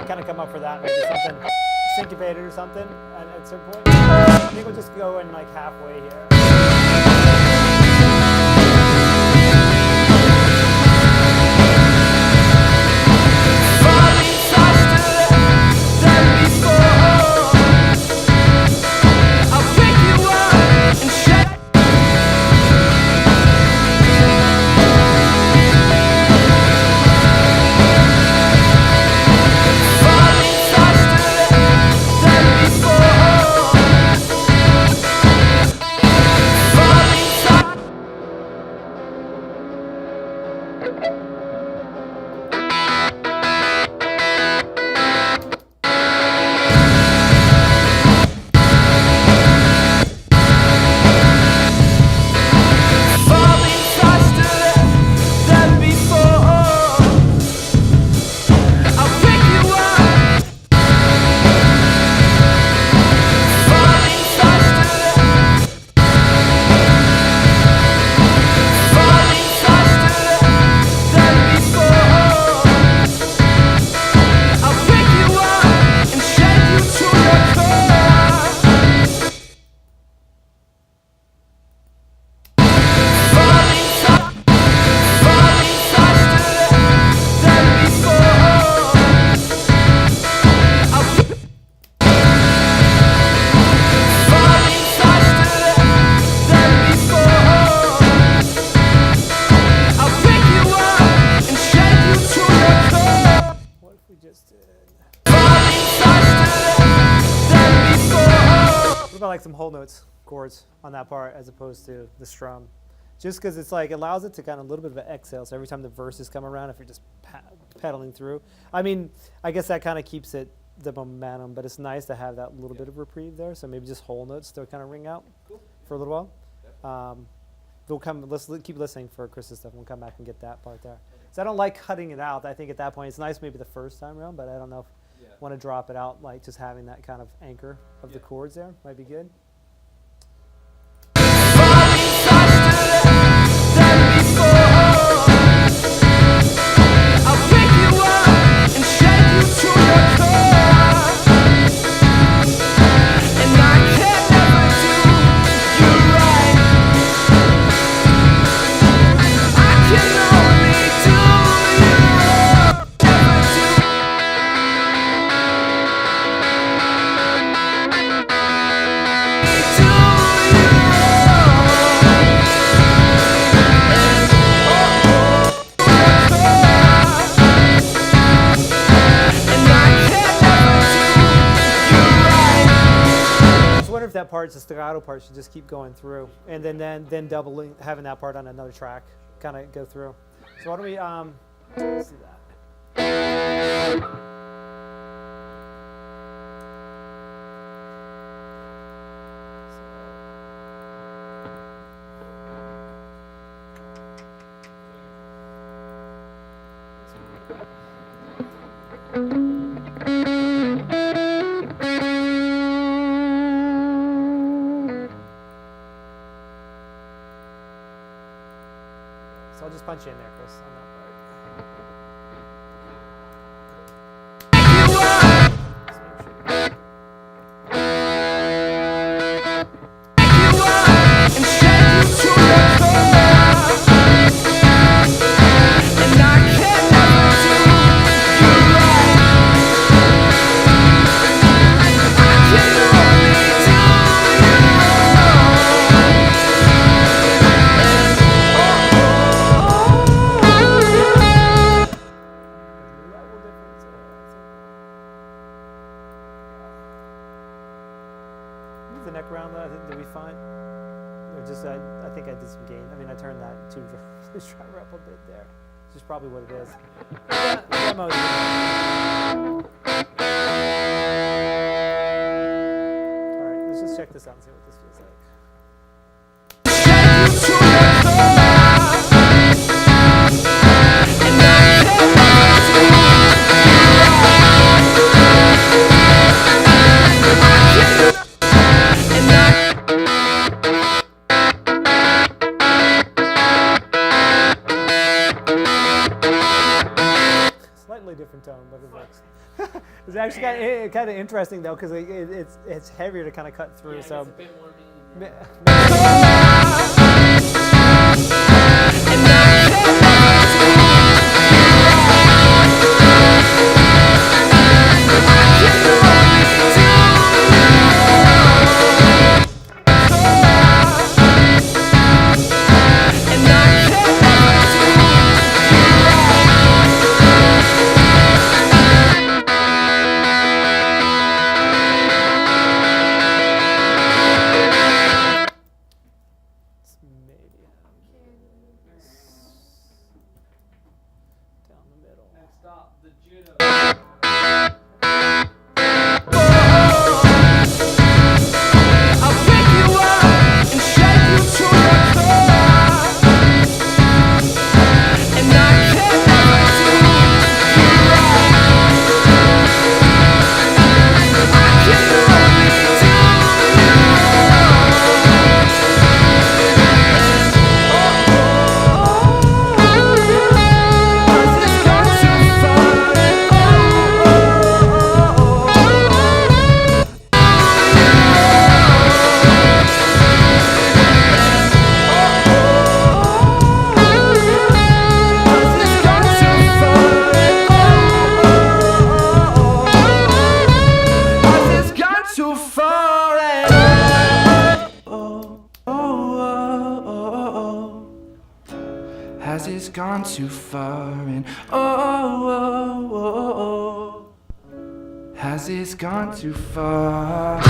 kind of come up for that, maybe something syncopated or something at a certain point. I think we'll just go in like halfway here. Falling we just did. What about like some whole notes chords on that part as opposed to the strum? Just because it's like allows it to kind of a little bit of an exhale. So every time the verses come around, if you're just pedaling through, I mean, I guess that kind of keeps it the momentum. But it's nice to have that little bit of reprieve there. So maybe just whole notes still kind of ring out for a little while. We'll come. Let's keep listening for Chris's stuff. We'll come back and get that part there. So I don't like cutting it out. I think at that point it's nice maybe the first time around, but I don't know if want to drop it out, like just having that kind of anchor of the chords there might be good. If that part's the staccato part should just keep going through, and then doubling, having that part on another track, kind of go through. So why don't we let's do that. So I'll just punch you in there, Chris, on that the neck round, did we find? Or just, I think I did some gain. I mean, I turned that driver up a bit there. Which is probably what it is. Demo. All right, let's just check this out and see what this feels like. Different tone, but it works. It's actually kind of interesting though, because it's heavier to kind of cut through. So. It's a bit more Has it gone too far and oh, oh, oh, oh. Has this gone too far?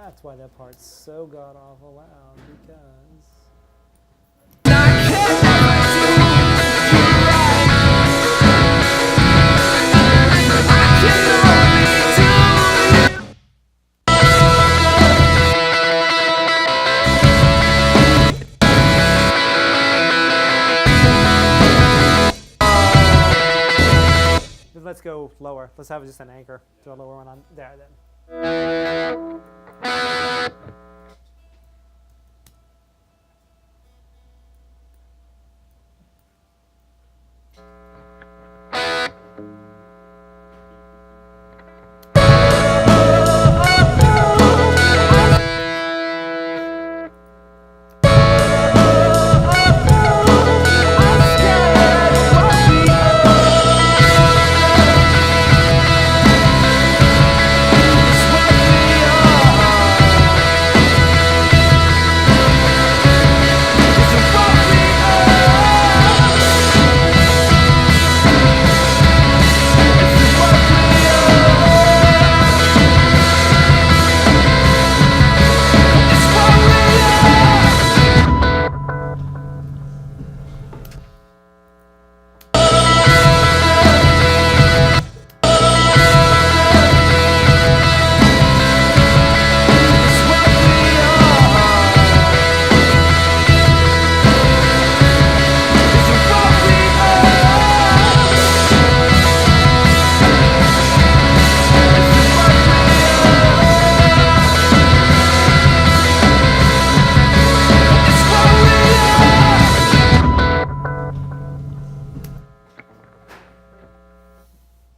That's why that part's so god awful loud, because let's go lower. Let's have just an anchor. Do a lower one on there then.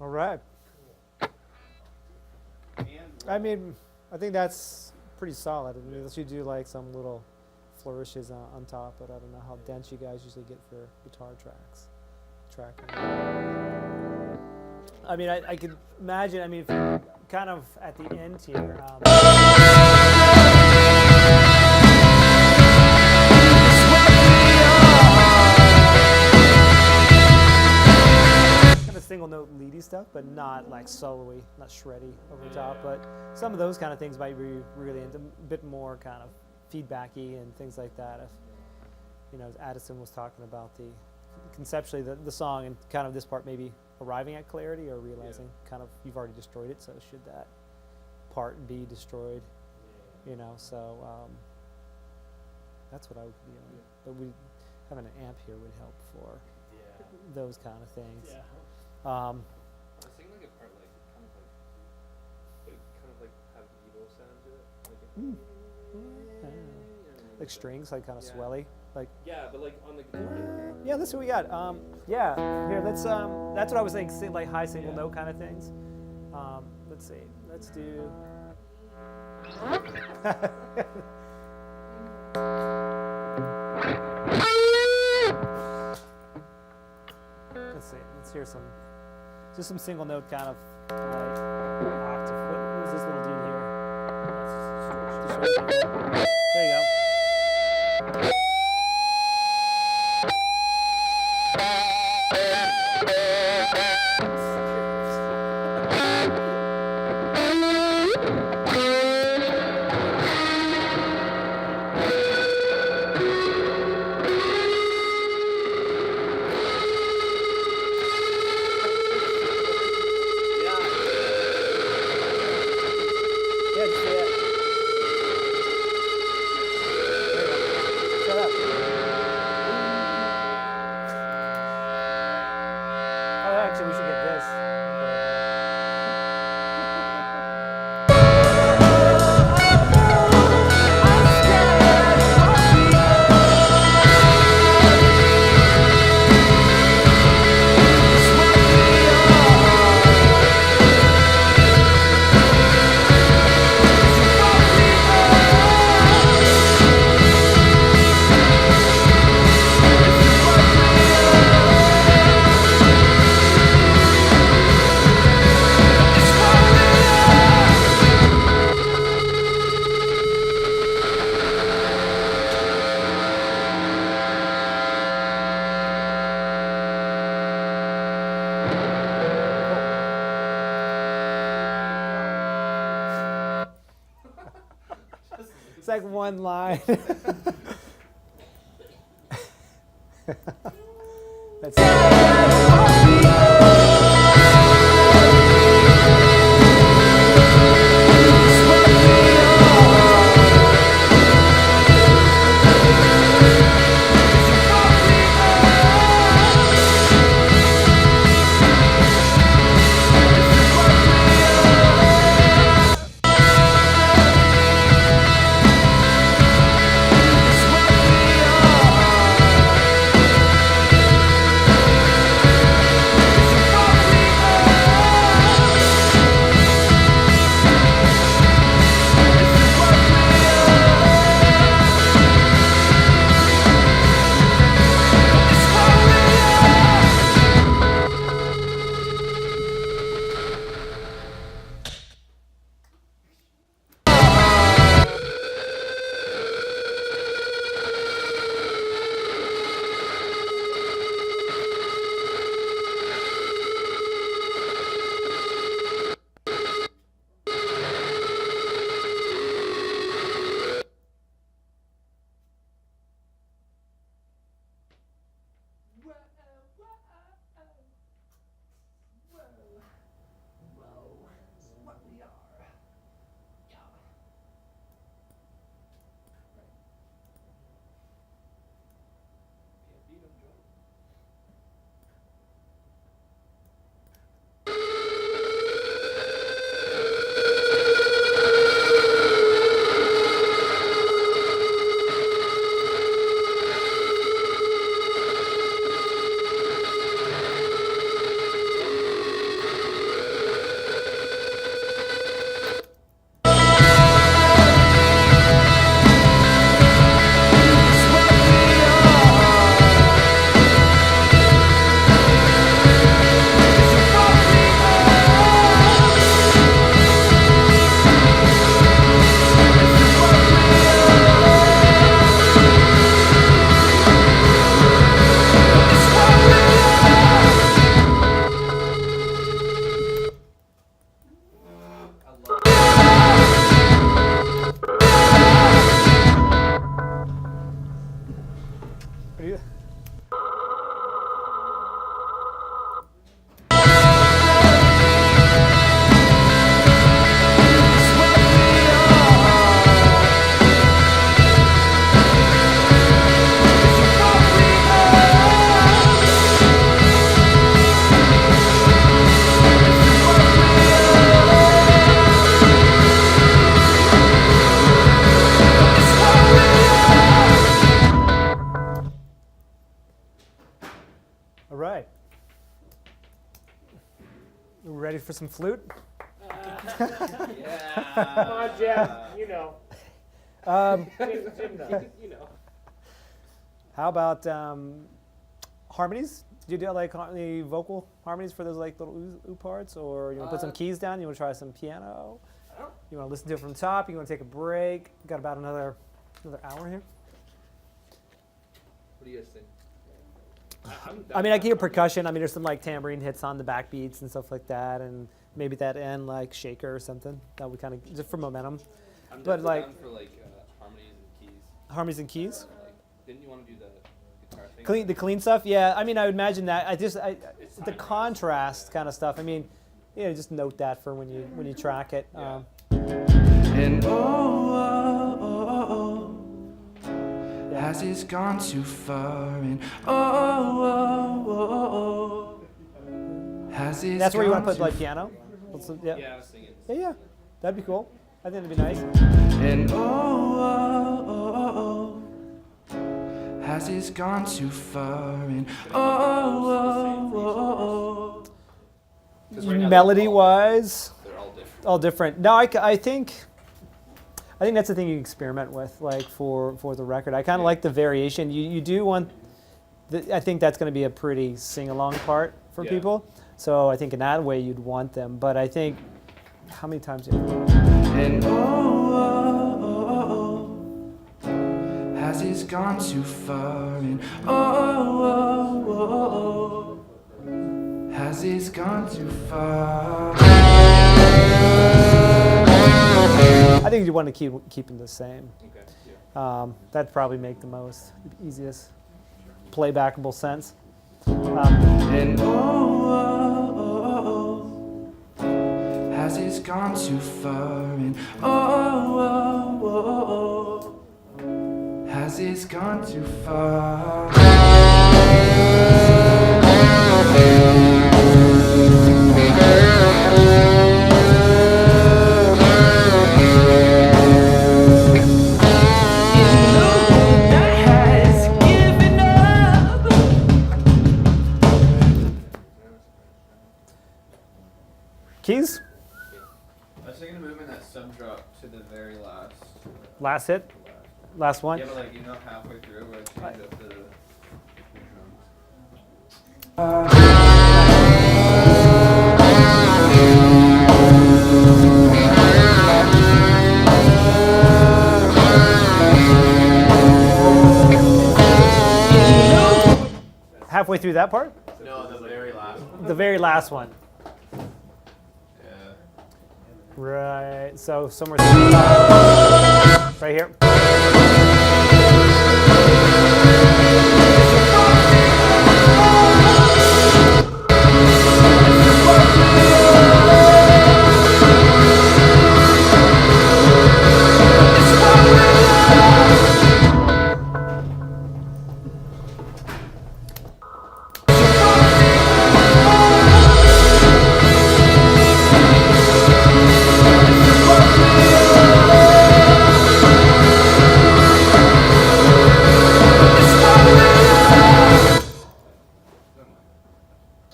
All right. I mean, I think that's pretty solid. I mean, unless you do like some little flourishes on top, but I don't know how dense you guys usually get for guitar tracking. I mean, I could imagine, I mean, if you're kind of at the end here. Kind of single note leady stuff, but not like solo-y, not shreddy over the top. But some of those kind of things might be really into a bit more kind of feedbacky and things like that. If, you know, as Addison was talking about conceptually the song and kind of this part maybe arriving at clarity or realizing kind of you've already destroyed it, so should that apart and be destroyed. You know, so that's what I would be on. But having an amp here would help for those kind of things. Yeah. I was thinking like a part like kind of like have an Evo sound to it. Like strings, like kind of swelly, like. Yeah, but like on the guitar. Yeah, that's what we got. Yeah, here. That's what I was thinking. Like high single note kind of things. Let's see. Let's do. Let's see. Let's hear just some single note kind of like octave. What is this little dude here? There you go. It's like one line. That's Ready for some flute? Yeah. Come on, Jeff. You know. Jim knows. You know. How about harmonies? Do you do like the vocal harmonies for those like little ooh parts, or you want to put some keys down? You want to try some piano? You want to listen to it from the top? You want to take a break? Got about another hour here. What do you guys think? I mean, I can hear percussion. I mean, there's some like tambourine hits on the backbeats and stuff like that, and maybe that end like shaker or something. That would kind of just for momentum. I'm But, definitely like- down for like harmonies and keys. Harmonies and keys. Like, didn't you want to do the guitar thing? The clean stuff, yeah. I mean, I would imagine that. It's The time, contrast kind of stuff. I mean, just note that for when you track it. Yeah. And has it gone too far? And has it That's where you want to gone put like too piano. Yeah. Yeah, I was thinking. Yeah, that'd be cool. I think that'd be nice. And has it gone too far? And 'Cause right now Melody wise, they're all different. all different. No, I think that's the thing you experiment with, like for the record. I kind of like the variation. You do want. I think that's going to be a pretty sing-along part for Yeah. people. So I think in that way you'd want them. But I think how many times? And has it gone too far? And has it gone too far? I think you want to keep them the same. Okay. Yeah. That'd probably make the most easiest playbackable sense. And has it gone too far? And has it gone too far? Keys, I was thinking of moving that sub drop to the very last. last hit, last one. Yeah, but like halfway through where I change up the drums. Halfway through that part, No, the very last one. the very last one. Yeah. Right. So somewhere right here.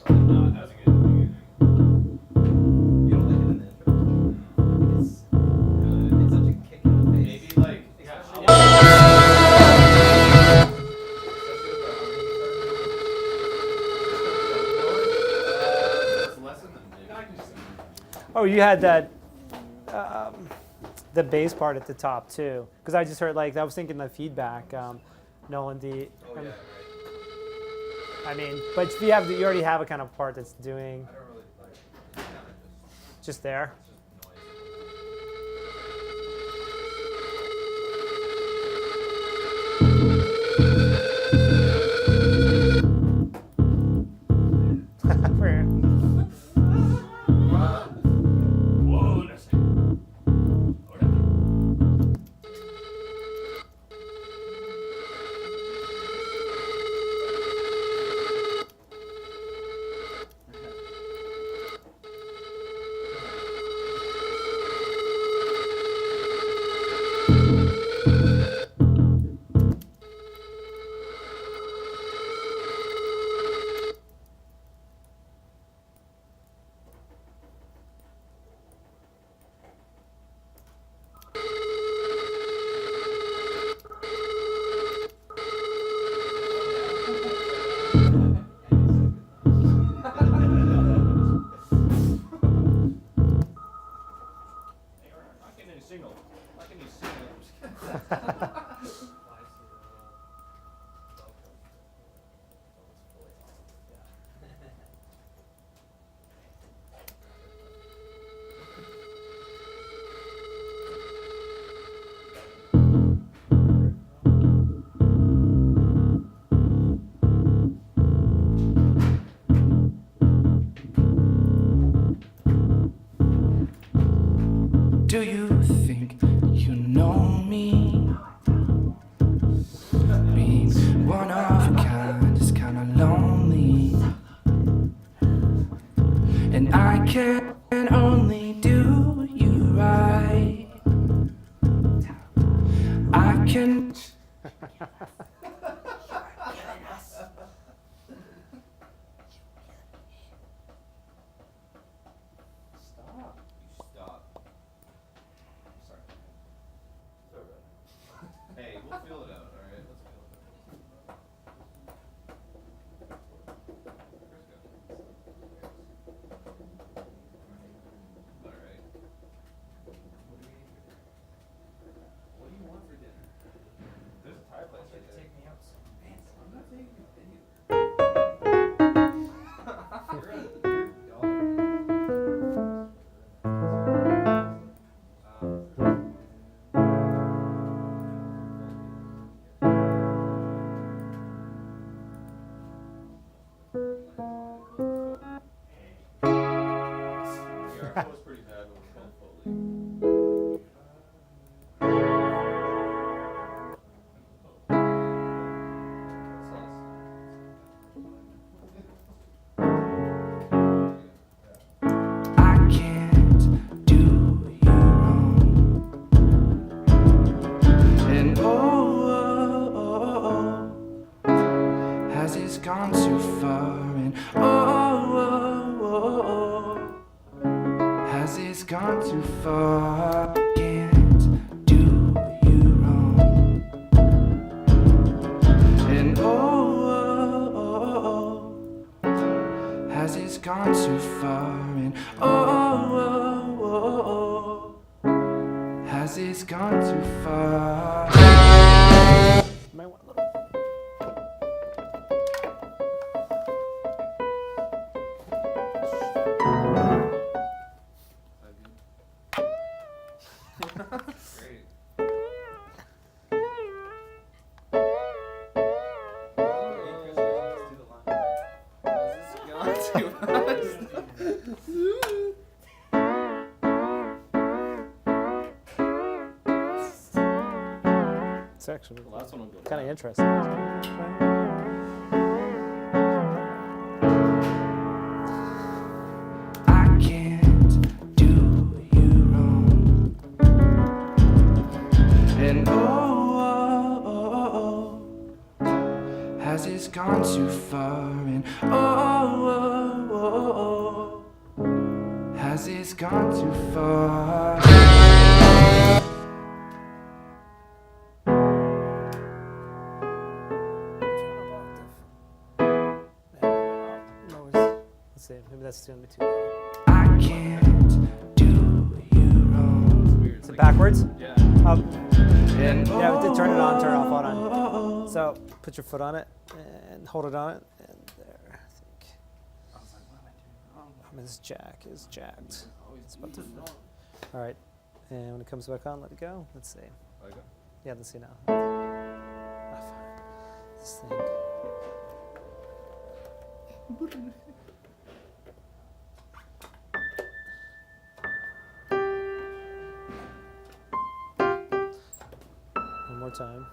Not as good at the beginning. You don't like it in the intro? It's such a kick in the face. Maybe like it's less than the mix. Oh, you had that, the bass part at the top too, because I just heard like I was thinking the feedback, Nolan D. Oh yeah, right. I mean, but if you already have a kind of part that's doing I don't really like kind of just there. just noise. Whoa, that's it. single. Why can you single? I'm just kidding. Do you think you know me? Being one of a kind is kinda lonely, and I can only do you right. I can. Stop. You stop. I'm sorry. It's alright. Hey, we'll feel it out, alright? Let's feel it out. Where's it go? Alright. What do you want for dinner? There's a Thai place right there. Take me out somewhere. I'm not taking you anywhere. You're a dog. Yeah, was pretty bad when we called Foley. I can't do you wrong. And has this gone too far? And has this gone too far? Can't do you wrong. And has this gone too far? And has this gone too far? Might want a little. Great. It's actually The last one will go kind of down. interesting. I can't do you wrong. And has this gone too far? And has this gone too far? Let's see, maybe that's gonna be too low. I can't do you wrong. Is it backwards? Yeah. Up. And Yeah, we did turn it on, turn it off, hold on. So put your foot on it and hold it on it, and there, I think. I was like, what am I doing wrong? This jack is jacked. Always It's about to moving fall. wrong. All right, and when it comes back on, let it go. Let's see. There you go. Yeah, let's see now. Ah, fuck. This thing. One more time.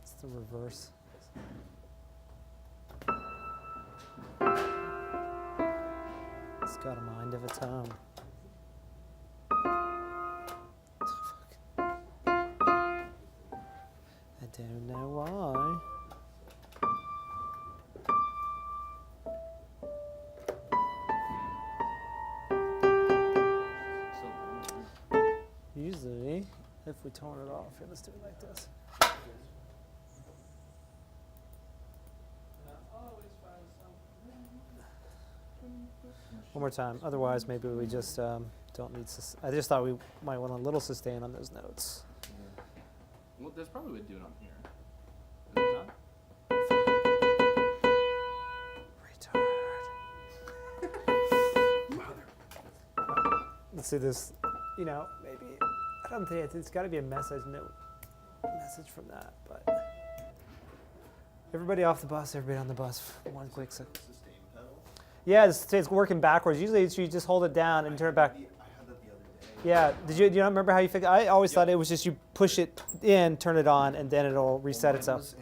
It's the reverse. It's got a mind of its own. Fuck. I don't know why. Usually, if we turn it off, here, let's do it like this. One more time. Otherwise, maybe we just don't need. I just thought we might want a little sustain on those notes. Well, there's probably a way to do it on here. Is it not? Let's do this. You know, maybe I don't think it's got to be a message from that. But everybody off the bus. Everybody on the bus. One quick second. Sustain pedal. Yeah, it's working backwards. Usually, you just hold it down and turn it back. I had that the other day. Yeah. Do you not remember how you fix it? I always thought it was just you push it in, turn it on, and then it'll reset Mine itself. was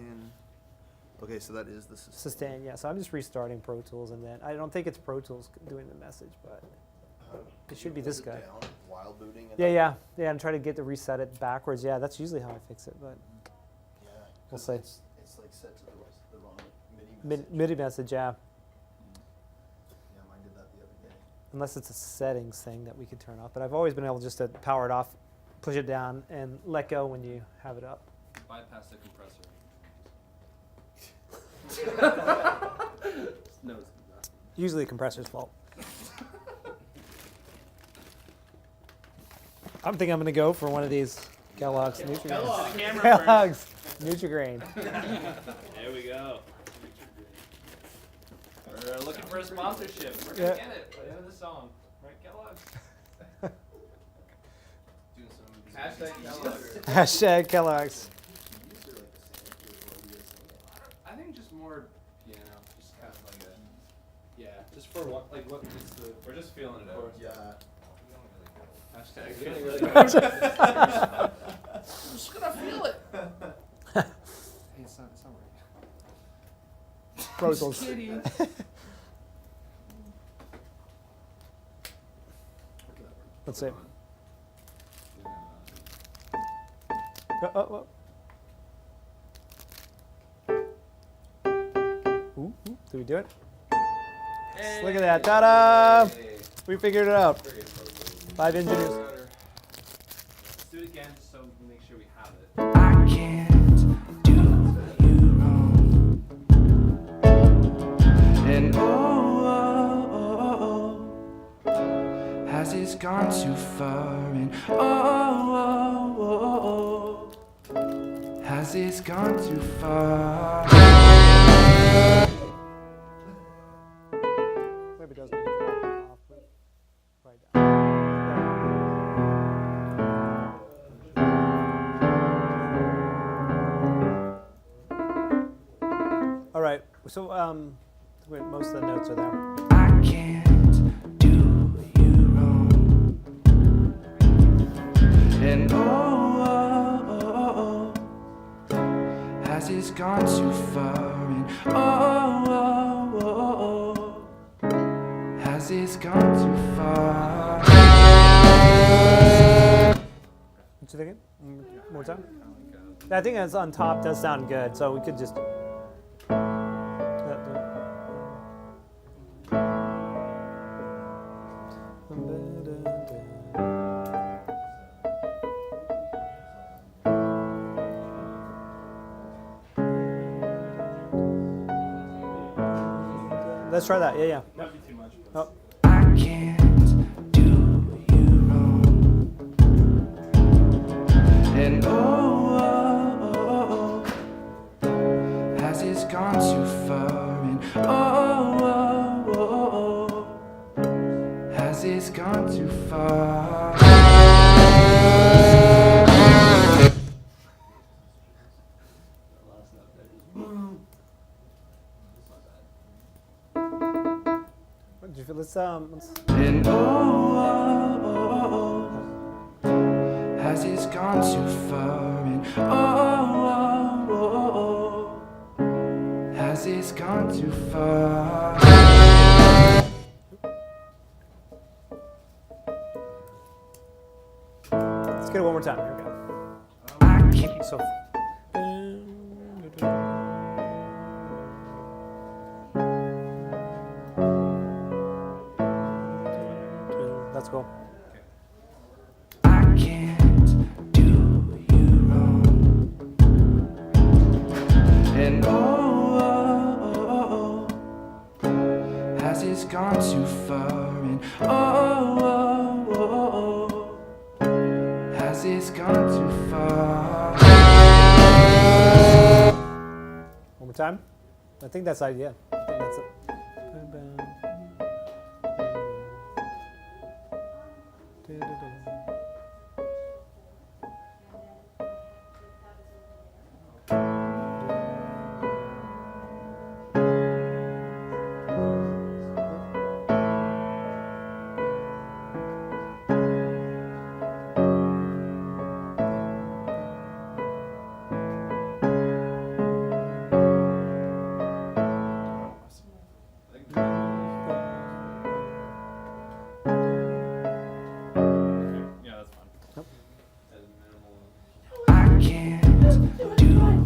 okay, so that is the sustain. Sustain. Yeah. So I'm just restarting Pro Tools, and then I don't think it's Pro Tools doing the message, but it should be this guy. Down while booting. And Yeah. And try to get to reset it backwards. Yeah, that's usually how I fix it, but Yeah. We'll 'cause say. it's like set to the wrong MIDI message. MIDI message. Yeah. Yeah, mine did that the other day. Unless it's a settings thing that we could turn off, but I've always been able just to power it off, push it down, and let go when you have it up. Bypass the compressor. No, it's not. Usually the compressor's fault. I'm thinking I'm going to go for one of these Kellogg's Nutri-Grains. Kellogg's Nutri-Grain. There we go. We're looking for a sponsorship. We're Yeah. gonna get it by the end of the song, right, Kellogg? Doing some Hashtag Kellogg. Hashtag Kellogg's. I think just more piano, just kind of like a, just for what, like what is the, We're just feeling it out. Yeah. Hashtag I'm feeling it. just gonna feel it. Hey, it's not right. Pro Tools. Kidding. Let's see. Oh. Ooh, did we do it? Yes, look at that. Ta-da! We figured it out. 5 engineers. Let's do it again just so we can make sure we have it. I can't do you wrong. And has it gone too far? And has it gone too far? Maybe it doesn't. Right down. All right. So most of the notes are there. I can't do you wrong. And has it gone too far? And has it gone too far? What you thinking? More time? I think that's on top does sound good, so we could just. Let's try that. Yeah. Might be too much. Oh. I can't do you wrong. And has it gone too far? And has it gone too far? What did you feel? Let's And has it gone too far? And has it gone too far? let's get it one more time. Here we go. I can't. So. That's cool. I can't do you wrong. And has this gone too far? And oh, has this gone too far? One more time. I think that's the idea. I think that's it. Yeah, that's fine. As minimal. I can't do you wrong.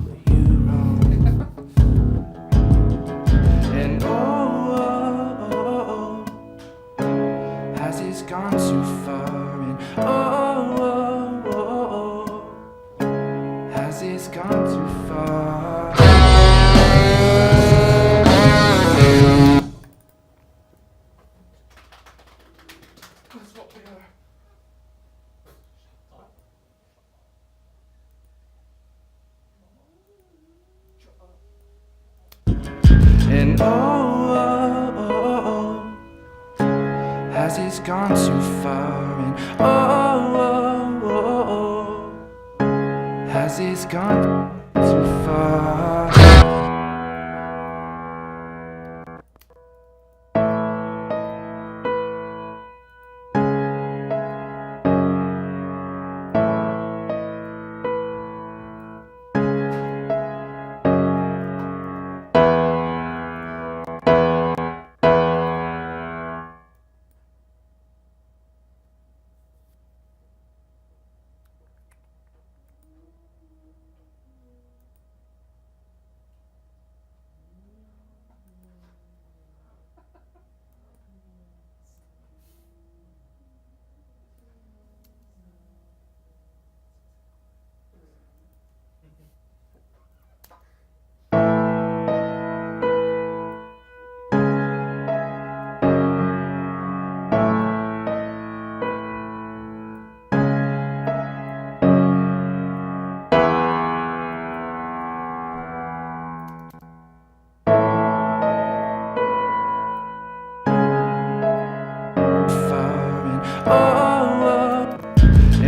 And oh, has this gone too far? And oh, has this gone too far? And oh, has this gone too far? And oh, has this gone too far?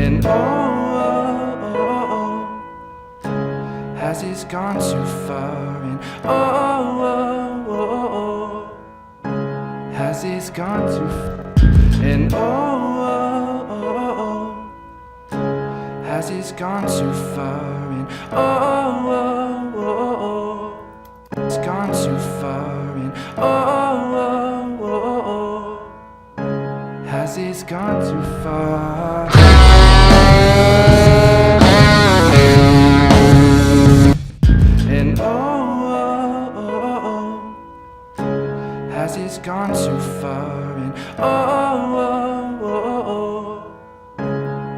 And oh, has this gone too far? And oh, has this gone too far? And oh, has this gone too far? And oh, it's gone too far. And oh, has this gone too far? And oh, has this gone too far? And oh,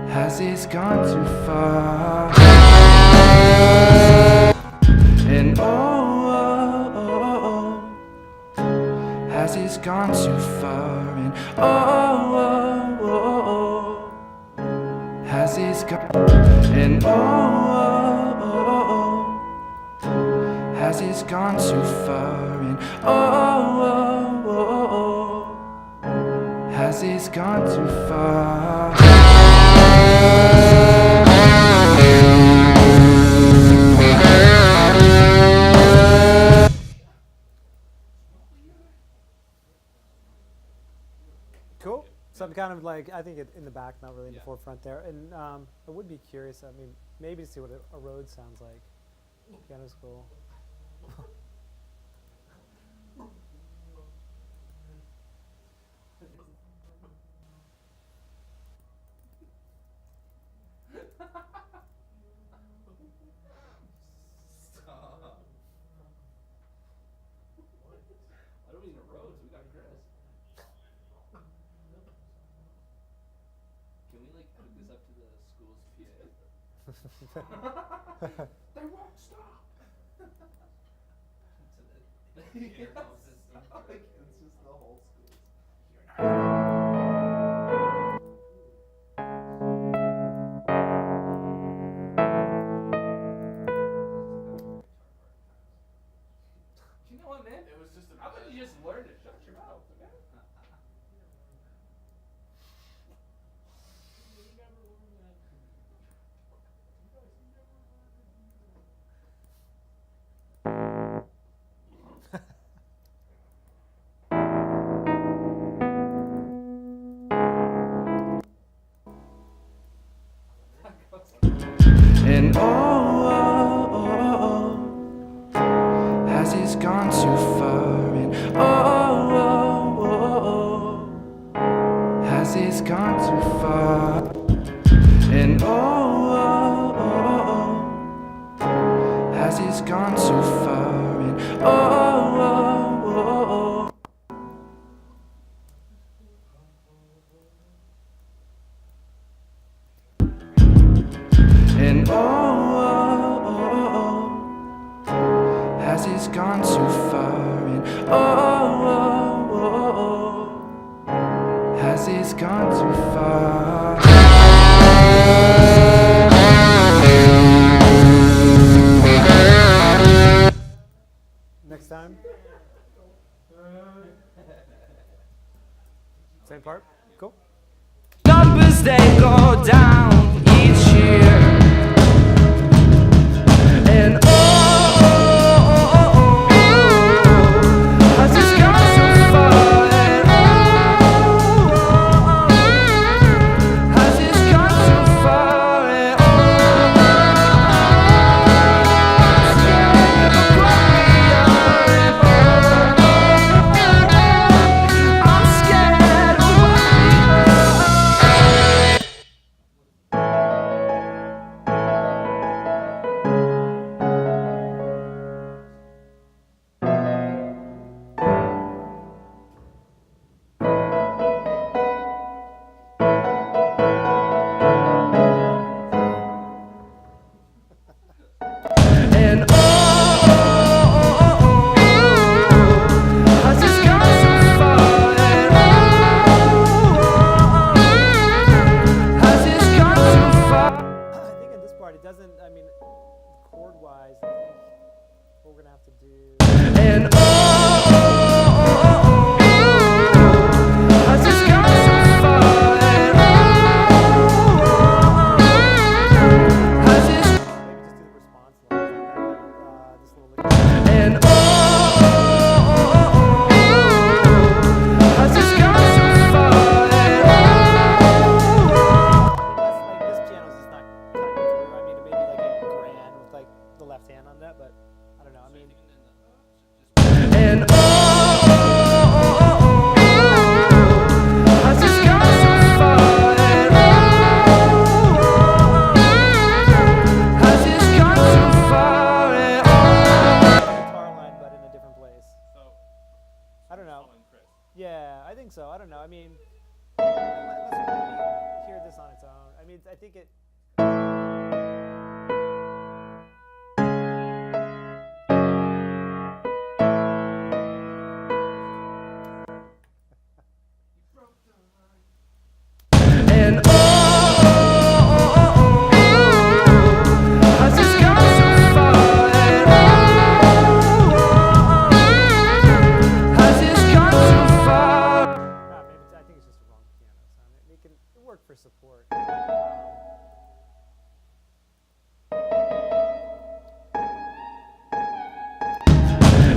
has this gone too far? And oh, has this gone too far? And oh, has this gone? And oh, has this gone too far? And oh, has this gone too far? Cool. So I'm kind of like, I think in the back, not really in the Yeah. forefront there. And I would be curious, I mean, maybe to see what a road sounds like. Piano school. Why do we need a road? We got Chris. Can we like hook this up to the school's PA? They won't stop. Ear system. Like, it's just the whole your mouth, okay? And has this gone too far? And has this gone too far? And has this gone too far? And and has this gone too far? And has this gone too far? Next time. Same part. Cool. Numbers they go down each year, and has this gone too far? And has this gone too far? And I'm scared of what we and has this gone too far? And has this gone too far? I think in this part it doesn't. I mean, chord wise, I think what we're gonna have to do. And has this gone too far? And has this Maybe just do the response lines. This little. and has this gone too far? And This piano's just not cutting through. I mean, maybe like a grand with like the left hand on that, but I don't know. I mean, and has this gone too far? And has this gone too far? And guitar line, but in a different place. So, I don't know. following Chris. Yeah, I think so. I don't know. I mean, let's maybe hear this on its own. I mean, I think it. and has this gone too far? And has this gone too far? Maybe I think it's just a wrong piano sound. It can work for support.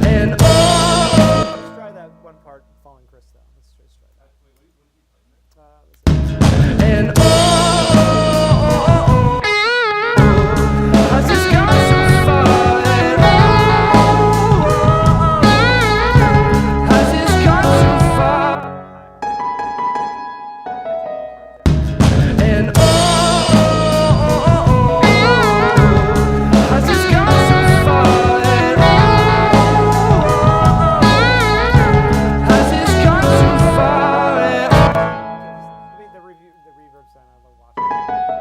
And Let's try that one part following Chris though. Let's just try that. Let's see. and has this gone too far? And has this gone too far? And has this gone too far? And has this gone too far? And I mean, the reverb sound. I love watching.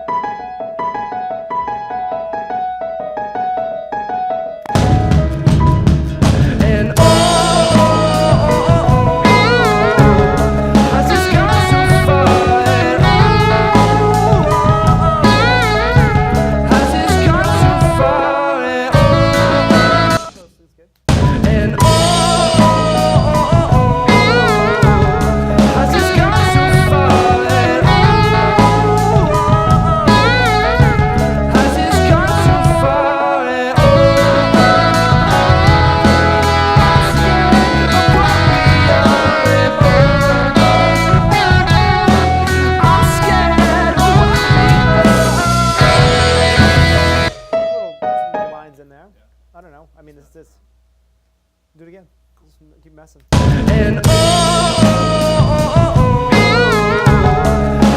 And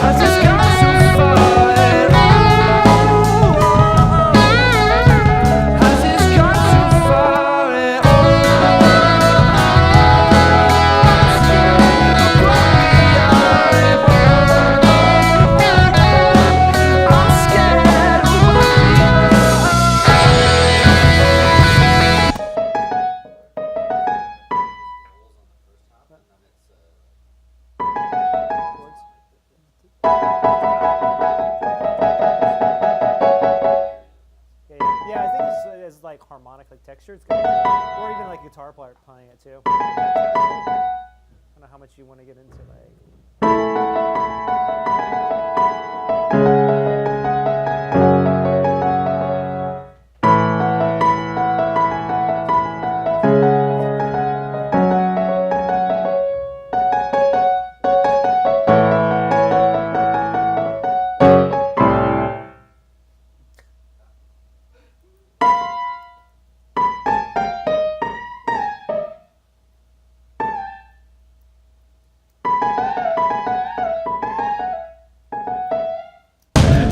has this gone so far? And has this gone so far? And I'm scared of what we Yeah, I think it's like harmonic, like texture. It's good. Or even like guitar player playing it too. I don't know how much you want to get into like.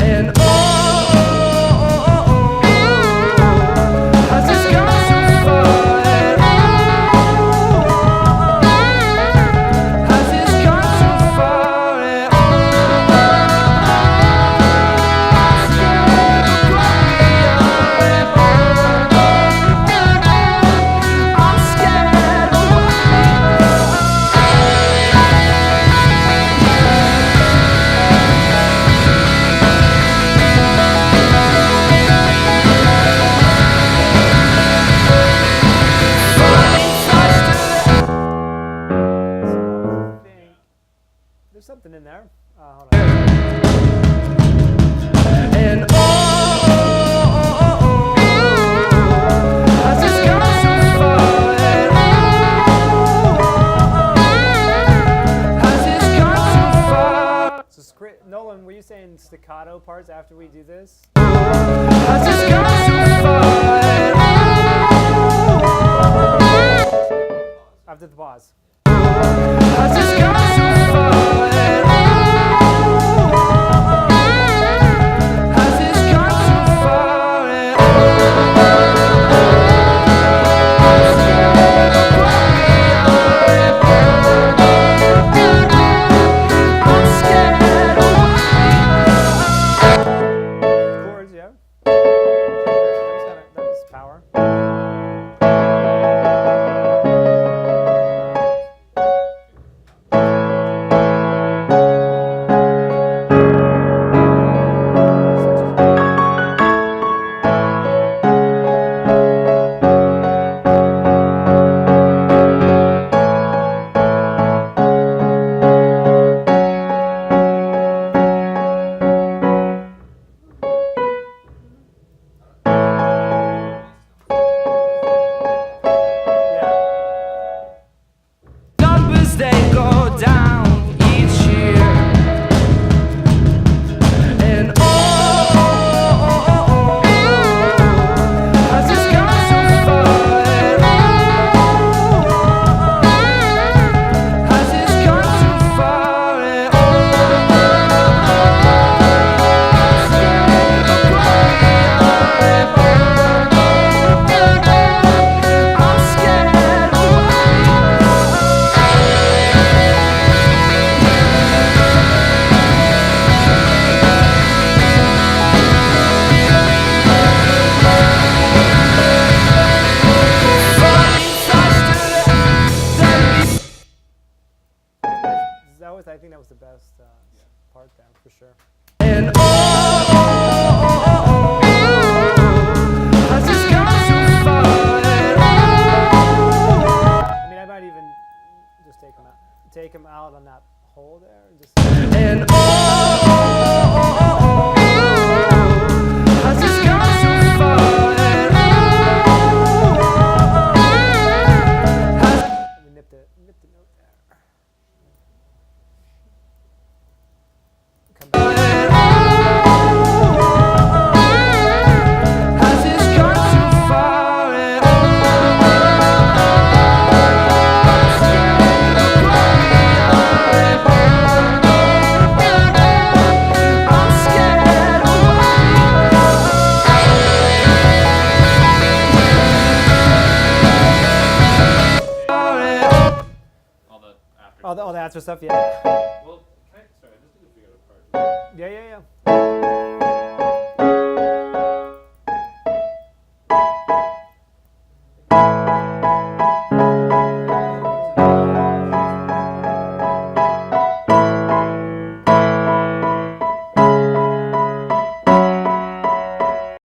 And has this gone so far? And has this gone so far? And I'm scared of what we are. I'm scared of what we So I think there's something in there. Hold on. And has this gone so far? And has this gone so far? So Nolan, were you saying staccato parts after we do this? Has this gone so far? And After the pause. has this gone so far? And has this gone so far? And I'm scared of what Chords, yeah. That was power. Yeah. numbers they go down each year. And has this gone so far? And has this gone so far? And I'm scared of what we are. I'm scared of what we I think that was the best part there for sure. And has this gone so far? And I mean, I might even just take him out on that hole there, and just. and has this gone so far? And We nipped the note there. Come back. has this gone so far? And I'm scared All the answer stuff, yeah. Well, sorry, I just need to figure out a part. Yeah.